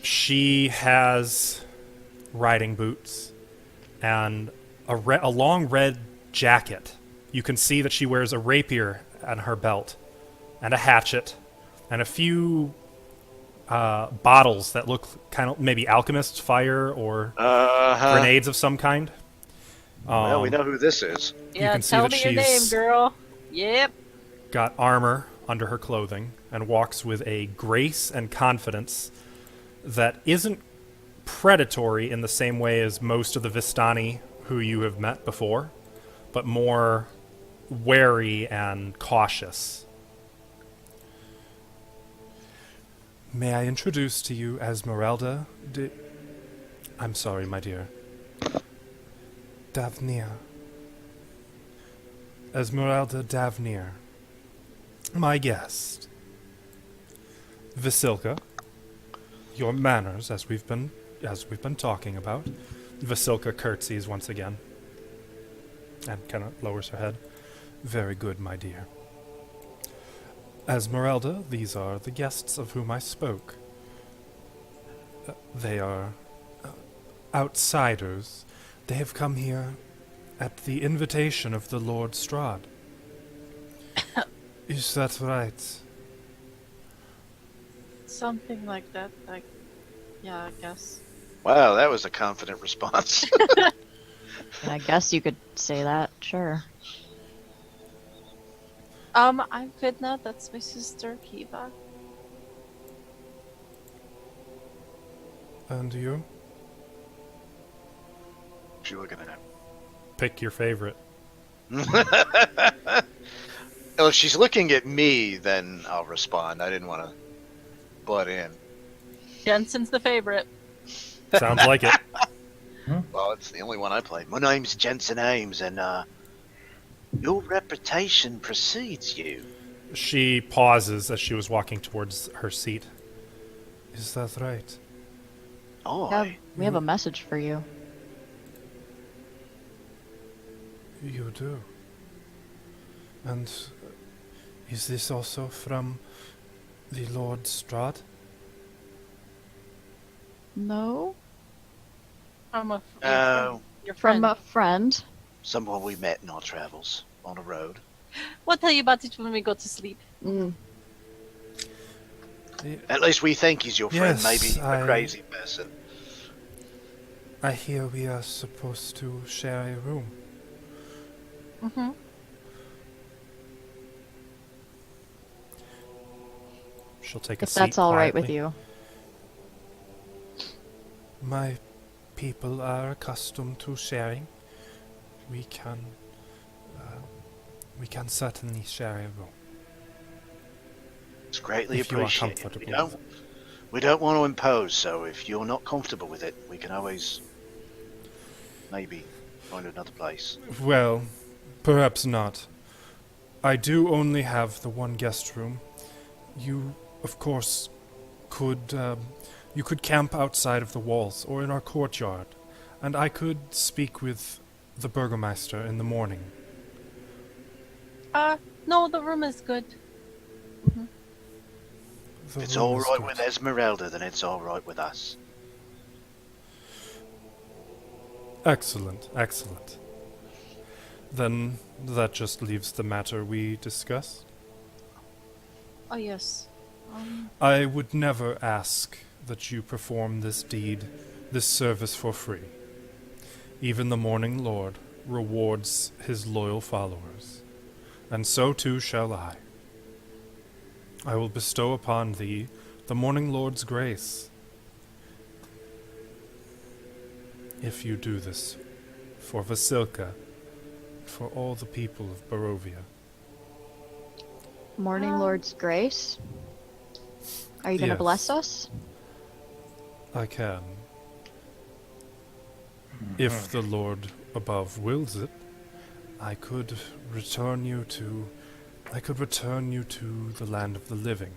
She has riding boots and a long red jacket. You can see that she wears a rapier on her belt and a hatchet and a few bottles that look kind of maybe alchemist's fire or grenades of some kind. Well, we know who this is. Yeah, can see tell that me your name, she's- girl. Yep. Got armor under her clothing and walks with a grace and confidence that isn't predatory in the same way as most of the Vistani who you have met before, but more wary and cautious. May I introduce to you Esmeralda I'm sorry, my dear. Davnir. Esmeralda Davnir. My guest. Vasilka. Your manners, as we've been talking about. Vasilka curtsies once again. And kind of lowers her head. Very good, my dear. Esmeralda, these are the guests of whom I spoke. They are outsiders. They have come here at the invitation of the Lord Strahd. Is that right? Something like that. Yeah, I guess. Wow, that was a confident response. I guess you could say that, sure. I'm Vidna. That's my sister, Kiva. And you? What you looking at? Pick your favorite. Well, if she's looking at me, then I'll respond. I didn't want to butt in. Jensen's the favorite. Sounds like it. Well, it's the only one I play. My name's Jensen Ames, and your reputation precedes you. She pauses as she was walking towards her seat. Is that right? We have a message for you. You do. And is this also from the Lord Strahd? No? I'm a Oh, your From friend. a friend. someone we met in our travels on a road. We'll tell you about it when we go to sleep. Mm. At least we think he's your friend, Yes, maybe a I- crazy person. I hear we are supposed to share a room. Mm-hmm. She'll take a If seat that's all right with quietly. you. My people are accustomed to sharing. We can certainly share a room. It's greatly If you are appreciated. comfortable. We don't want to impose, so if you're not comfortable with it, we can always maybe find another place. Well, perhaps not. I do only have the one guest room. You, of course, could camp outside of the walls or in our courtyard, and I could speak with the burgomaster in the morning. No, the room is good. The If it's room all is right good. with Esmeralda, then it's all right with us. Excellent, excellent. Then that just leaves the matter we discussed. Oh, yes. I would never ask that you perform this deed, this service for free. Even the Morning Lord rewards his loyal followers, and so too shall I. I will bestow upon thee the Morning Lord's grace, if you do this for Vasilka, for all the people of Barovia. Morning Lord's grace. Are you going to Yes. bless us? I can. If the Lord above wills it, I could return you to the land of the living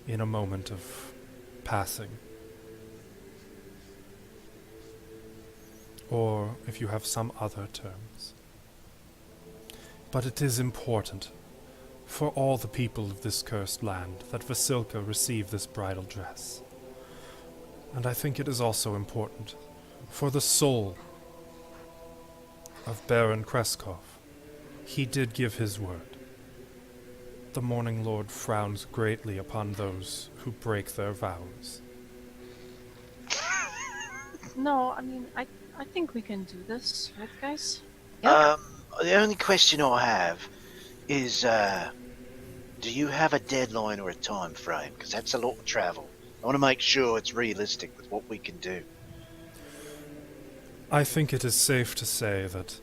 in a moment of passing. Or if you have some other terms. But it is important for all the people of this cursed land that Vasilka receive this bridal dress. And I think it is also important for the soul of Baron Krezkov. He did give his word. The Morning Lord frowns greatly upon those who who break their vows. No, I mean, I think we can do this, right, guys? The only question I have is, do you have a deadline or a time frame? Because that's a lot of travel. I want to make sure it's realistic with what we can do. I think it is safe to say that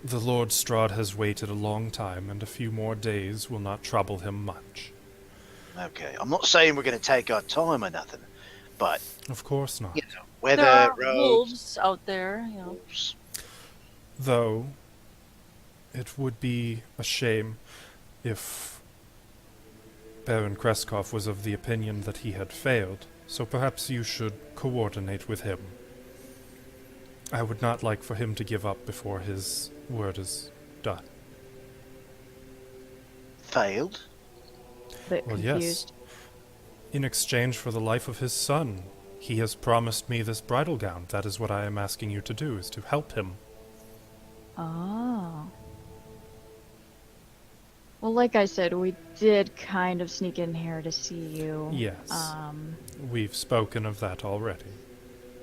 the Lord Strahd has waited a long time, and a few more days will not trouble him much. Okay, I'm not saying we're going to take our time or nothing, but, Of course not. you know, weather, There are roads, wolves out there, you know. wolves. Though, it would be a shame if Baron Kreskov was of the opinion that he had failed, so perhaps you should coordinate with him. I would not like for him to give up before his word is done. Failed? Bit Well, confused. yes. In exchange for the life of his son, he has promised me this bridal gown. That is what I am asking you to do, is to help him. Oh. Well, like I said, we did kind of sneak in here to see you. Yes. We've spoken of that already.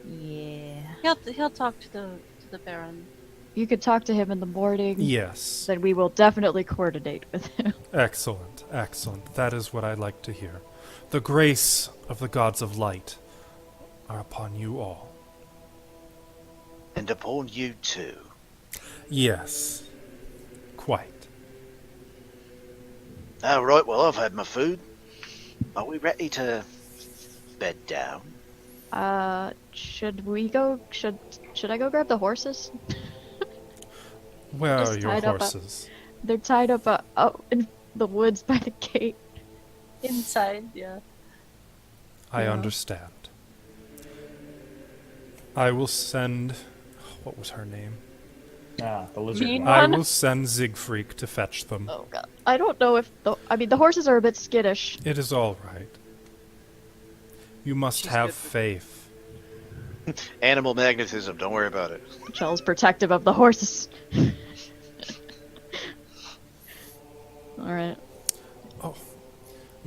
Yeah. He'll talk to the Baron. You could talk to him in the morning. Yes. Then we will definitely coordinate with him. Excellent, excellent. That is what I like to hear. The grace of the gods of light are upon you all. And upon you too. Yes. Quite. All right, well, I've had my food. Are we ready to bed down? Should we go? Should I go grab the horses? Where Just are your tied up horses? They're tied up out in the woods by the gate. Inside, yeah. I Yeah. understand. I will send... What was her name? The lizard Mean one. I One? will send Siegfried to fetch them. Oh god. I don't know if the horses are a bit skittish. It is all right. You must She's have good. faith. Animal magnetism, don't worry about it. Chell's protective of the horses. Alright.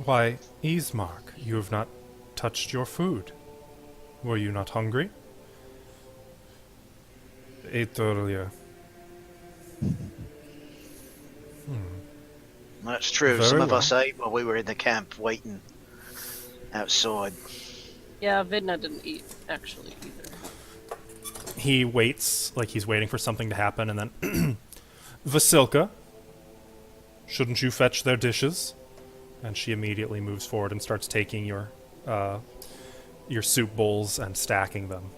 Why, Ismark, you have not touched your food. Were you not hungry? Ate earlier. That's true. Very Some of well. us ate while we were in the camp waiting outside. Yeah, Vidna didn't eat, actually, either. He waits, like he's waiting for something to happen, and then... Vasilka, shouldn't you fetch their dishes? And she immediately moves forward and starts taking your soup bowls and stacking them.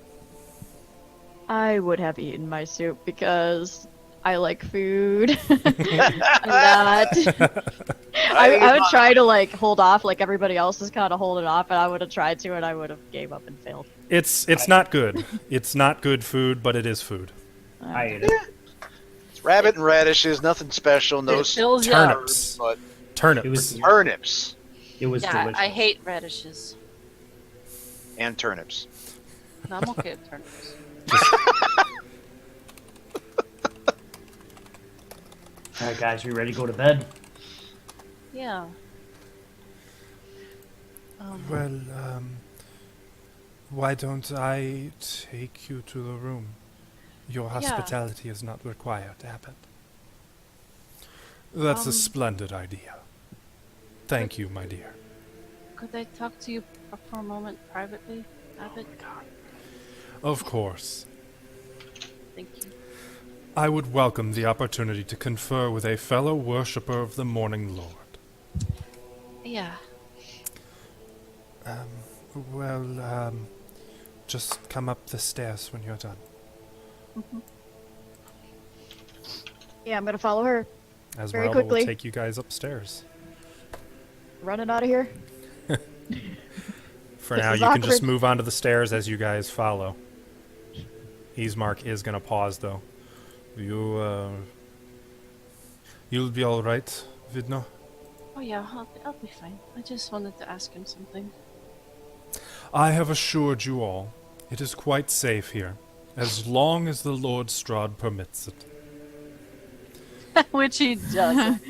I would have eaten my soup because I like food. I would try to like hold off like everybody else is kind of holding off, and I would have tried to, and I would have gave up and failed. It's not good. It's not good food, but it is food. I ate it. It's rabbit and radishes, nothing special, no It fills you up. Turnips. but Turnips. It was turnips it was Yeah, delicious. I hate radishes. and turnips. No, I'm okay with turnips. All right, guys, we ready to go to bed? Yeah. Well, why don't I take you to the room? Your hospitality is not required, Abbot. That's a splendid idea. Thank you, my dear. Could I talk to you for a moment privately, Abbott? Of course. Thank you. I would welcome the opportunity to confer with a fellow worshipper of the Morning Lord. Yeah. Well, just come up the stairs when you're done. Yeah, I'm gonna follow her. Very Esmeralda quickly. will take you guys upstairs. Running out of here. For This now, is you can just awkward. move on to the stairs as you guys follow. Ismark is going to pause, though. You'll be all right, Vidno? Oh yeah, I'll be fine. I just wanted to ask him something. I have assured you all, it is quite safe here, as long as the Lord Strahd permits it. Which he does.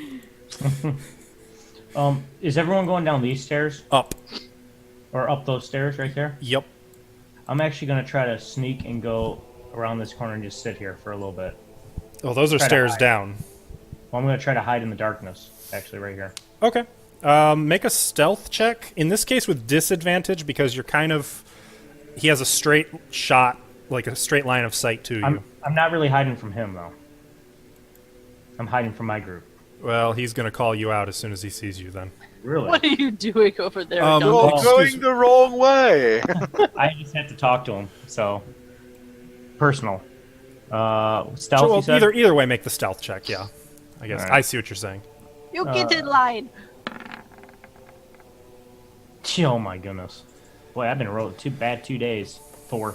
Is everyone going down these stairs? Up. Or up those stairs right there? Yep. I'm actually going to try to sneak and go around this corner and just sit here for a little bit. Oh, those are Try to stairs hide. down. Well, I'm going to try to hide in the darkness, actually, right here. Okay. Make a stealth check. In this case, with disadvantage because you're kind of. He has a straight shot, like a straight line of sight to you. I'm not really hiding from him, though. I'm hiding from my group. Well, he's going to call you out as soon as he sees you. Then. Really? What are you doing over there? Um, Duncan? You're going the wrong way. I just had to talk to him, so personal. Stealth. So, well, you said? either way, make the stealth check. Yeah, I guess Alright. I see what you're saying. You get in line. Oh my goodness, boy, I've been rolling 2 days. 4.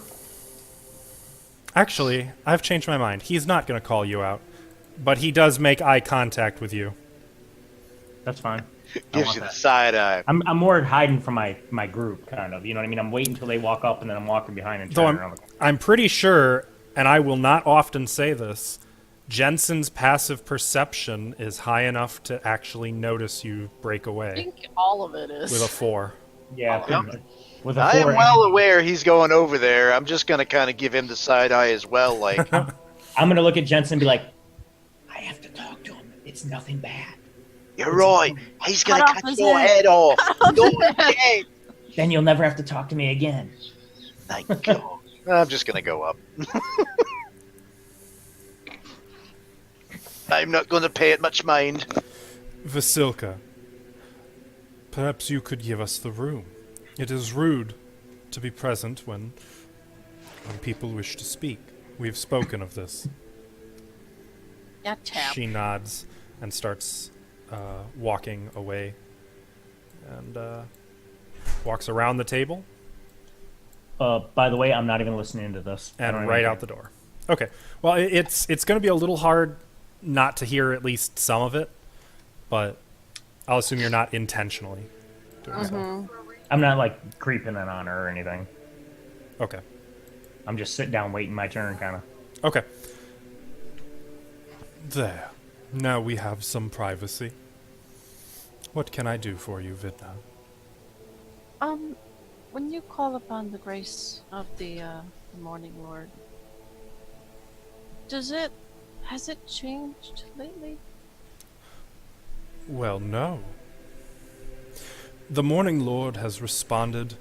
Actually, I've changed my mind. He's not going to call you out, but he does make eye contact with you. That's fine. Gives you the side eye. I'm more hiding from my group, kind of. You know what I mean? I'm waiting until they walk up, and then I'm walking behind and Though turning around. I'm pretty sure, and I will not often say this, Jensen's passive perception is high enough to actually notice you break I away think all of it is. with a 4. Yeah, pretty much. With a I 4 am well aware he's going over there. I'm just going to kind of give him the side eye as well. Like, I'm gonna look at Jensen and be like, I have to talk to him. It's nothing bad. you're right. He's going to Cut off cut his your head. head off. You're dead. Then you'll never have to talk to me again. Thank God. I'm just going to go up. I'm not going to pay it much mind. Vasilka, perhaps you could give us the room. It is rude to be present when people wish to speak. We've spoken of this. Yeah, tap. She nods and starts walking away and walks around the table By the way, I'm not even listening to this. I don't and even right care. out the door. Okay. Well, it's going to be a little hard not to hear at least some of it, but I'll assume you're not intentionally doing so. I'm not like creeping in on her or anything. Okay. I'm just sitting down waiting my turn, kind of. Okay. There. Now we have some privacy. What can I do for you, Vidna? When you call upon the grace of the Morning Lord, has it changed lately? Well, no. The Morning Lord has responded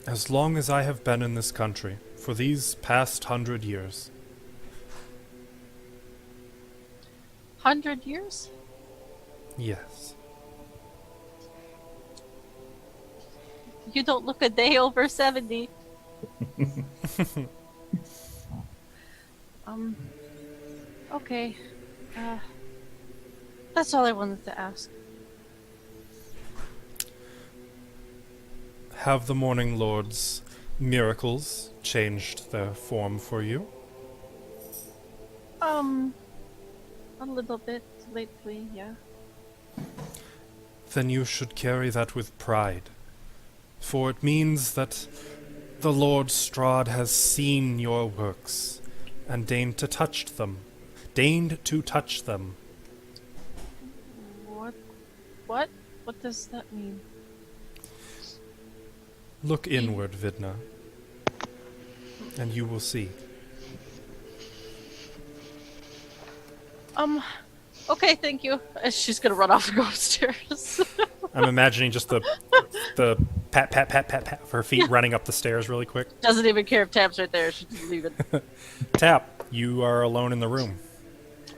as long as I have been in this country, for these past 100 years. 100 years? Yes. You don't look a day over 70. Okay. That's all I wanted to ask. Have the Morning Lord's miracles changed their form for you? A little bit lately, yeah. Then you should carry that with pride, for it means that the Lord Strahd has seen your works and deigned to touch them. What? What does that mean? Look inward, Vidna, and you will see. Okay, thank you. She's gonna run off and go upstairs. I'm imagining just the pat of her feet running up the stairs really quick. Doesn't even care if Tap's right there. She's just leaving. Tap, you are alone in the room.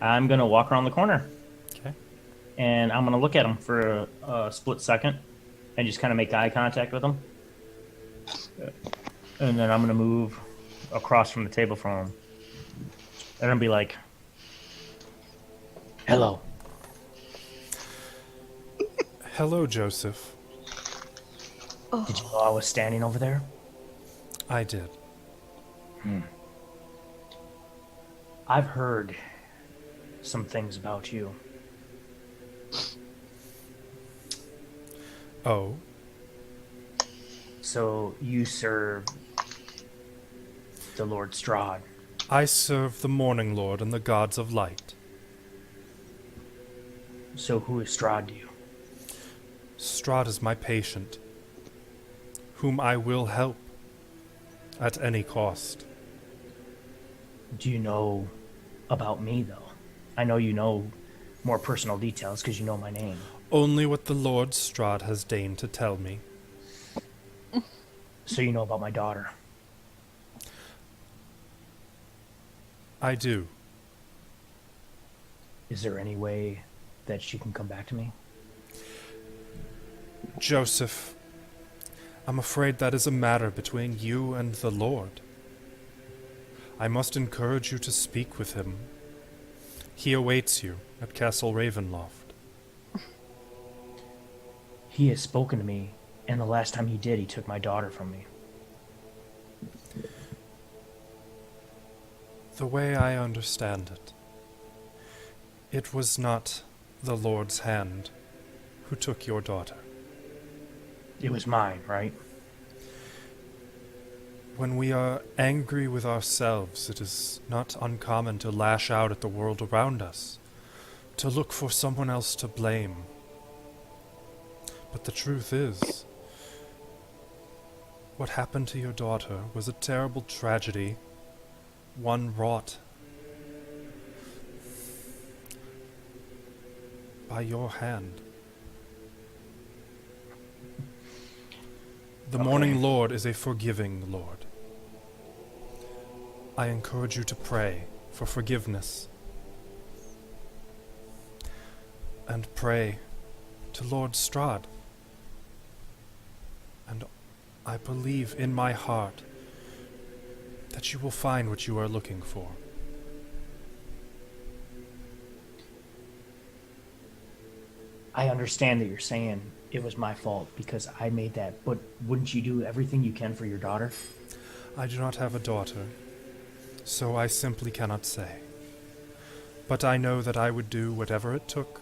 I'm gonna walk around the corner. Okay. And I'm gonna look at him for a split second, and just kind of make eye contact with him. And then I'm gonna move across from the table from him, and I'll be like, "Hello." Hello, Joseph. Did you know I was standing over there? I did. I've heard some things about you. Oh, So you serve the Lord Strahd. I serve the Morning Lord and the gods of light. So who is Strahd to you? Strahd is my patient. whom I will help at any cost. Do you know about me, though? I know you know more personal details because you know my name. Only what the Lord Strahd has deigned to tell me. So you know about my daughter. I do. Is there any way that she can come back to me? Joseph, I'm afraid that is a matter between you and the Lord. I must encourage you to speak with him. He awaits you at Castle Ravenloft. He has spoken to me, and the last time he did, he took my daughter from me. The way I understand it, it was not the Lord's hand who took your daughter. It was mine, right? When we are angry with ourselves, it is not uncommon to lash out at the world around us, to look for someone else to blame. But the truth is, what happened to your daughter was a terrible tragedy, one wrought by your hand. The Morning Lord is a forgiving Lord. I encourage you to pray for forgiveness. And pray to Lord Strahd. And I believe in my heart that you will find what you are looking for. I understand that you're saying it was my fault because I made that, but wouldn't you do everything you can for your daughter? I do not have a daughter, so I simply cannot say. But I know that I would do whatever it took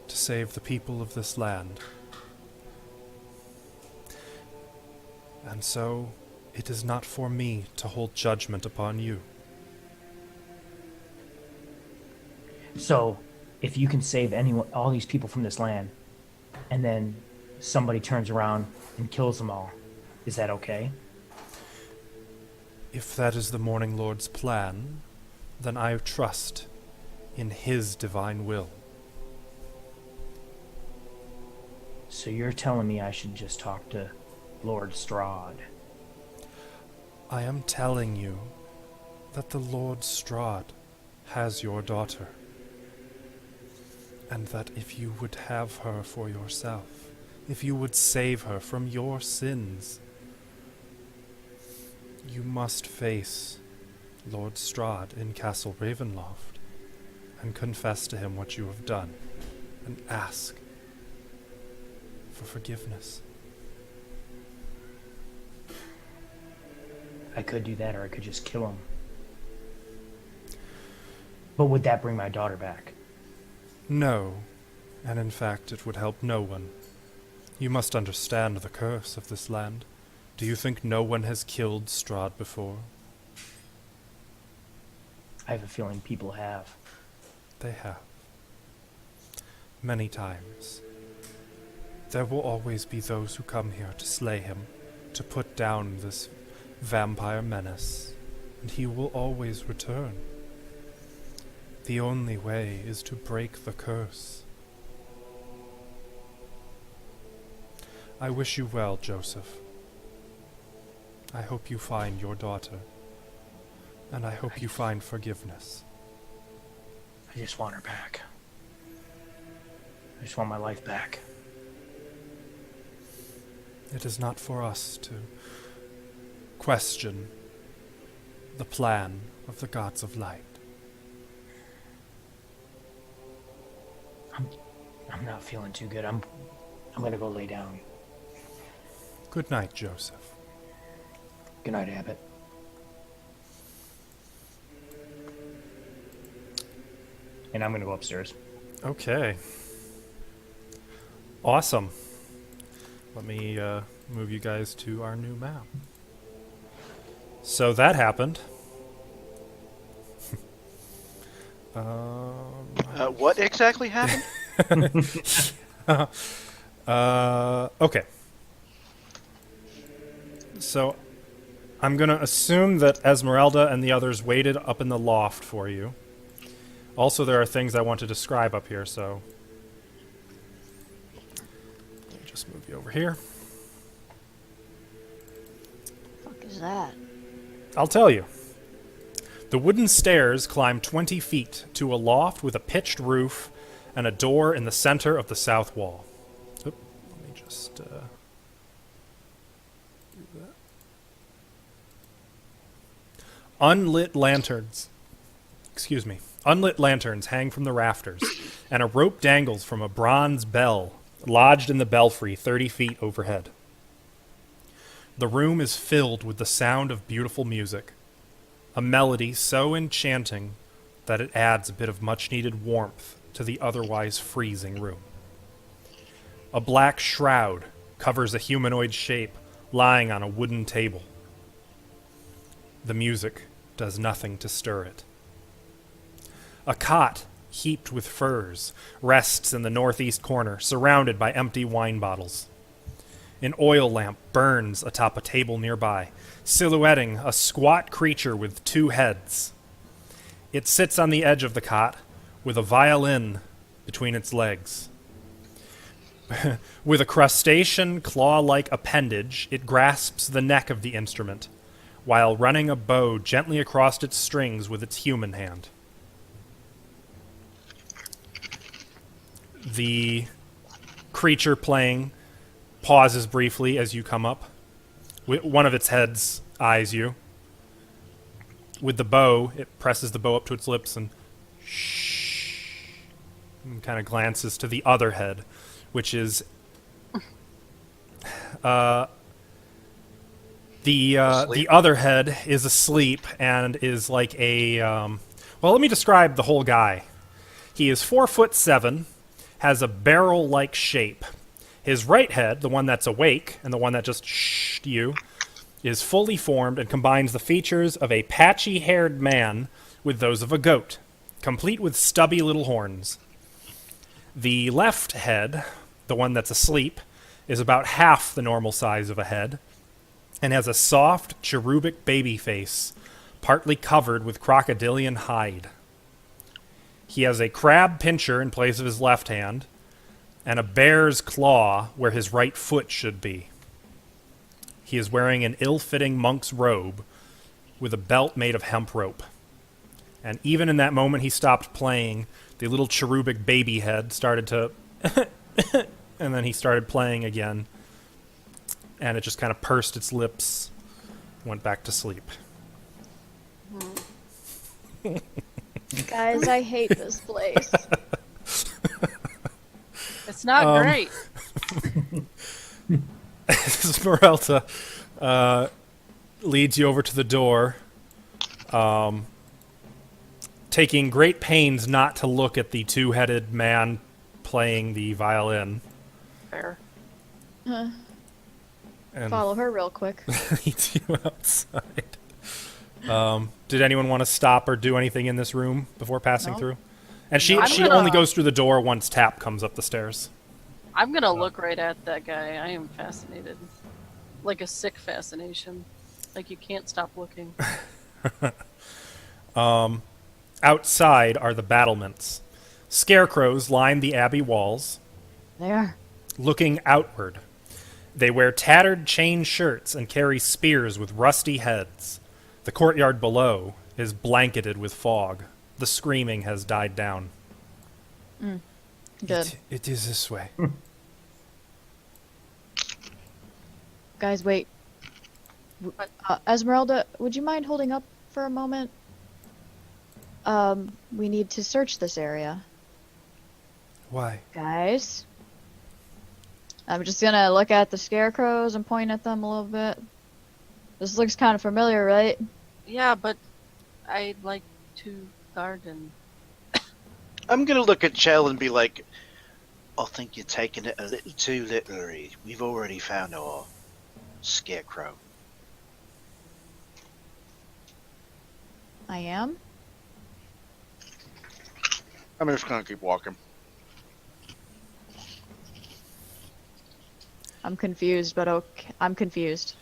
to save the people of this land. And so, it is not for me to hold judgment upon you. So, if you can save anyone, all these people from this land, and then somebody turns around and kills them all, is that okay? If that is the Morning Lord's plan, then I trust in his divine will. So you're telling me I should just talk to Lord Strahd? I am telling you that the Lord Strahd has your daughter, and that if you would have her for yourself, if you would save her from your sins, you must face Lord Strahd in Castle Ravenloft and confess to him what you have done and ask for forgiveness. I could do that, or I could just kill him. But would that bring my daughter back? No, and in fact it would help no one. You must understand the curse of this land. Do you think no one has killed Strahd before? I have a feeling people have. They have. Many times. There will always be those who come here to slay him, to put down this vampire menace, and he will always return. The only way is to break the curse. I wish you well, Joseph. I hope you find your daughter, and I hope you find forgiveness. I just want her back. I just want my life back. It is not for us to question the plan of the gods of light. I'm not feeling too good. I'm gonna go lay down. Good night, Joseph. Good night, Abbott. And I'm gonna go upstairs. Okay. Awesome. Let me move you guys to our new map. So that happened. What exactly happened? Okay. So I'm going to assume that Esmeralda and the others waited up in the loft for you. Also, there are things I want to describe up here, so let me just move you over here. Fuck is that? I'll tell you. The wooden stairs climb 20 feet to a loft with a pitched roof and a door in the center of the south wall. Oop, let me just do that. Unlit lanterns hang from the rafters, and a rope dangles from a bronze bell lodged in the belfry 30 feet overhead. The room is filled with the sound of beautiful music, a melody so enchanting that it adds a bit of much-needed warmth to the otherwise freezing room. A black shroud covers a humanoid shape lying on a wooden table. The music does nothing to stir it. A cot heaped with furs rests in the northeast corner, surrounded by empty wine bottles. An oil lamp burns atop a table nearby, silhouetting a squat creature with 2 heads. It sits on the edge of the cot with a violin between its legs. With a crustacean, claw-like appendage, it grasps the neck of the instrument, while running a bow gently across its strings with its human hand. The creature playing pauses briefly as you come up. One of its heads eyes you. With the bow, it presses the bow up to its lips and kind of glances to the other head, which is the other head is asleep and is like a well, let me describe the whole guy. He is 4'7", has a barrel-like shape. His right head, the one that's awake and the one that just shhed you, is fully formed and combines the features of a patchy-haired man with those of a goat, complete with stubby little horns. The left head, the one that's asleep, is about half the normal size of a head and has a soft, cherubic baby face, partly covered with crocodilian hide. He has a crab pincher in place of his left hand and a bear's claw where his right foot should be. He is wearing an ill-fitting monk's robe with a belt made of hemp rope. And even in that moment he stopped playing, the little cherubic baby head started to and then he started playing again, and it just kind of pursed its lips, went back to sleep. Guys, I hate this place. It's not great. Esmeralda leads you over to the door, taking great pains not to look at the 2-headed man playing the violin. Fair. And Follow her real quick. leads you outside. Did anyone want to stop or do anything in this room before passing No. through? And she I'm gonna- only goes through the door once Tap comes up the stairs. I'm gonna look right at that guy. I am fascinated. Like a sick fascination. Like you can't stop looking. Outside are the battlements. Scarecrows line the abbey walls, There. looking outward. They wear tattered chain shirts and carry spears with rusty heads. The courtyard below is blanketed with fog. The screaming has died down. Good. It is this way. Guys, wait. Esmeralda, would you mind holding up for a moment? We need to search this area. Why? Guys? I'm just gonna look at the scarecrows and point at them a little bit. This looks kind of familiar, right? Yeah, but I'd like to garden. I'm gonna look at Chell and be like, I think you're taking it a little too literally. We've already found our scarecrow. I am? I'm just gonna keep walking. I'm confused, but okay. I'm confused.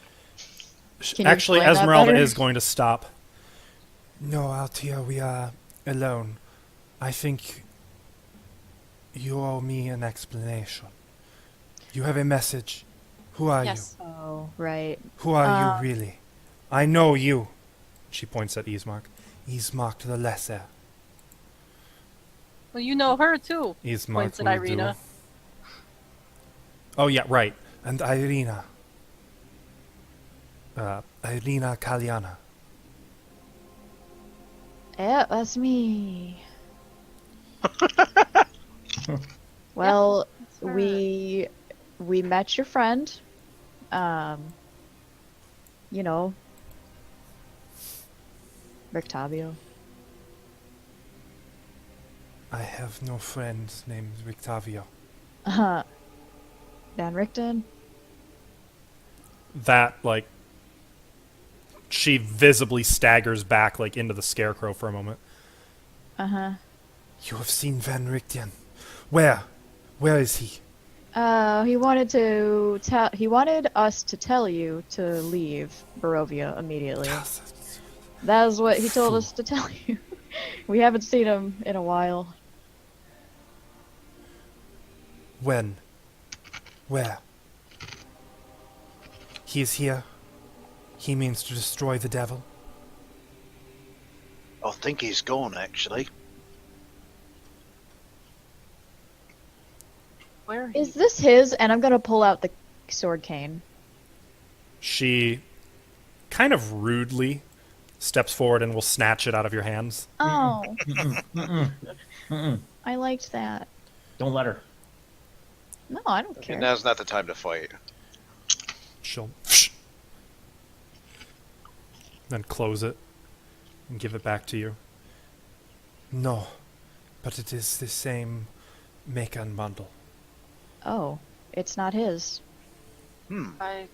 Can you Actually, explain that Esmeralda better? is going to stop. No, out here we are alone. I think you owe me an explanation. You have a message. Who are Yes. Oh, right. you? Who are Uh, you really? I know you. She points at Ismark. Ismark the Lesser. Well, you know her too. Ismark Points at will Irina. do. Oh, yeah, right. And Irina. Irina Kalyana. Yeah, that's me. Well, That's her. we met your friend. You know, Rictavio. I have no friend named Rictavio. Van Richten. That, like, she visibly staggers back, like, into the scarecrow for a moment. You have seen Van Richten. Where? Where is he? He wanted to tell. He wanted us to tell you to leave Barovia immediately. That is what he told us to tell you. We haven't seen him in a while. When? Where? He is here. He means to destroy the devil. I think he's gone, actually. Where Is this his? And I'm gonna pull out the sword cane. She kind of rudely steps forward and will snatch it out of your hands. Oh, I liked that. Don't let her. No, I don't care. Now's not the time to fight. She'll then close it and give it back to you. No, but it is the same make and bundle. Oh, it's not his. Well,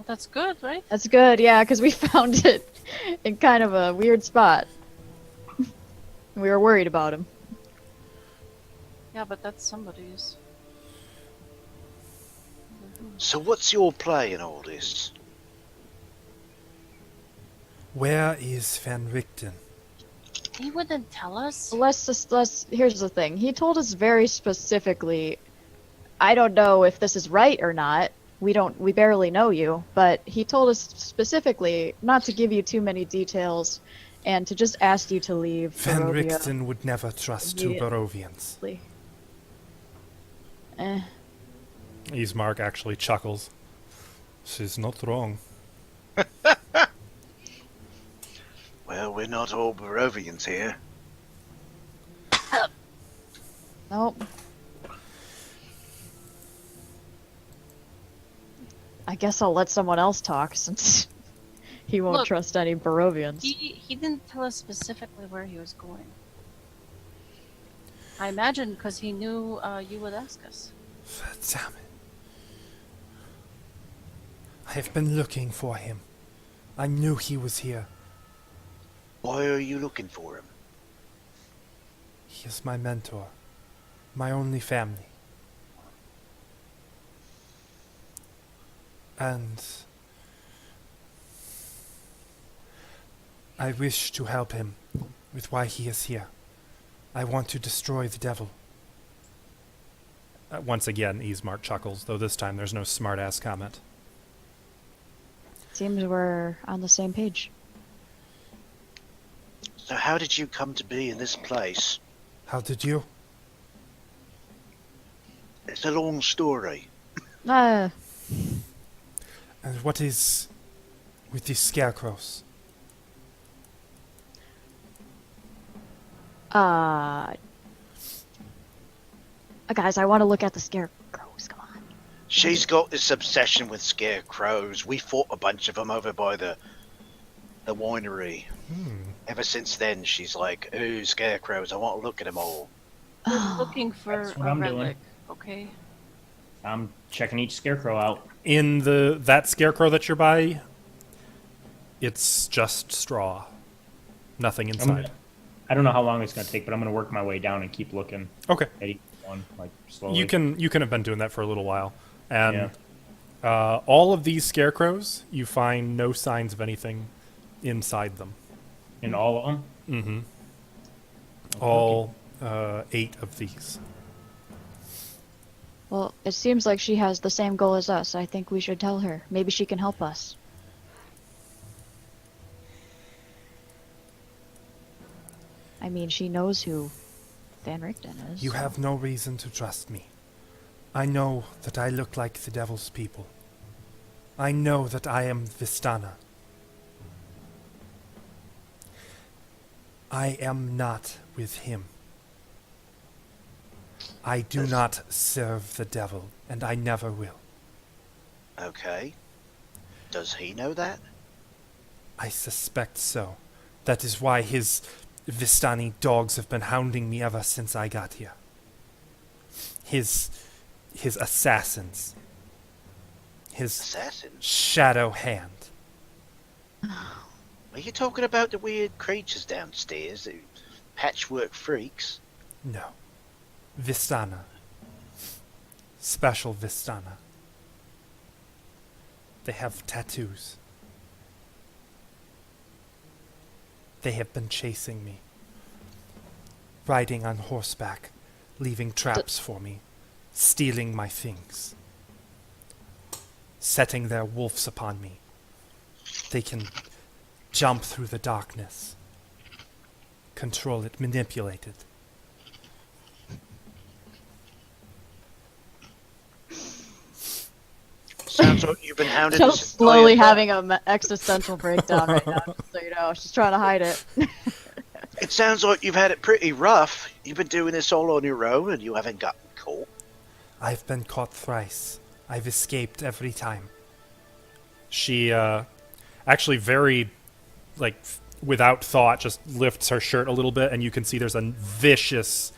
that's good, right? That's good, yeah, because we found it in kind of a weird spot. We were worried about him. Yeah, but that's somebody's. So what's your play in all this? Where is Van Richten? He wouldn't tell us. Let's. Here's the thing. He told us very specifically. I don't know if this is right or not. We barely know you, but he told us specifically not to give you too many details, and to just ask you to leave Van Barovia. Richten would never trust two Immediately. Barovians. Eh. Ismark actually chuckles. She's not wrong. Well, we're not all Barovians here. Nope. I guess I'll let someone else talk since he won't Look, trust any Barovians. He didn't tell us specifically where he was going. I imagine because he knew you would ask us. Damn it. I have been looking for him. I knew he was here. Why are you looking for him? He is my mentor. My only family. And I wish to help him with why he is here. I want to destroy the devil. Once again, Ismark chuckles, though this time there's no smart-ass comment. Seems we're on the same page. So how did you come to be in this place? How did you? It's a long story. Uh, And what is with these scarecrows? guys, I want to look at the scarecrows. Come on. She's got this obsession with scarecrows. We fought a bunch of them over by the winery. Ever since then, she's like, ooh, scarecrows, I want to look at them all. We're looking for That's what a I'm doing. relic, okay? I'm checking each scarecrow out. In that scarecrow that you're by, it's just straw. Nothing inside. I don't know how long it's going to take, but I'm going to work my way down and keep looking Okay. at each one, like slowly. You can have been doing that for a little while. And Yeah. All of these scarecrows, you find no signs of anything inside them. In all of them? Mm-hmm. All 8 of these. Well, it seems like she has the same goal as us. I think we should tell her. Maybe she can help us. I mean, she knows who Van Richten is. You have no reason to trust me. I know that I look like the devil's people. I know that I am Vistana. I am not with him. I do not serve the devil, and I never will. Okay. Does he know that? I suspect so. That is why his Vistani dogs have been hounding me ever since I got here. His assassins. His Assassins? shadow hand. Are you talking about the weird creatures downstairs? The patchwork freaks? No. Vistana. Special Vistana. They have tattoos. They have been chasing me. Riding on horseback, leaving traps for me, stealing my things. Setting their wolves upon me. They can jump through the darkness. Control it, manipulate it. Sounds like you've been hounded. She's slowly having an existential breakdown right now, just so you know. She's trying to hide it. It sounds like you've had it pretty rough. You've been doing this all on your own and you haven't gotten caught. I've been caught thrice. I've escaped every time. She actually very, without thought, just lifts her shirt a little bit, and you can see there's a vicious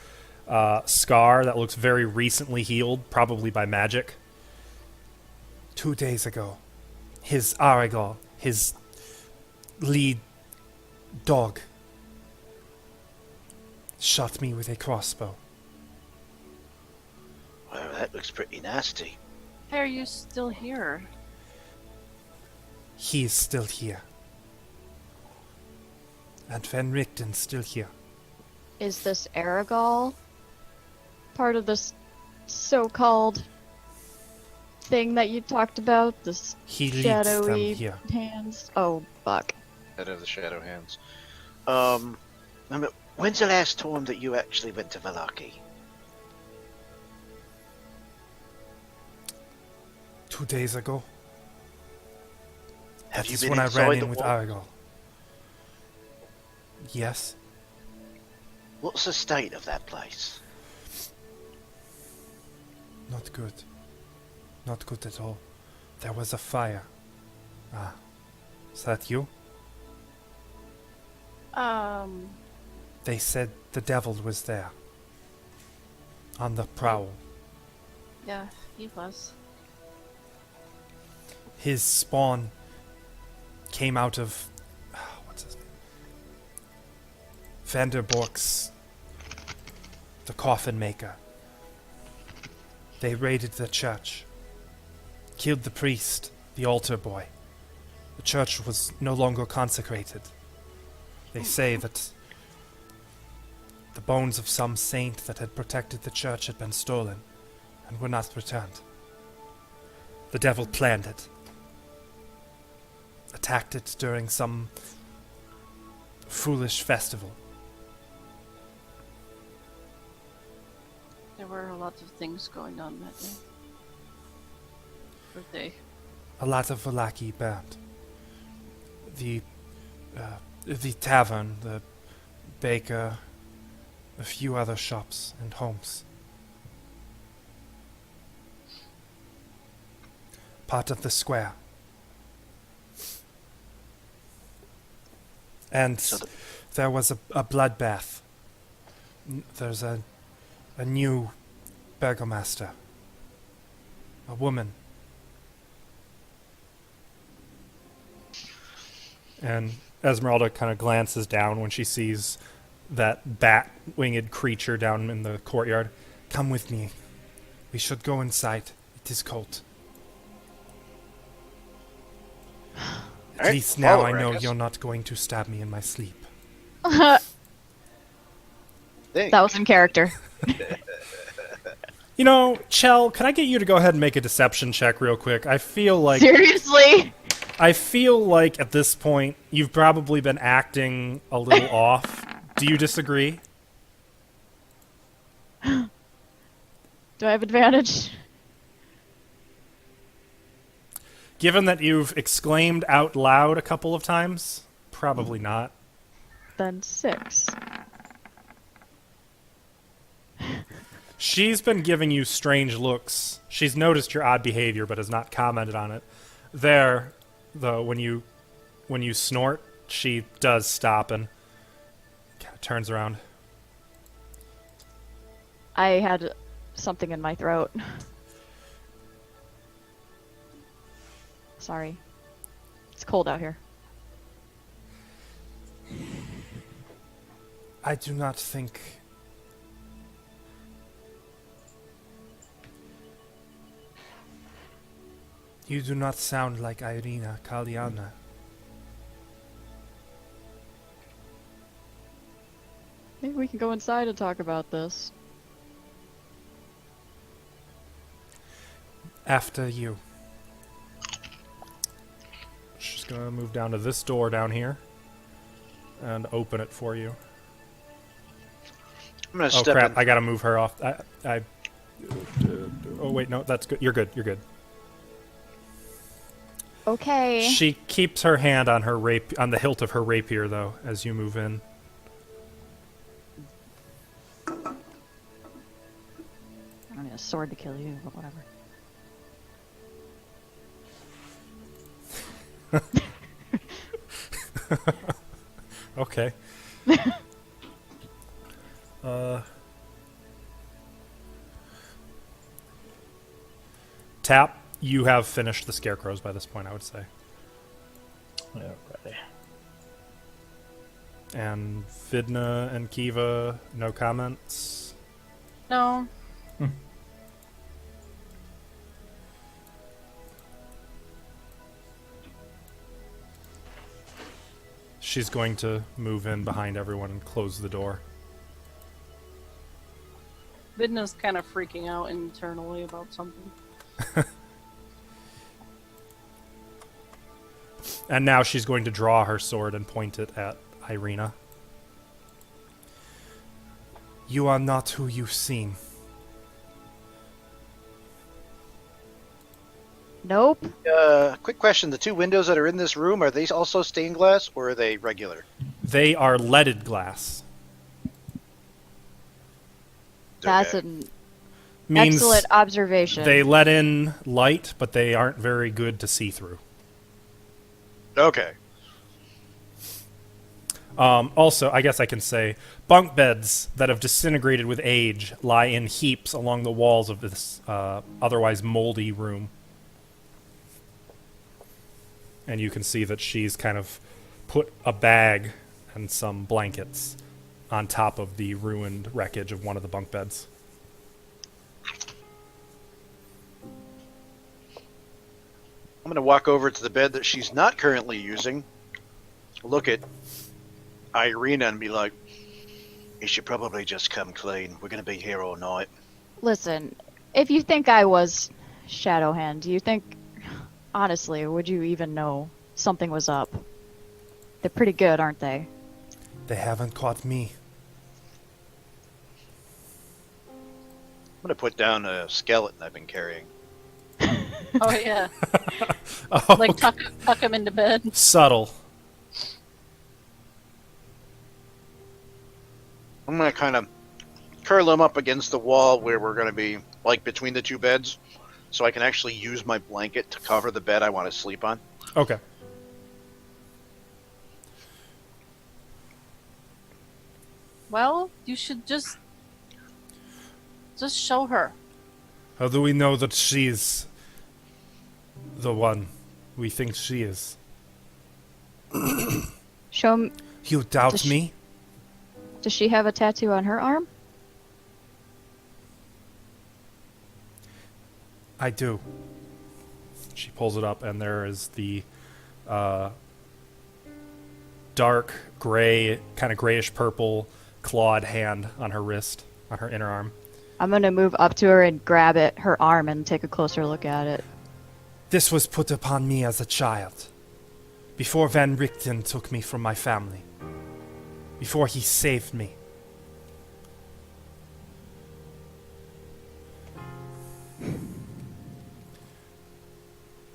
scar that looks very recently healed, probably by magic. 2 days ago, his Aragol, his lead dog, shot me with a crossbow. Well, that looks pretty nasty. Why are you still here? He is still here. And Van Richten's still here. Is this Aragol part of this so-called thing that you talked about? This He leads them shadowy here. hands? Oh, fuck. Head of the shadow hands. I mean, when's the last time that you actually went to Valaki? 2 days ago. Have That you is been when I inside ran the in with wall? Aragol. Yes. What's the state of that place? Not good. Not good at all. There was a fire. Ah. Is that you? They said the devil was there. On the prowl. Yeah, he was. His spawn came out of... what's his name? Vanderbork's... the coffin maker. They raided the church. Killed the priest, the altar boy. The church was no longer consecrated. They say that the bones of some saint that had protected the church had been stolen and were not returned. The devil planned it. Attacked it during some foolish festival. There were a lot of things going on that day. Birthday. A lot of Valaki burned. The tavern, the baker, a few other shops and homes. Part of the square. And there was a bloodbath. There's a new burgomaster. A woman. And Esmeralda kind of glances down when she sees that bat-winged creature down in the courtyard. Come with me. We should go inside. It is cold. At Alright, least now follow I her, know guess. you're not going to stab me in my sleep. That Thanks. was in character. You know, Chell, can I get you to go ahead and make a deception check real quick? I feel like Seriously? at this point you've probably been acting a little off. Do you disagree? Do I have advantage? Given that you've exclaimed out loud a couple of times, probably not. Then 6. She's been giving you strange looks. She's noticed your odd behavior, but has not commented on it. There, though, when you snort, she does stop and kind of turns around. I had something in my throat. Sorry. It's cold out here. I do not think... You do not sound like Aurora Caelum. Maybe we can go inside and talk about this. After you. She's gonna move down to this door down here and open it for you. I'm gonna Oh step crap! in. I gotta move her off. Oh wait, no, that's good. You're good. You're good. Okay. She keeps her hand on her on the hilt of her rapier, though, as you move in. I don't need a sword to kill you, but whatever. Okay. Tap, you have finished the scarecrows by this point, I would say. Alrighty. And Vidna and Kiva, no comments. No. She's going to move in behind everyone and close the door. Vidna's kind of freaking out internally about something. And now she's going to draw her sword and point it at Irina. You are not who you seem. Nope. Quick question: the two windows that are in this room, are they also stained glass or are they regular? They are leaded glass. That's Okay. an Means excellent observation. they let in light, but they aren't very good to see through. Okay. Also, I guess I can say, bunk beds that have disintegrated with age lie in heaps along the walls of this otherwise moldy room. And you can see that she's kind of put a bag and some blankets on top of the ruined wreckage of one of the bunk beds. I'm gonna walk over to the bed that she's not currently using, look at Irina and be like, "You should probably just come clean. We're gonna be here all night." Listen, if you think I was Shadowhand, do you think, honestly, would you even know something was up? They're pretty good, aren't they? They haven't caught me. I'm gonna put down a skeleton I've been carrying. Oh yeah. Oh, Like tuck him into bed. subtle. I'm gonna kind of curl him up against the wall where we're gonna be, like, between the two beds, so I can actually use my blanket to cover the bed I want to sleep on. Okay. Well, you should just show her. How do we know that she's the one we think she is? Show m- You doubt Does me? Does she have a tattoo on her arm? I do. She pulls it up, and there is the dark gray, kind of grayish purple clawed hand on her wrist, on her inner arm. I'm gonna move up to her and grab her arm, and take a closer look at it. This was put upon me as a child, before Van Richten took me from my family, before he saved me.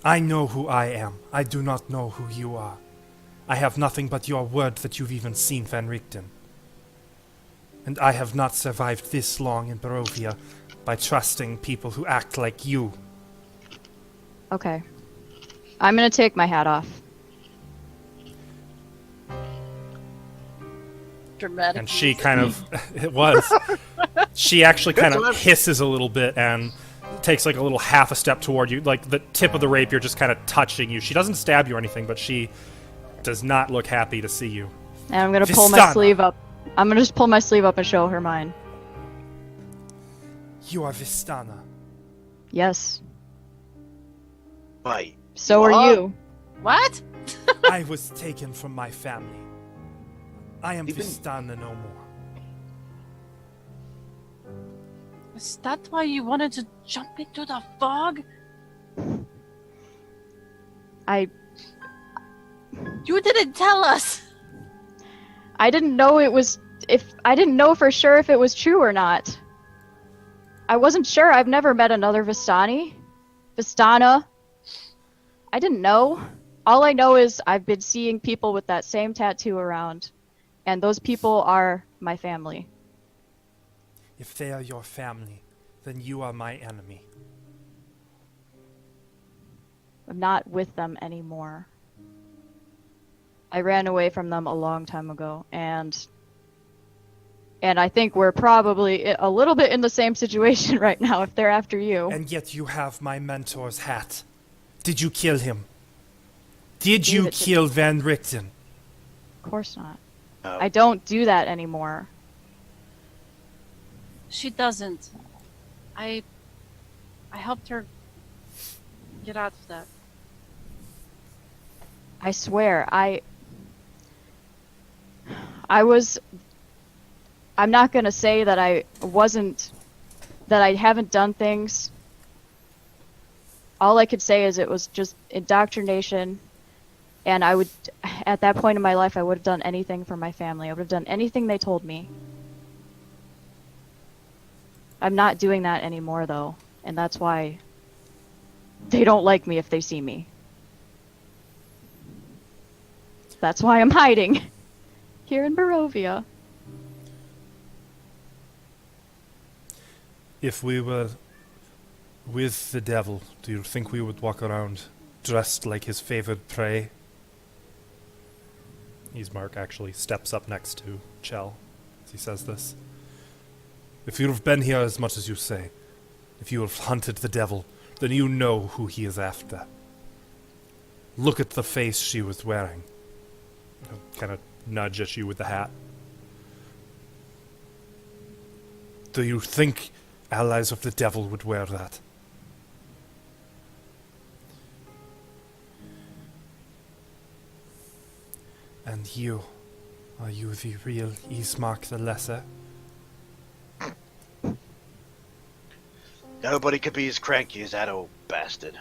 I know who I am. I do not know who you are. I have nothing but your word that you've even seen Van Richten. And I have not survived this long in Barovia by trusting people who act like you. Okay. I'm gonna take my hat off. Dramatic. And she kind of, it was, she actually kind of hisses a little bit and takes like a little half a step toward you, like the tip of the rapier just kind of touching you. She doesn't stab you or anything, but she does not look happy to see you. And I'm gonna pull my Vistana. sleeve up. I'm gonna just pull my sleeve up and show her mine. You are Vistana. Yes. Right. So What? are you. What? I was taken from my family. I am Even- Vistana no more. Is that why you wanted to jump into the fog? I You didn't tell us. didn't know it was I didn't know for sure if it was true or not. I wasn't sure. I've never met another Vistana. I didn't know. All I know is I've been seeing people with that same tattoo around, and those people are my family. If they are your family, then you are my enemy. I'm not with them anymore. I ran away from them a long time ago, and I think we're probably a little bit in the same situation right now if they're after you. And yet you have my mentor's hat. Did you kill him? Did you Gave it to kill Van Richten? Of course not. Oh. I don't do that anymore. She doesn't. I helped her get out of that. I swear, I'm not gonna say that I haven't done things. All I could say is it was just indoctrination, and at that point in my life, I would have done anything for my family. I would have done anything they told me. I'm not doing that anymore, though, and that's why they don't like me if they see me. That's why I'm hiding here in Barovia. If we were with the devil, do you think we would walk around dressed like his favored prey? Ismark actually steps up next to Chell as he says this. If you have been here as much as you say, if you have hunted the devil, then you know who he is after. Look at the face she was wearing. Kind of nudge at you with the hat. Do you think allies of the devil would wear that? And you, are you the real Ismark the Lesser? Nobody could be as cranky as that old bastard.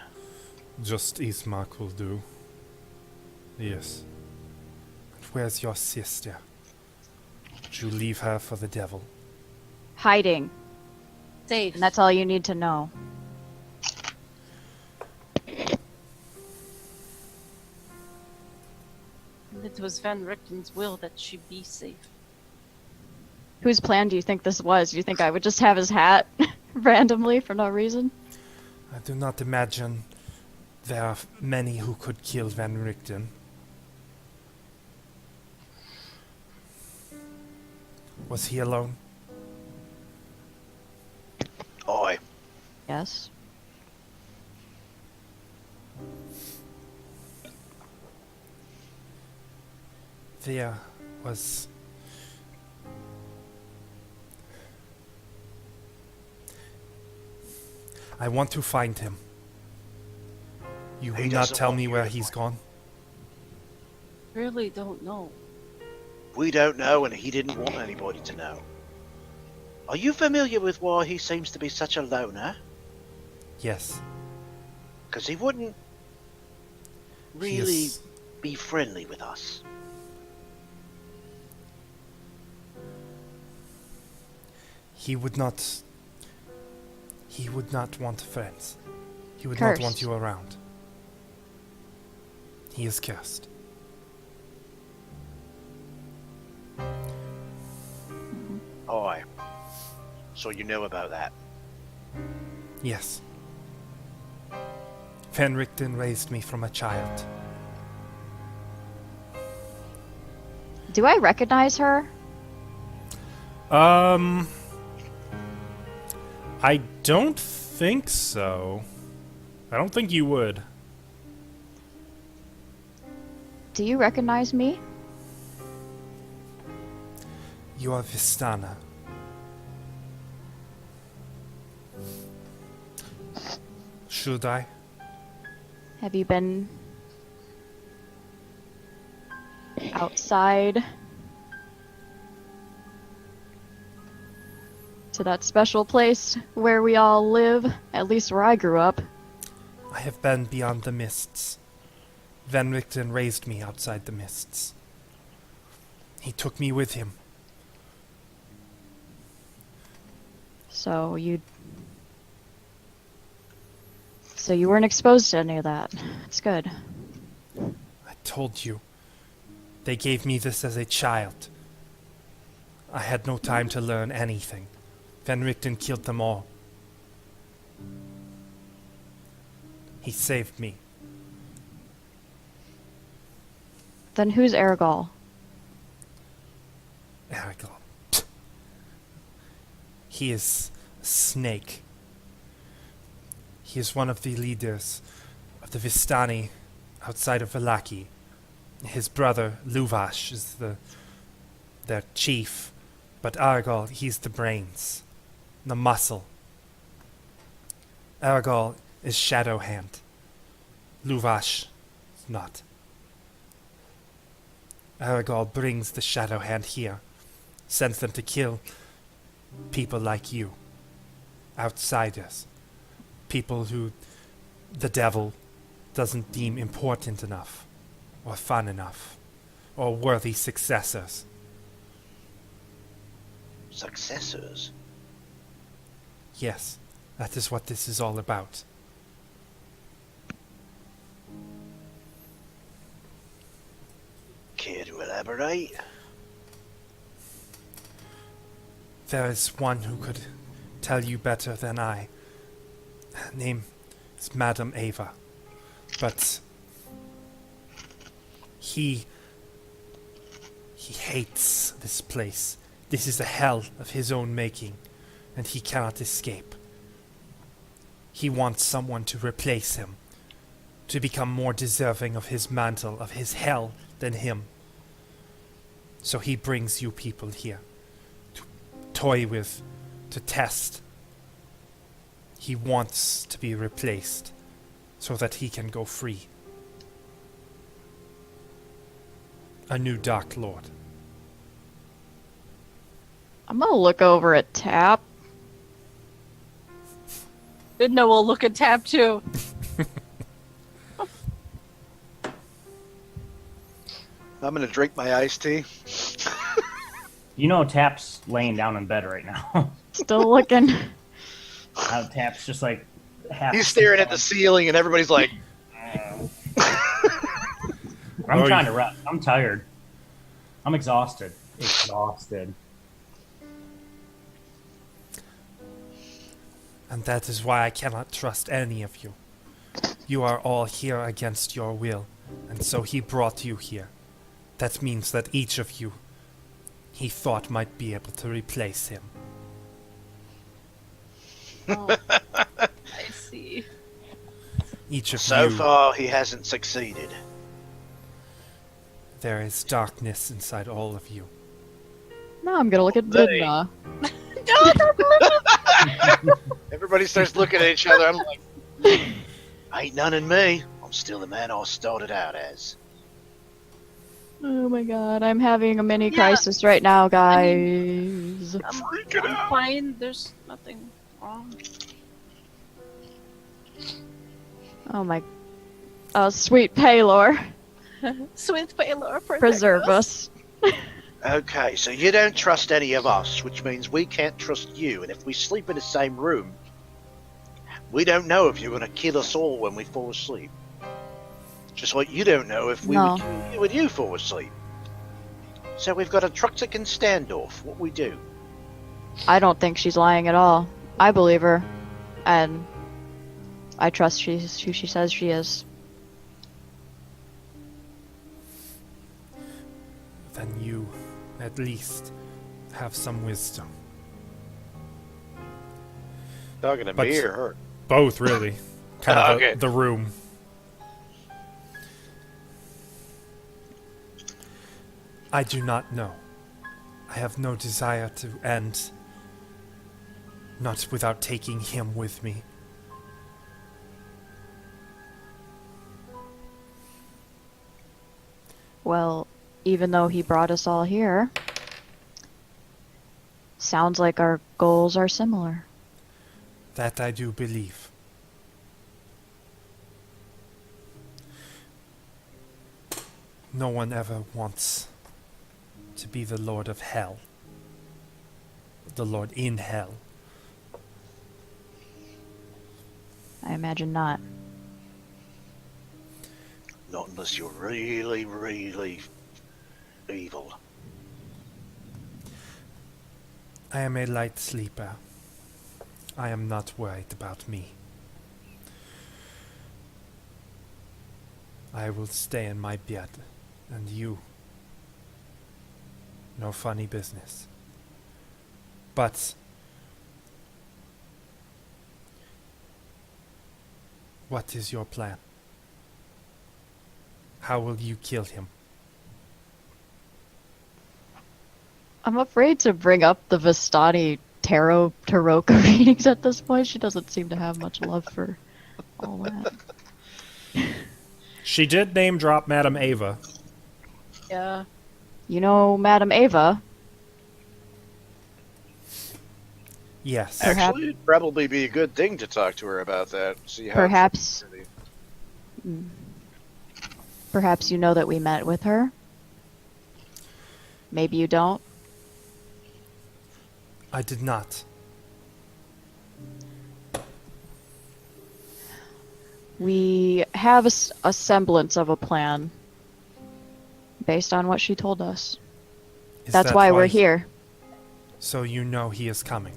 Just Ismark will do. Yes. And where's your sister? Did you leave her for the devil? Hiding. Safe. And that's all you need to know. It was Van Richten's will that she be safe. Whose plan do you think this was? Do you think I would just have his hat randomly for no reason? I do not imagine there are many who could kill Van Richten. Was he alone? Oi. Yes. There was... I want to find him. You He will not doesn't tell want me you where to he's find gone? really don't know. We don't know, and he didn't want anybody to know. Are you familiar with why he seems to be such a loner? Yes. Because he wouldn't He really is- be friendly with us. He would not. He would not want friends. He would Cursed. not want you around. He is cursed. Aye. So you know about that. Yes. Van Richten raised me from a child. Do I recognize her? I don't think so. I don't think you would. Do you recognize me? You are Vistana. Should I? Have you been outside to that special place where we all live? At least where I grew up. I have been beyond the mists. Van Richten raised me outside the mists. He took me with him. So you weren't exposed to any of that. It's good. I told you. They gave me this as a child. I had no time to learn anything. Van Richten killed them all. He saved me. Then who's Aragol? Aragorn. He is a snake. He is one of the leaders of the Vistani outside of Vallaki. His brother, Luvash, is their chief. But Aragol, he's the brains, the muscle. Aragol is Shadow Hand. Luvash is not. Aragol brings the Shadow Hand here, sends them to kill people like you, outsiders, people who the devil doesn't deem important enough, or fun enough, or worthy successors. Successors? Yes, that is what this is all about. Care to elaborate? There is one who could tell you better than I. Her name is Madame Ava. But he hates this place. This is a hell of his own making, and he cannot escape. He wants someone to replace him, to become more deserving of his mantle, of his hell, than him. So he brings you people here, to toy with, to test. He wants to be replaced, so that he can go free. A new Dark Lord. I'm gonna look over at Tap. Vidna will look at Tab too. I'm gonna drink my iced tea. You know, Tap's laying down in bed right now. Still looking. Tap's just like half. He's staring at the ceiling, and everybody's like, I'm trying to rest. I'm tired. I'm exhausted. Exhausted. And that is why I cannot trust any of you. You are all here against your will, and so he brought you here. That means that each of you, he thought might be able to replace him. Oh, I see. Each of so you, far he hasn't succeeded. there is darkness inside all of you. Now I'm gonna look at Vidna. Everybody starts looking at each other. I'm like, ain't none in me. I'm still the man I started out as. Oh my god, I'm having a mini Yeah. crisis right now, I guys. I'm fine. There's nothing wrong. Oh my. Oh, sweet Paylor, Sweet Paylor, protect preserve us. us. Okay, so you don't trust any of us, which means we can't trust you. And if we sleep in the same room, we don't know if you're going to kill us all when we fall asleep. Just like you don't know if we No. would kill you when you fall asleep. So we've got a Truxican standoff. What we do? I don't think she's lying at all. I believe her, and I trust she's who she says she is. Then you, at least, have some wisdom. Talking to But- me or her? Both, really. Kind of Okay. the room. I do not know. I have no desire to end, not without taking him with me. Well, even though he brought us all here, sounds like our goals are similar. That I do believe. No one ever wants to be the Lord of Hell. The Lord in Hell. I imagine not. Not unless you're really, really evil. I am a light sleeper. I am not worried about me. I will stay in my bed, and you. No funny business. But what is your plan? How will you kill him? I'm afraid to bring up the Vistani Taroka readings at this point. She doesn't seem to have much love for all that. She did name drop Madame Ava. Yeah. You know, Madam Ava, Yes. Perhaps- Actually, it'd probably be a good thing to talk to her about that. See how. perhaps you know that we met with her. Maybe you don't. I did not. We have a semblance of a plan based on what she told us. Is That's that why we're here. So you know he is coming.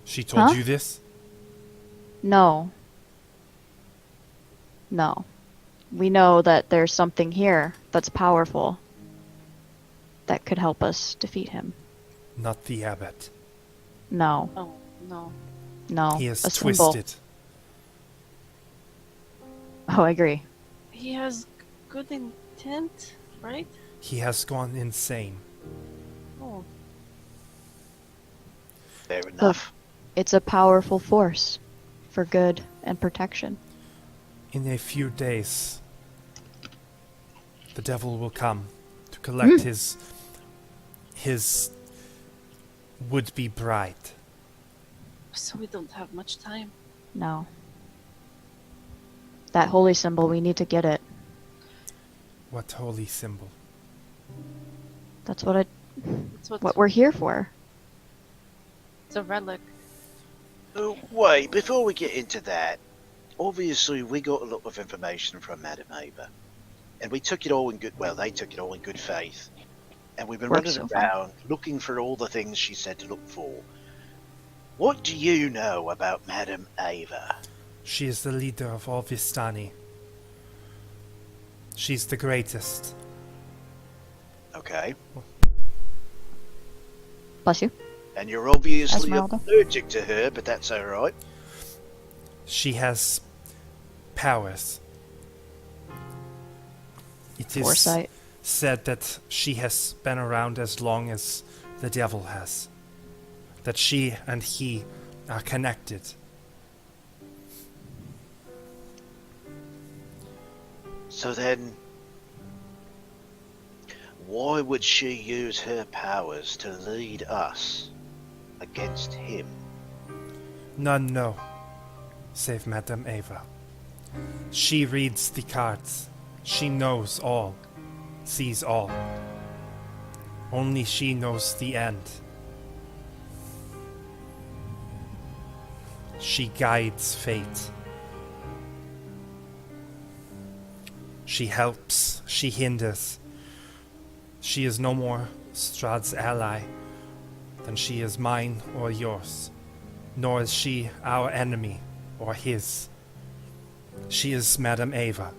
She told Huh? you this? No. No. We know that there's something here that's powerful that could help us defeat him. Not the abbot. No. Oh no. No. He is a symbol. twisted. Oh, I agree. He has good intent, right? He has gone insane. Oh. Fair enough. It's a powerful force for good and protection. In a few days, the devil will come to collect his would-be bride. So we don't have much time. No. That holy symbol, we need to get it. What holy symbol? That's what That's what we're here for. It's a relic. Oh, wait, before we get into that, obviously we got a lot of information from Madame Ava. And we took it all in good, well, they took it all in good faith. And we've been Worked running so far. around looking for all the things she said to look for. What do you know about Madame Ava? She is the leader of all Vistani. She's the greatest. Okay. Bless you. And you're obviously Esmeralda. allergic to her, but that's alright. She has powers. It is Foresight. said that she has been around as long as the devil has. That she and he are connected. So then, Why would she use her powers to lead us against him? None know, save Madame Eva. She reads the cards. She knows all, sees all. Only she knows the end. She guides fate. She helps, she hinders. She is no more Strahd's ally than she is mine or yours, nor is she our enemy or his. She is Madame Eva.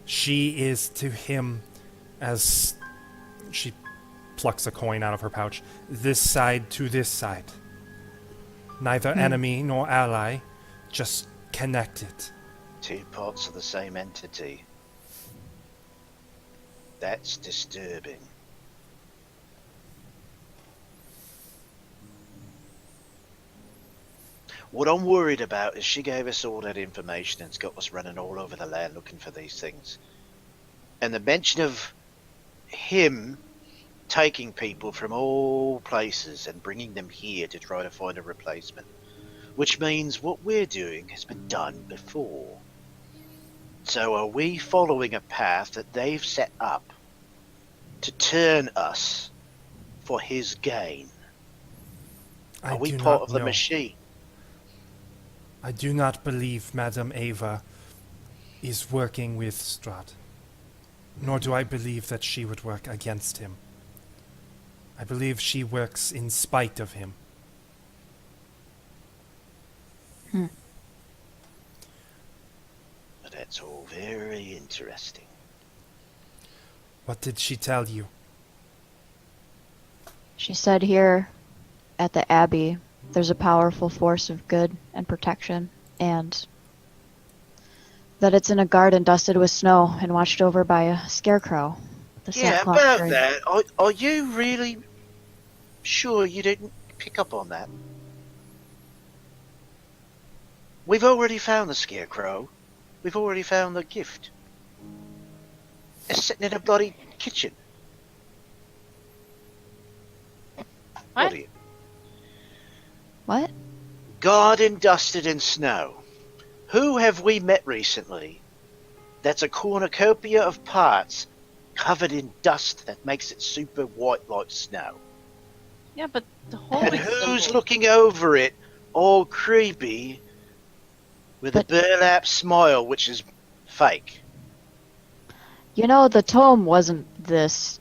She is to him as... She plucks a coin out of her pouch. This side to this side. Neither enemy nor ally, just connected. Two parts of the same entity. That's disturbing. What I'm worried about is she gave us all that information and's got us running all over the land looking for these things. And the mention of him taking people from all places and bringing them here to try to find a replacement. Which means what we're doing has been done before. So are we following a path that they've set up to turn us for his gain? I Are we do part not of the know. machine? I do not believe Madame Eva is working with Strahd. Nor do I believe that she would work against him. I believe she works in spite of him. But that's all very interesting. What did she tell you? She said here at the Abbey, there's a powerful force of good and protection, and that it's in a garden dusted with snow and watched over by a scarecrow. The Yeah, St. Claus about tree. that. Are you really sure you didn't pick up on that? We've already found the scarecrow. We've already found the gift. It's sitting in a bloody kitchen. What? are you? What? Garden dusted in snow. Who have we met recently that's a cornucopia of parts covered in dust that makes it super white like snow? Yeah, but the And holy who's symbol. looking over it all creepy with a But- burlap smile, which is fake? You know, the tome wasn't this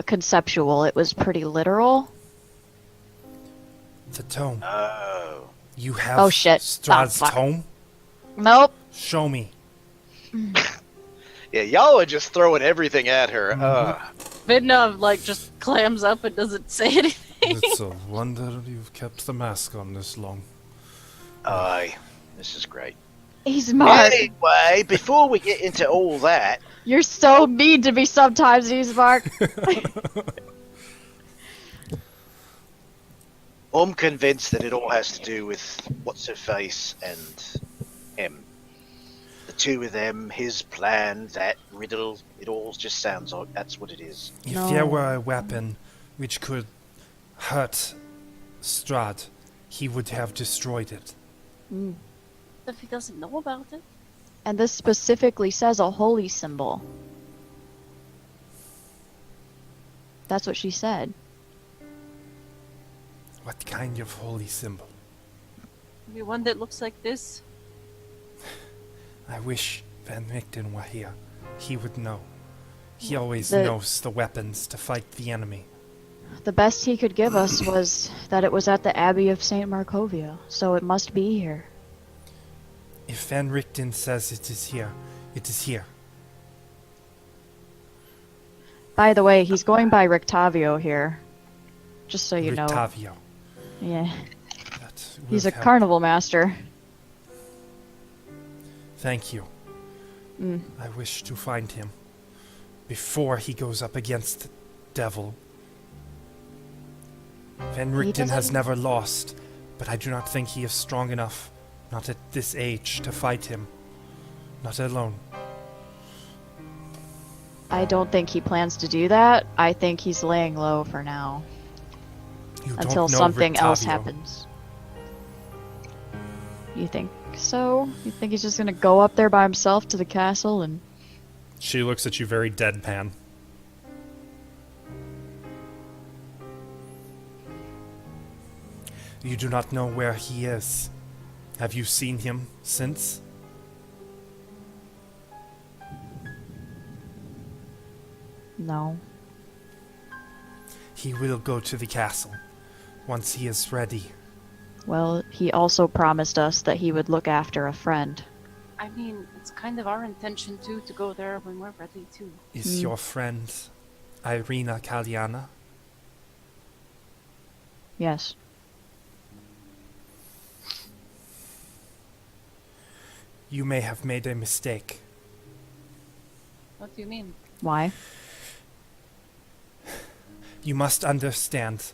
conceptual. It was pretty literal. The tome. Oh. You have Oh, shit. Strahd's Oh, fuck. tome? Nope. Show me. Yeah, y'all are just throwing everything at her. Vidna, like, just clams up and doesn't say anything. It's a wonder you've kept the mask on this long. Aye. This is great. He's Mark. Anyway, before we get into all that, You're so mean to me sometimes, he's Mark. I'm convinced that it all has to do with what's-her-face and him. The two of them, his plan, that riddle, it all just sounds like that's what it is. If No. there were a weapon which could hurt Strahd, he would have destroyed it. If he doesn't know about it. And this specifically says a holy symbol. That's what she said. What kind of holy symbol? Maybe one that looks like this. I wish Van Richten were here. He would know. He always The- knows the weapons to fight the enemy. The best he could give us was that it was at the Abbey of St. Markovia, so it must be here. If Van Richten says it is here, it is here. By the way, he's going by Rictavio here. Just so you know. Rictavio. Yeah. That He's will a help. carnival master. Thank you. Mm. I wish to find him before he goes up against the devil. Van Richten has doesn't- never lost, but I do not think he is strong enough, not at this age, to fight him. Not alone. I don't think he plans to do that. I think he's laying low for now. You Until don't know something else Rictavio. happens. You think so? You think he's just gonna go up there by himself to the castle and... She looks at you very deadpan. You do not know where he is. Have you seen him since? No. He will go to the castle once he is ready. Well, he also promised us that he would look after a friend. I mean, it's kind of our intention too to go there when we're ready too. Is your friend Aurora Caelum? Yes. You may have made a mistake. What do you mean? Why? You must understand.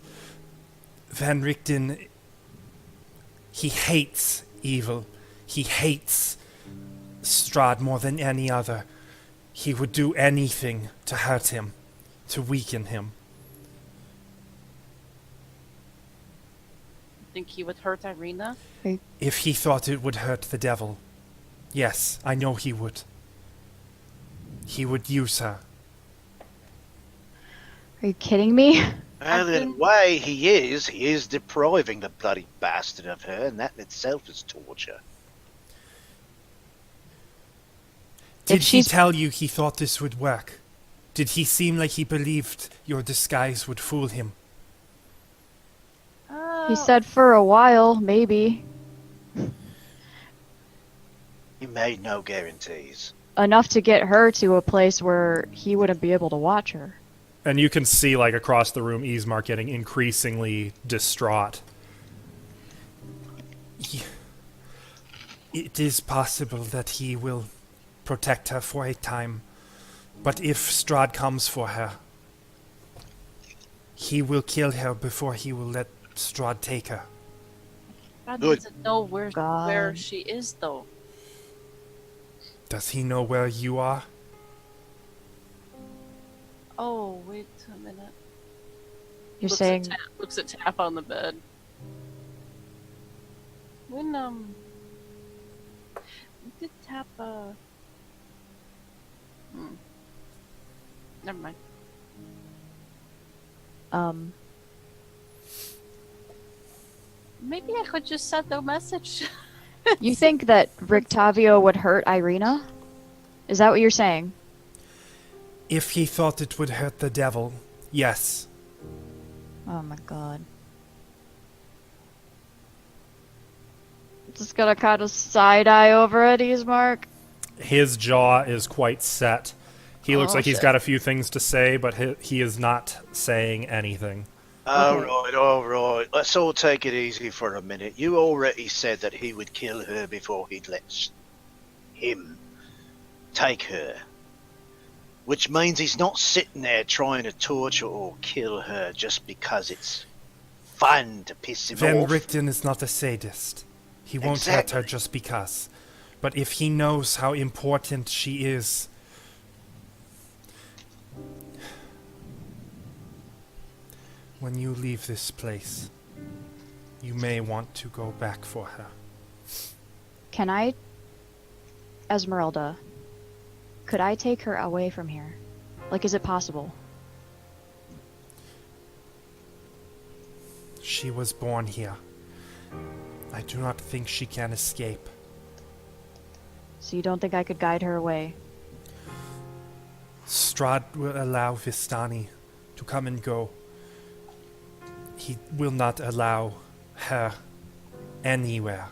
Van Richten, he hates evil. He hates Strahd more than any other. He would do anything to hurt him, to weaken him. Think he would hurt Irina? If he thought it would hurt the devil, yes, I know he would. He would use her. Are you kidding me? Well, in a way, he is depriving the bloody bastard of her, and that in itself is torture. Did he she's- tell you he thought this would work? Did he seem like he believed your disguise would fool him? He said for a while, maybe. He made no guarantees. Enough to get her to a place where he wouldn't be able to watch her. And you can see, like, across the room, Ismark getting increasingly distraught. It is possible that he will protect her for a time, but if Strahd comes for her, he will kill her before he will let Strahd take her. God Good. doesn't know where God. she is though. Does he know where you are? Oh, wait a minute. You're Looks saying... looks at Tap on the bed. When did Tap Never mind. Maybe I could just send a message. You think that Rictavio would hurt Irina? Is that what you're saying? If he thought it would hurt the devil, yes. Oh my god. Just gonna kind of side-eye over it, Ismark. His jaw is quite set. He looks Oh, like he's shit. got a few things to say, but he is not saying anything. Okay. All right. Let's all take it easy for a minute. You already said that he would kill her before he'd let him take her. Which means he's not sitting there trying to torture or kill her just because it's fun to piss him Van off. Richten is not a sadist. He won't hurt her Exactly. just because. But if he knows how important she is... When you leave this place, you may want to go back for her. Can I... Esmeralda, could I take her away from here? Like, is it possible? She was born here. I do not think she can escape. So you don't think I could guide her away? Strahd will allow Vistani to come and go. He will not allow her anywhere.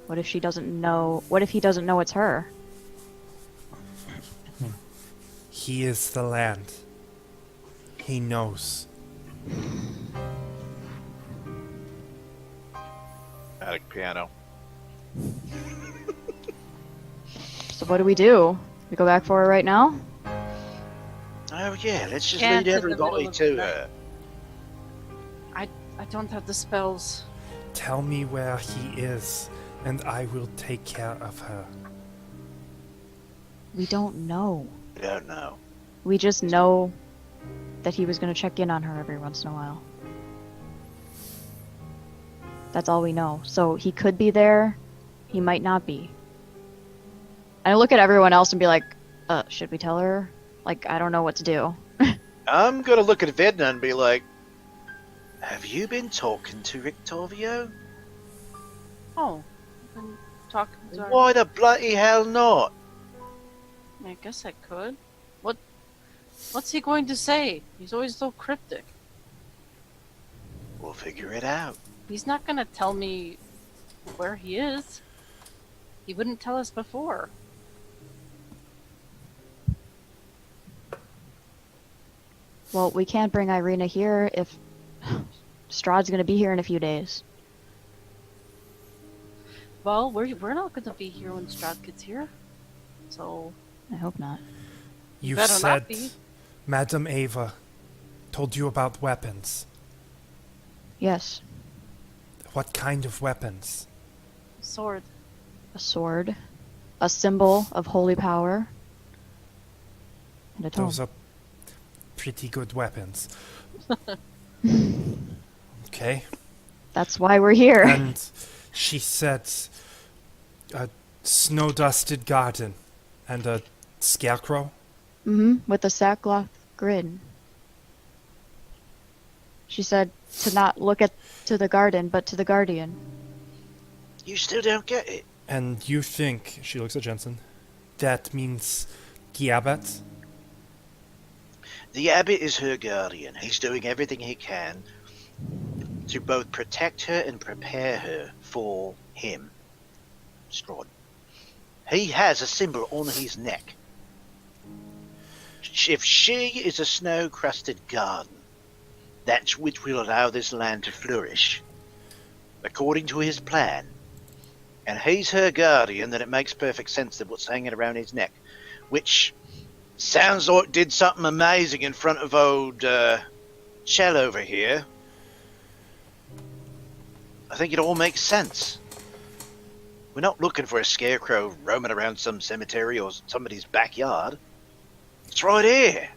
What if she doesn't know... What if he doesn't know it's her? He is the land. He knows. Attic piano. So what do we do? We go back for her right now? Oh yeah, let's just Can't lead in the middle everybody of to the night. her. I don't have the spells. Tell me where he is, and I will take care of her. We don't know. I don't know. We just know that he was going to check in on her every once in a while. That's all we know. So he could be there. He might not be. I look at everyone else and be like, should we tell her? Like, I don't know what to do. I'm gonna look at Vidna and be like, have you been talking to Victorvio? Oh, I've been talking to her. Why the bloody hell not? I guess I could. What's he going to say? He's always so cryptic. We'll figure it out. He's not gonna tell me where he is. He wouldn't tell us before. Well, we can't bring Irina here if Strahd's going to be here in a few days. Well, we're not gonna be here when Strahd gets here. So, I hope not. You better said not be. Madame Ava told you about weapons. Yes, What kind of weapons? sword. a sword, a symbol of holy power, and a tome. Those are pretty good weapons. Okay. That's why we're here. And she said a snow-dusted garden and a scarecrow. With a sackcloth grin. She said to not look to the garden, but to the guardian. You still don't get it. And you think, she looks at Jensen, that means the abbot? The abbot is her guardian. He's doing everything he can to both protect her and prepare her for him. Strahd. He has a symbol on his neck. If she is a snow-crusted garden, that's which will allow this land to flourish, according to his plan. And he's her guardian, then it makes perfect sense that what's hanging around his neck, which sounds like it did something amazing in front of old Shell over here. I think it all makes sense. We're not looking for a scarecrow roaming around some cemetery or somebody's backyard. It's right here.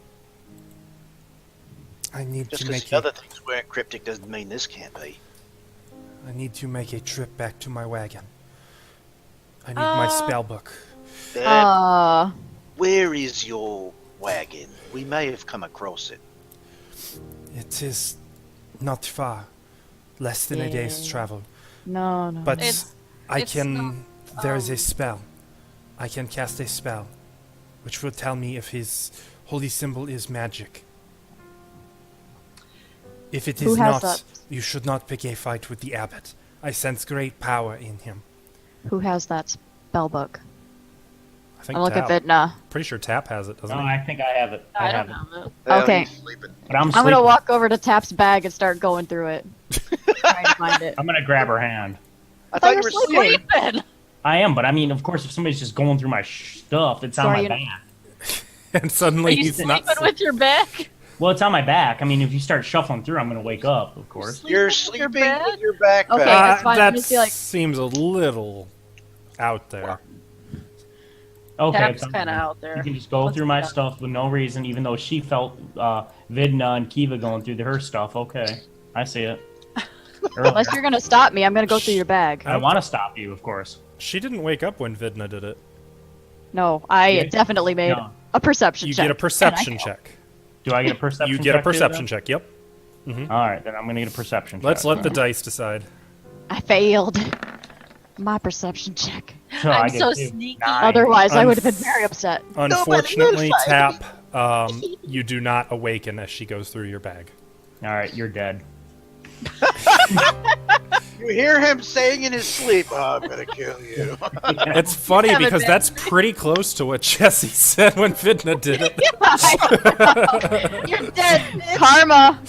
I need Just to because make the a, other things weren't cryptic doesn't mean this can't be. I need to make a trip back to my wagon. I need my spell book. Where is your wagon? We may have come across it. It is not far. Less than a day's travel. No. But It's there is a spell. I can cast a spell, which will tell me if his holy symbol is magic. If it Who is has not, that? you should not pick a fight with the abbot. I sense great power in him. Who has that spell book? I think I look Tap. at Vidna. Pretty sure Tap has it, doesn't No, he? I think I have it. I have don't it. have it. Okay. He's sleeping. But I'm I'm sleeping. gonna walk over to Tap's bag and start going through it. Trying to find it. I'm gonna grab her hand. I thought you were sleeping. Sleeping! I am, but I mean, of course, if somebody's just going through my stuff, it's on Sorry, my you know- back. And suddenly Are you he's not. sleeping with your back? Well, it's on my back. I mean, if you start shuffling through, I'm gonna wake up, of course. You're Sleeping with sleeping your with bed? your backpack. Okay. That's fine. That Just be like- seems a little out there. Okay, Tap's it's kind of out there. You can just go through my stuff with no reason, even though she felt Vidna and Kiva going through her stuff. Okay, I see it. Unless you're gonna stop me, I'm gonna go through your bag. I want to stop you, of course. She didn't wake up when Vidna did it. No, I Yeah. definitely made No. a perception You check. get a and I perception failed. check. Do I get a perception? You get a check too, perception then? check. Yep. All right, then I'm gonna get a perception. Let's check. let the dice decide. I failed. My perception check. So I I'm get so two. sneaky. 9. Otherwise, I Unf- would have been very upset. Unfortunately, notified Tap, you do not awaken as she goes through your bag. All right, you're dead. You hear him saying in his sleep, "Oh, I'm gonna kill you." It's funny haven't because been- that's pretty close to what Jesse said when Vidna did it. You're dead. Karma.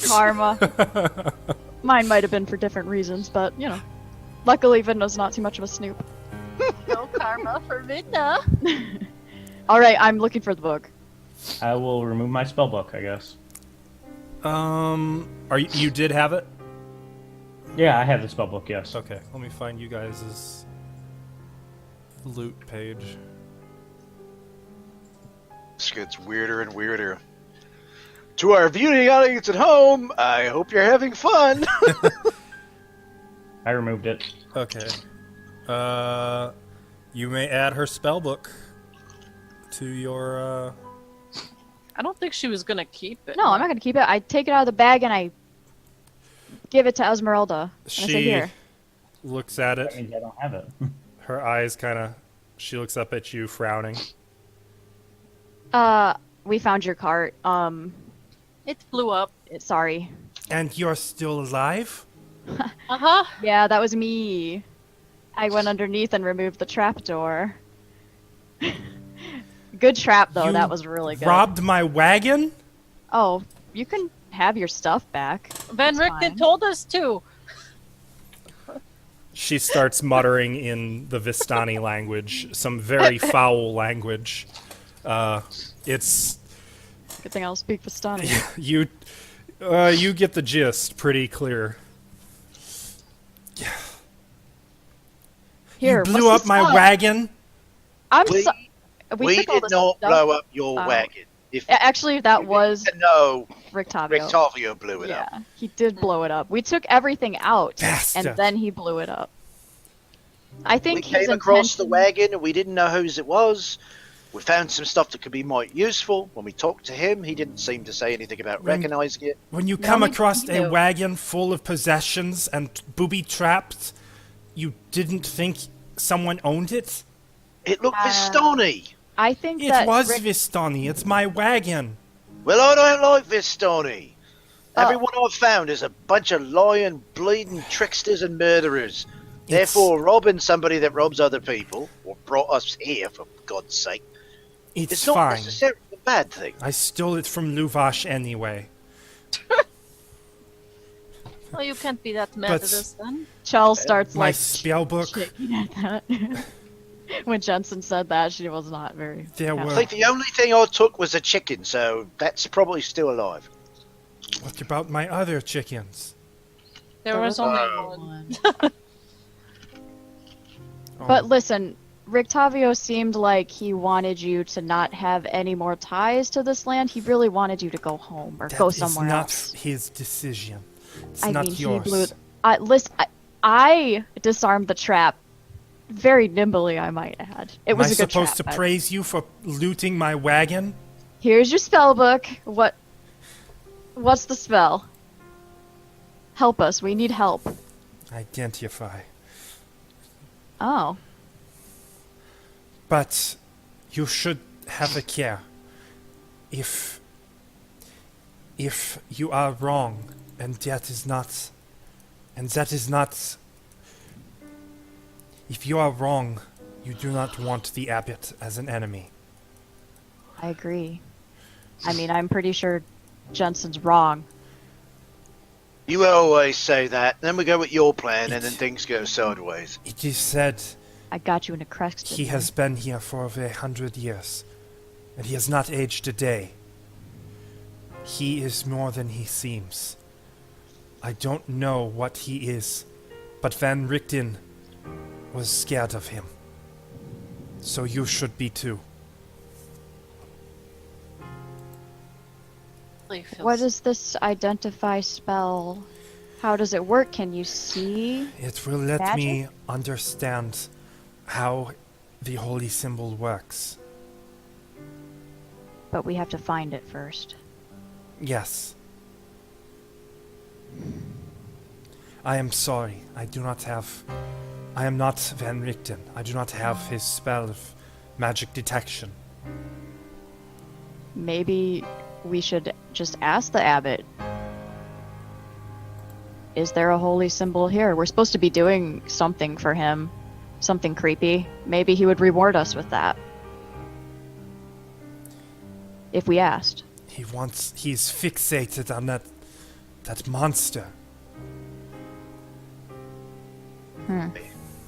Mine might have been for different reasons, but you know. Luckily, Vidna's not too much of a snoop. No karma for Vidna. All right, I'm looking for the book. I will remove my spell book, I guess. You did have it? Yeah, I have the spell book. Yes. Okay, let me find you guys' loot page. This gets weirder and weirder. To our viewing audience at home, I hope you're having fun. I removed it. Okay. You may add her spellbook to your. I don't think she was gonna keep it. No, I'm not gonna keep it. I take it out of the bag and I give it to Esmeralda. And I say, She here. looks at That it. means I don't have it. Her eyes kind of. She looks up at you, frowning. We found your cart. It blew up. Sorry. And you're still alive? Uh-huh. Yeah, that was me. I went underneath and removed the trapdoor. Good trap, though. You That was really good. Robbed my wagon? Oh, you can have your stuff back. Van That's Richten fine. told us to. She starts muttering in the Vistani language, some very foul language. It's Good thing I'll speak Vistani. you. You get the gist pretty clear. Here, You blew what's up the my stuff? wagon? I'm We- so- We took all did this not stuff. blow up your Oh. wagon. If Actually, that was no, Rictavio. Rictavio blew it Yeah, up. he did blow it up. We took everything out, Bastard. and then he blew it up. I think We his came across the intention- wagon and we didn't know whose it was. We found some stuff that could be more useful. When we talked to him, he didn't seem to say anything about When- recognizing it. When you No, come we across a do. wagon full of possessions and booby-trapped, you didn't think someone owned it? It looked Vistani. I think It that was Rick- Vistani. It's my wagon. Well, I don't like Vistani. Oh. Everyone I've found is a bunch of lying, bleeding tricksters and murderers. Therefore, robbing somebody that robs other people, or brought us here, for God's sake, It's it's not fine. necessarily a bad thing. I stole it from Luvash anyway. Well, you can't be that mad But- at us then. Chell starts My like spellbook. shaking at that. When Jensen said that, she was not very. There happy. I think the only thing I took was a chicken, so that's probably still alive. What about my other chickens? There was only one. one. Oh, But listen, Rictavio seemed like he wanted you to not have any more ties to this land. He really wanted you to go home or that go is somewhere not else. his decision. It's I not mean, yours. he blew. Listen, I disarmed the trap very nimbly, I might add. It Am was I a good supposed trap, to but- praise you for looting my wagon? Here's your spell book. What's the spell? Help us. We need help. Identify. Oh. But you should have a care. If you are wrong, and that is not, if you are wrong, you do not want the abbot as an enemy. I agree. I mean, I'm pretty sure Jensen's wrong. You always say that, then we go with your plan, and then things go sideways. It is said I got you in a Krezk. he has been here for over 100 years, and he has not aged a day. He is more than he seems. I don't know what he is, but Van Richten was scared of him. So you should be too. Really feels- What is this identify spell? How does it work? Can you see? It will let Magic? me understand how the holy symbol works. But we have to find it first. Yes. I am sorry. I am not Van Richten. I do not have his spell of magic detection. Maybe we should just ask the abbot. Is there a holy symbol here? We're supposed to be doing something for him. Something creepy. Maybe he would reward us with that. If we asked. He's fixated on that monster.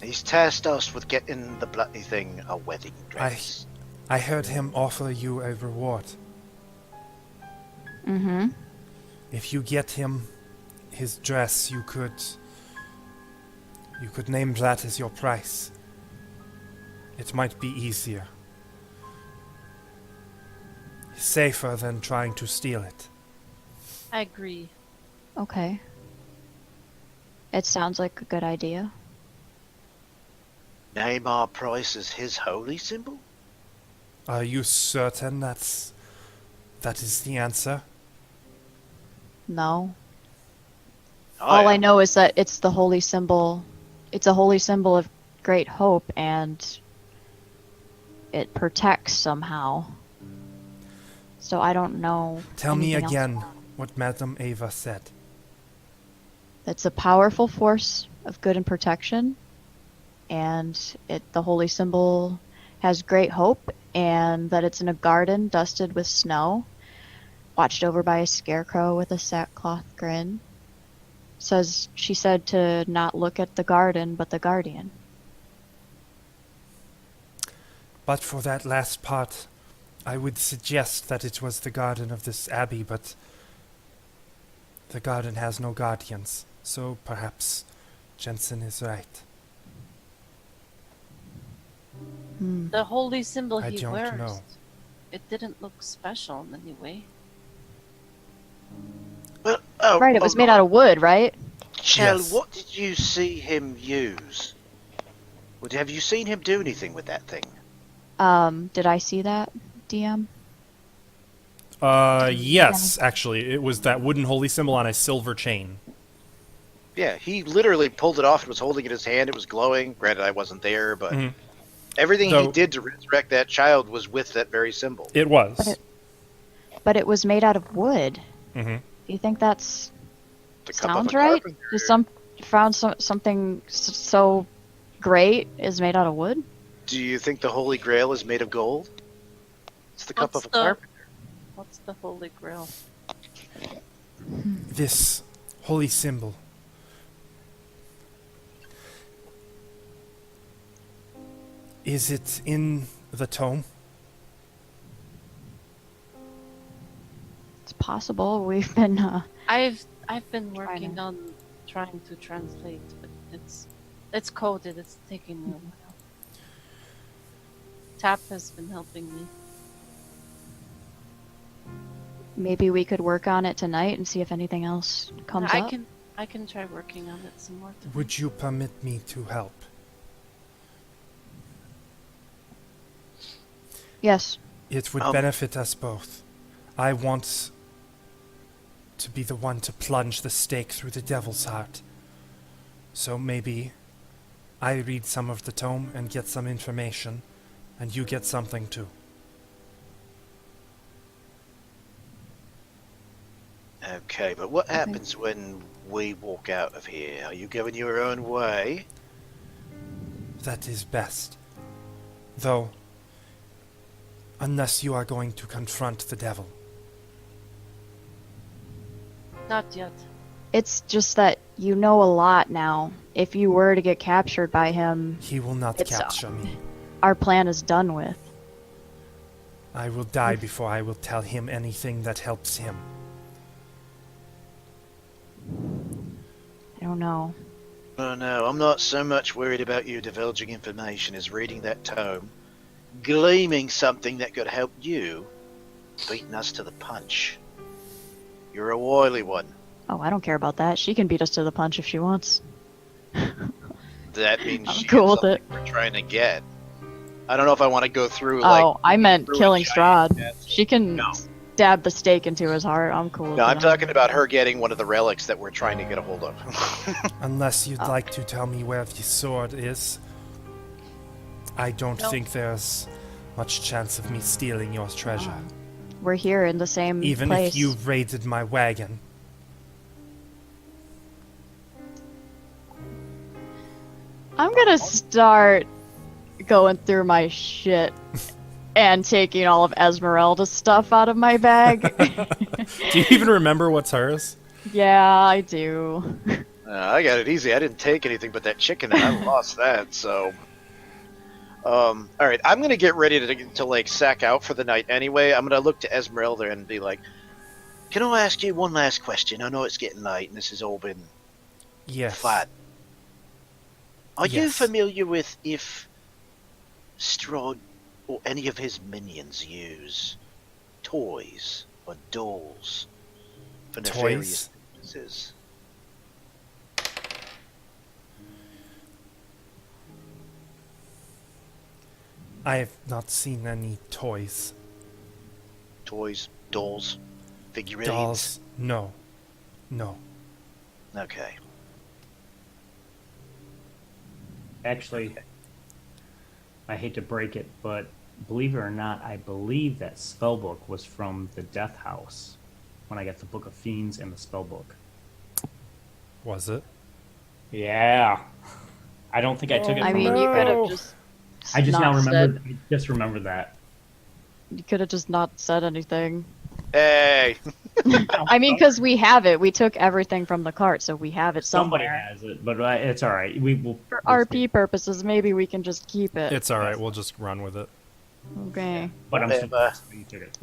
He's tasked us with getting the bloody thing a wedding dress. I heard him offer you a reward. Mm-hmm. If you get him his dress, you could name that as your price. It might be easier. safer than trying to steal it. I agree. Okay. It sounds like a good idea. Name our price as his holy symbol? Are you certain that is the answer? No. All I know is that it's the holy symbol. It's a holy symbol of great hope, and it protects somehow. So I don't know. Tell me anything else again about it. what Madame Ava said. It's a powerful force of good and protection, and the holy symbol has great hope, and that it's in a garden dusted with snow, watched over by a scarecrow with a sackcloth grin. She said to not look at the garden, but the guardian. But for that last part, I would suggest that it was the garden of this abbey, but the garden has no guardians, so perhaps Jensen is right. The holy symbol I he don't wears. know. It didn't look special in any way. Well, Right, it was made out of wood, right? Chell, Yes. what did you see him use? Have you seen him do anything with that thing? Did I see that, DM? Yes, actually. It was that wooden holy symbol on a silver chain. Yeah, he literally pulled it off and was holding it in his hand. It was glowing. Granted, I wasn't there, but Mhm. everything he Though- did to resurrect that child was with that very symbol. It was. But it was made out of wood. hmm Do you think that's The cup of sounds a right? carpenter. Just something so great is made out of wood? Do you think the Holy Grail is made of gold? It's the cup What's of a carpenter. What's the holy grail? This holy symbol. Is it in the tome? It's possible. We've been I've been Trying working to- on trying to translate, but it's coded. It's taking me a while. Tap has been helping me. maybe we could work on it tonight and see if anything else comes up. I can try working on it some more. Tonight. Would you permit me to help? Yes. It would Um, benefit us both. I want to be the one to plunge the stake through the devil's heart. So maybe I read some of the tome and get some information, and you get something too. Okay, but what happens when we walk out of here? Are you going your own way? That is best. Though, unless you are going to confront the devil. Not yet. It's just that you know a lot now. If you were to get captured by him, He will not It's, capture me. our plan is done with. I will die before I will tell him anything that helps him. I don't know. Oh no, I'm not so much worried about you divulging information as reading that tome, gleaming something that could help you, beating us to the punch. You're a wily one. Oh, I don't care about that. She can beat us to the punch if she wants. That means I'm she cool gets with it. something we're trying to get. I don't know if I want to go through like. Oh, I meant through a killing giant Strahd. death. She can No. stab the stake into his heart. I'm cool with No, I'm that. talking about her getting one of the relics that we're trying to get a hold of. Unless you'd Oh. like to tell me where the sword is, I don't No. think there's much chance of me stealing your treasure. We're here in the same Even place. if you raided my wagon. I'm gonna start going through my shit and taking all of Esmeralda's stuff out of my bag. Do you even remember what's hers? Yeah, I do. I got it easy. I didn't take anything but that chicken, and I lost that. So, all right, I'm gonna get ready to like sack out for the night anyway. I'm gonna look to Esmeralda and be like, "Can I ask you one last question? I know it's getting late, and this has all been Yes. fun. Are you Yes. familiar with if Strahd or any of his minions use toys or dolls for Toys? nefarious purposes. I have not seen any toys. Toys, dolls, figurines. Dolls. No. No. Okay. Actually, I hate to break it, but believe it or not, I believe that spellbook was from the Death House when I got the Book of Fiends and the spellbook. Was it? Yeah. I don't think I took it I from mean, the- you could No. have just. I just now not remembered. I just remembered that. You could have just not said anything. Hey, I mean, because we have it. We took everything from the cart, so we have it Somebody somewhere. has it, but it's all right. We will. For we'll RP purposes, maybe we can just keep it. It's alright, we'll just run with it. Okay. But I'm still Whatever. you took it.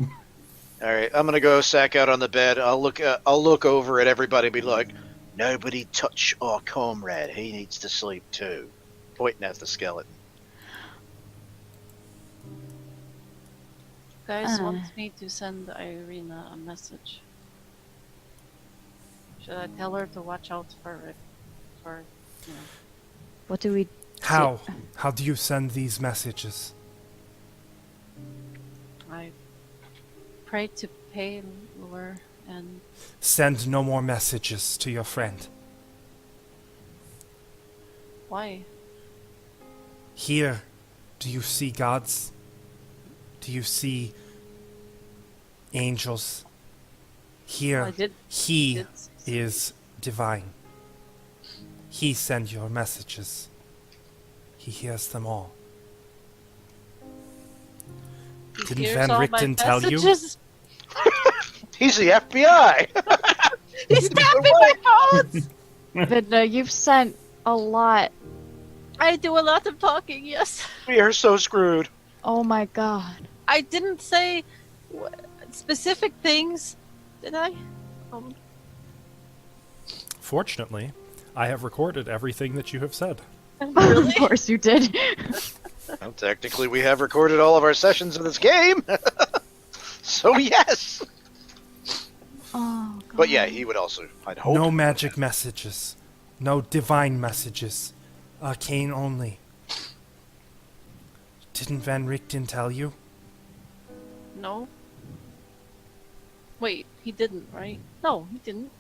all right. I'm gonna go sack out on the bed. I'll look over at everybody and be like, "Nobody touch our comrade. He needs to sleep too." Pointing at the skeleton. Guys wants me to send Irina a message. Should I tell her to watch out for it? For, you know. What do we? How? How do you send these messages? I pray to Paylor and Send no more messages to your friend. why? Here, do you see gods? Do you see angels? Here, I did. he did see is divine. He sends your messages. He hears them all. He Didn't hears Van all my Richten tell you? messages. He's the FBI. He's tapping my phones. Vidna, you've sent a lot. I do a lot of talking. Yes. We are so screwed. Oh my god. I didn't say specific things, did I? Fortunately, I have recorded everything that you have said. Really? Of course you did. Well, technically, we have recorded all of our sessions of this game. So yes. Oh god. But yeah, he would also. I'd hope. No magic messages. No divine messages. Arcane only. Didn't Van Richten tell you? No. Wait, he didn't, right? No, he didn't.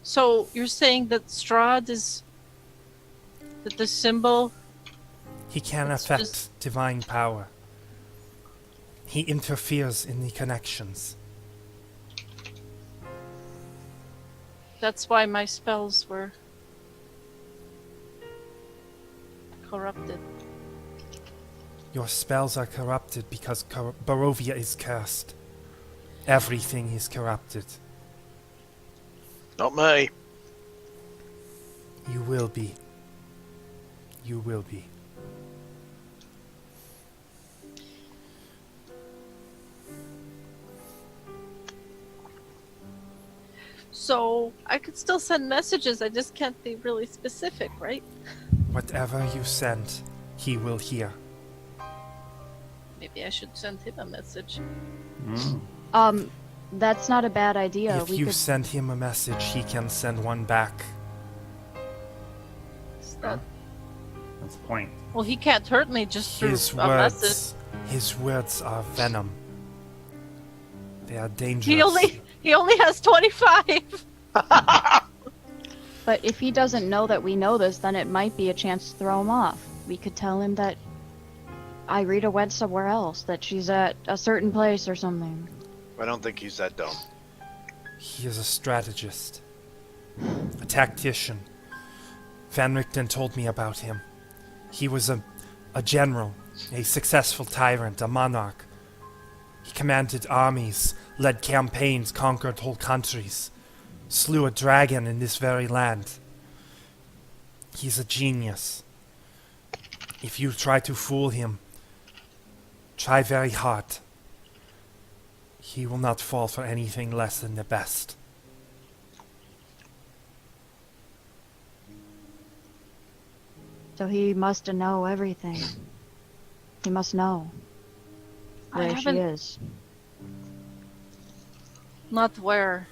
So you're saying that Strahd is that the symbol? He can It's affect just- divine power. He interferes in the connections. That's why my spells were corrupted. Your spells are corrupted because Barovia is cursed. Everything is corrupted. Not me. You will be. You will be. So I could still send messages. I just can't be really specific, right? Whatever you send, he will hear. Maybe I should send him a message. That's not a bad idea. If We you could. send him a message, he can send one back. Is that- That's the point. Well, he can't hurt me just through His a message. words are venom. They are dangerous. He only has 25. But if he doesn't know that we know this, then it might be a chance to throw him off. We could tell him that Irina went somewhere else, that she's at a certain place or something. I don't think he's that dumb. He is a strategist. A tactician. Van Richten told me about him. He was a general, a successful tyrant, a monarch. He commanded armies, led campaigns, conquered whole countries, slew a dragon in this very land. He's a genius. If you try to fool him, try very hard. He will not fall for anything less than the best. So he must know everything. He must know. where she haven't- is. Not where,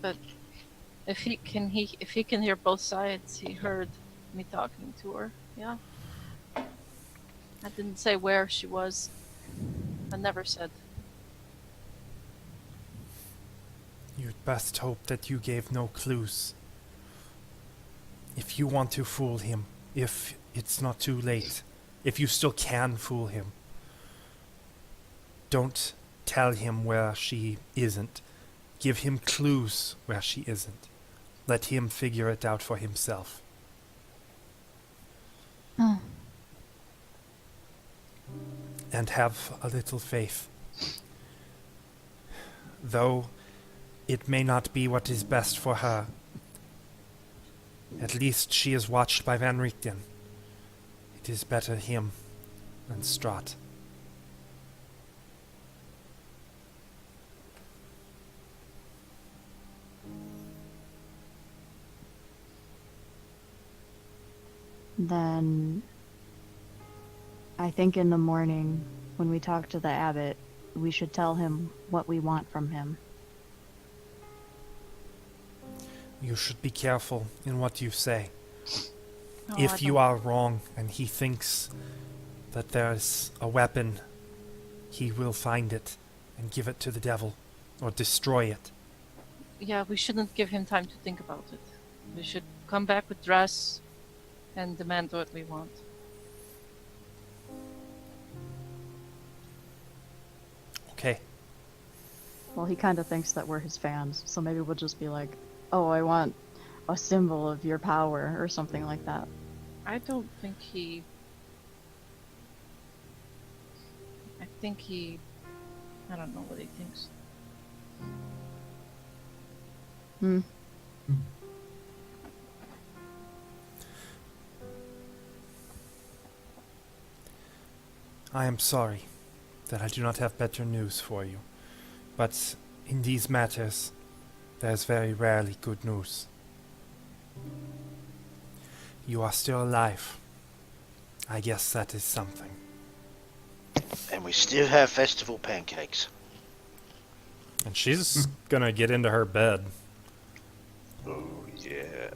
but if he can hear both sides, he heard me talking to her. Yeah. I didn't say where she was. I never said. You'd best hope that you gave no clues. If you want to fool him, if it's not too late, if you still can fool him, don't tell him where she isn't. Give him clues where she isn't. Let him figure it out for himself. Oh. And have a little faith. Though it may not be what is best for her, at least she is watched by Van Richten. It is better him than Strahd. Then I think in the morning, when we talk to the abbot, we should tell him what we want from him. You should be careful in what you say. No, I If you don't- are wrong and he thinks that there's a weapon, he will find it and give it to the devil or destroy it. Yeah, we shouldn't give him time to think about it. We should come back with dress and demand what we want. Okay. Well, he kind of thinks that we're his fans, so maybe we'll just be like, oh, I want a symbol of your power or something like that. I don't think he. I think he. I don't know what he thinks. Hmm. I am sorry that I do not have better news for you. But in these matters, there's very rarely good news. You are still alive. I guess that is something. And we still have festival pancakes. And she's gonna get into her bed. Oh, yeah.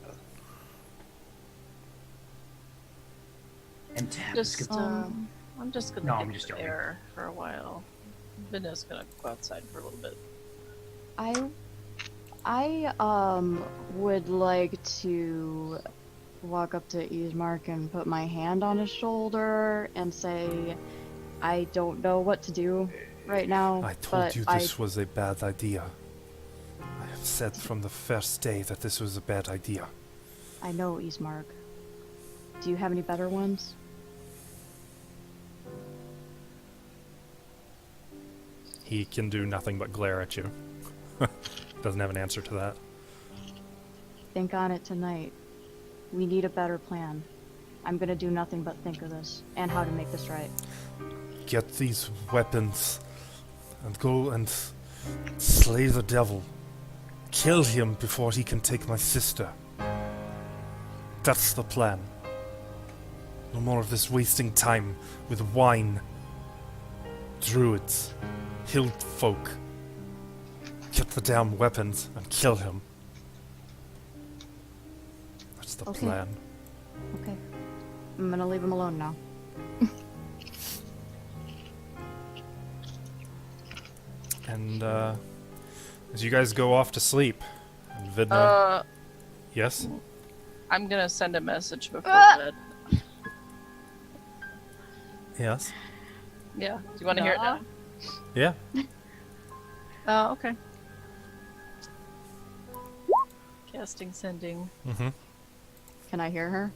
And Tab Just, is gonna- I'm just gonna No, get I'm just joking. there for a while. Vinna's gonna go outside for a little bit. I would like to walk up to Ismark and put my hand on his shoulder and say, I don't know what to do right now. I told but you this was a bad idea. I have said from the first day that this was a bad idea. I know, Ismark. Do you have any better ones? He can do nothing but glare at you. Doesn't have an answer to that. Think on it tonight. We need a better plan. I'm gonna do nothing but think of this and how to make this right. Get these weapons and go and slay the devil. Kill him before he can take my sister. That's the plan. No more of this wasting time with wine. Druids. Hill folk. Get the damn weapons and kill him. That's the Okay. plan. Okay. I'm gonna leave him alone now. And as you guys go off to sleep, and Vidna, yes, I'm gonna send a message before bed. yes, Yeah. Do you want to hear it now? yeah. Oh, okay. Casting, sending. Mm-hmm. Can I hear her?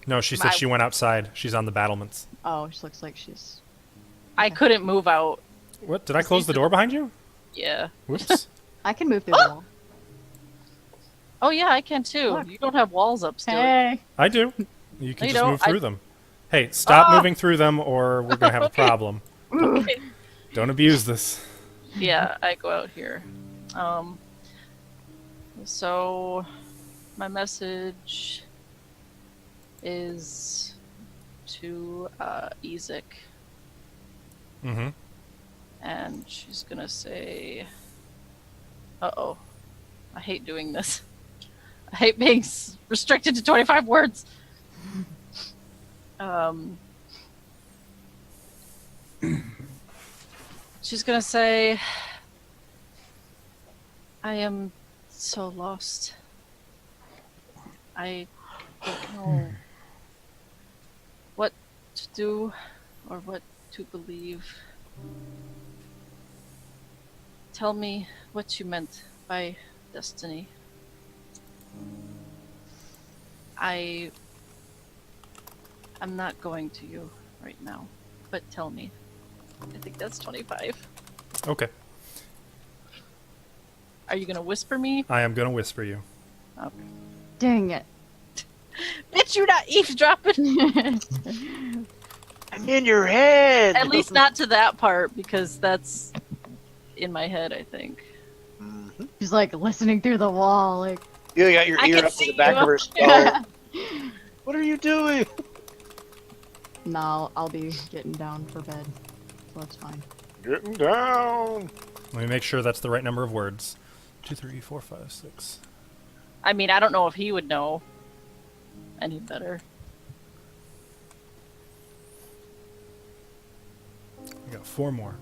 No, she said she went outside. She's on the battlements. Oh, she looks like she's... I couldn't move out. What? Did I close the door behind you? Yeah. Whoops. I can move through the wall. Oh yeah, I can too. Look. You don't have walls up still. Hey! I do. You can You just know, move through them. Hey, stop Ah! moving through them, or we're gonna have a problem. Okay. Don't abuse this. Yeah, I go out here. So my message is to Ezek. Mm-hmm. And she's gonna say, uh-oh, I hate doing this. I hate being restricted to 25 words. She's gonna say, I am so lost. I don't know what to do or what to believe. Tell me what you meant by destiny. I'm not going to you right now, but tell me. I think that's 25. Okay. Are you gonna whisper me? I am going to whisper you. Okay. Dang it. Bitch, you're not eavesdropping! I'm in your head. At least not to that part, because that's in my head, I think. Mhm. She's like listening through the wall, like. You got your I ear can up to see the back you. of her skull. What are you doing? No, I'll be getting down for bed. So that's fine. Getting down. Let me make sure that's the right number of words. 2, 3, 4, 5, 6. I mean, I don't know if he would know any better. We got 4 more.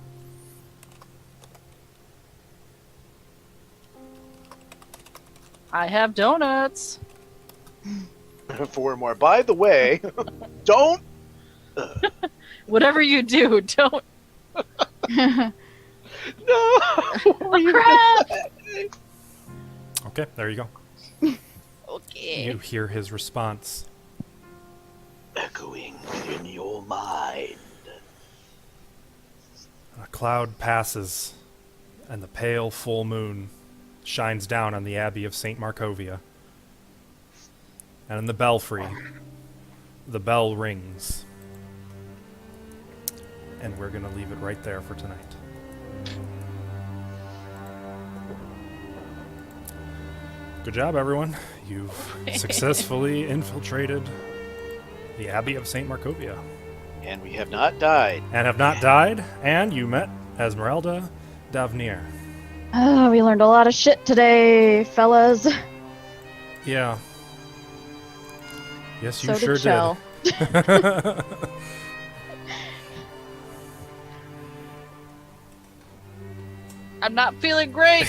I have donuts. 4 more. By the way, don't. Whatever you do, don't. No. Oh, crap! Okay, there you go. Okay. You hear his response. Echoing in your mind. A cloud passes, and the pale full moon shines down on the Abbey of St. Markovia. And in the belfry, the bell rings. And we're going to leave it right there for tonight. Good job, everyone. You've successfully infiltrated the Abbey of St. Markovia. And we have not died. And have not died, and you met Esmeralda Davnir. Oh, we learned a lot of shit today, fellas. Yeah. Yes, you So sure did Chell. did. I'm not feeling great.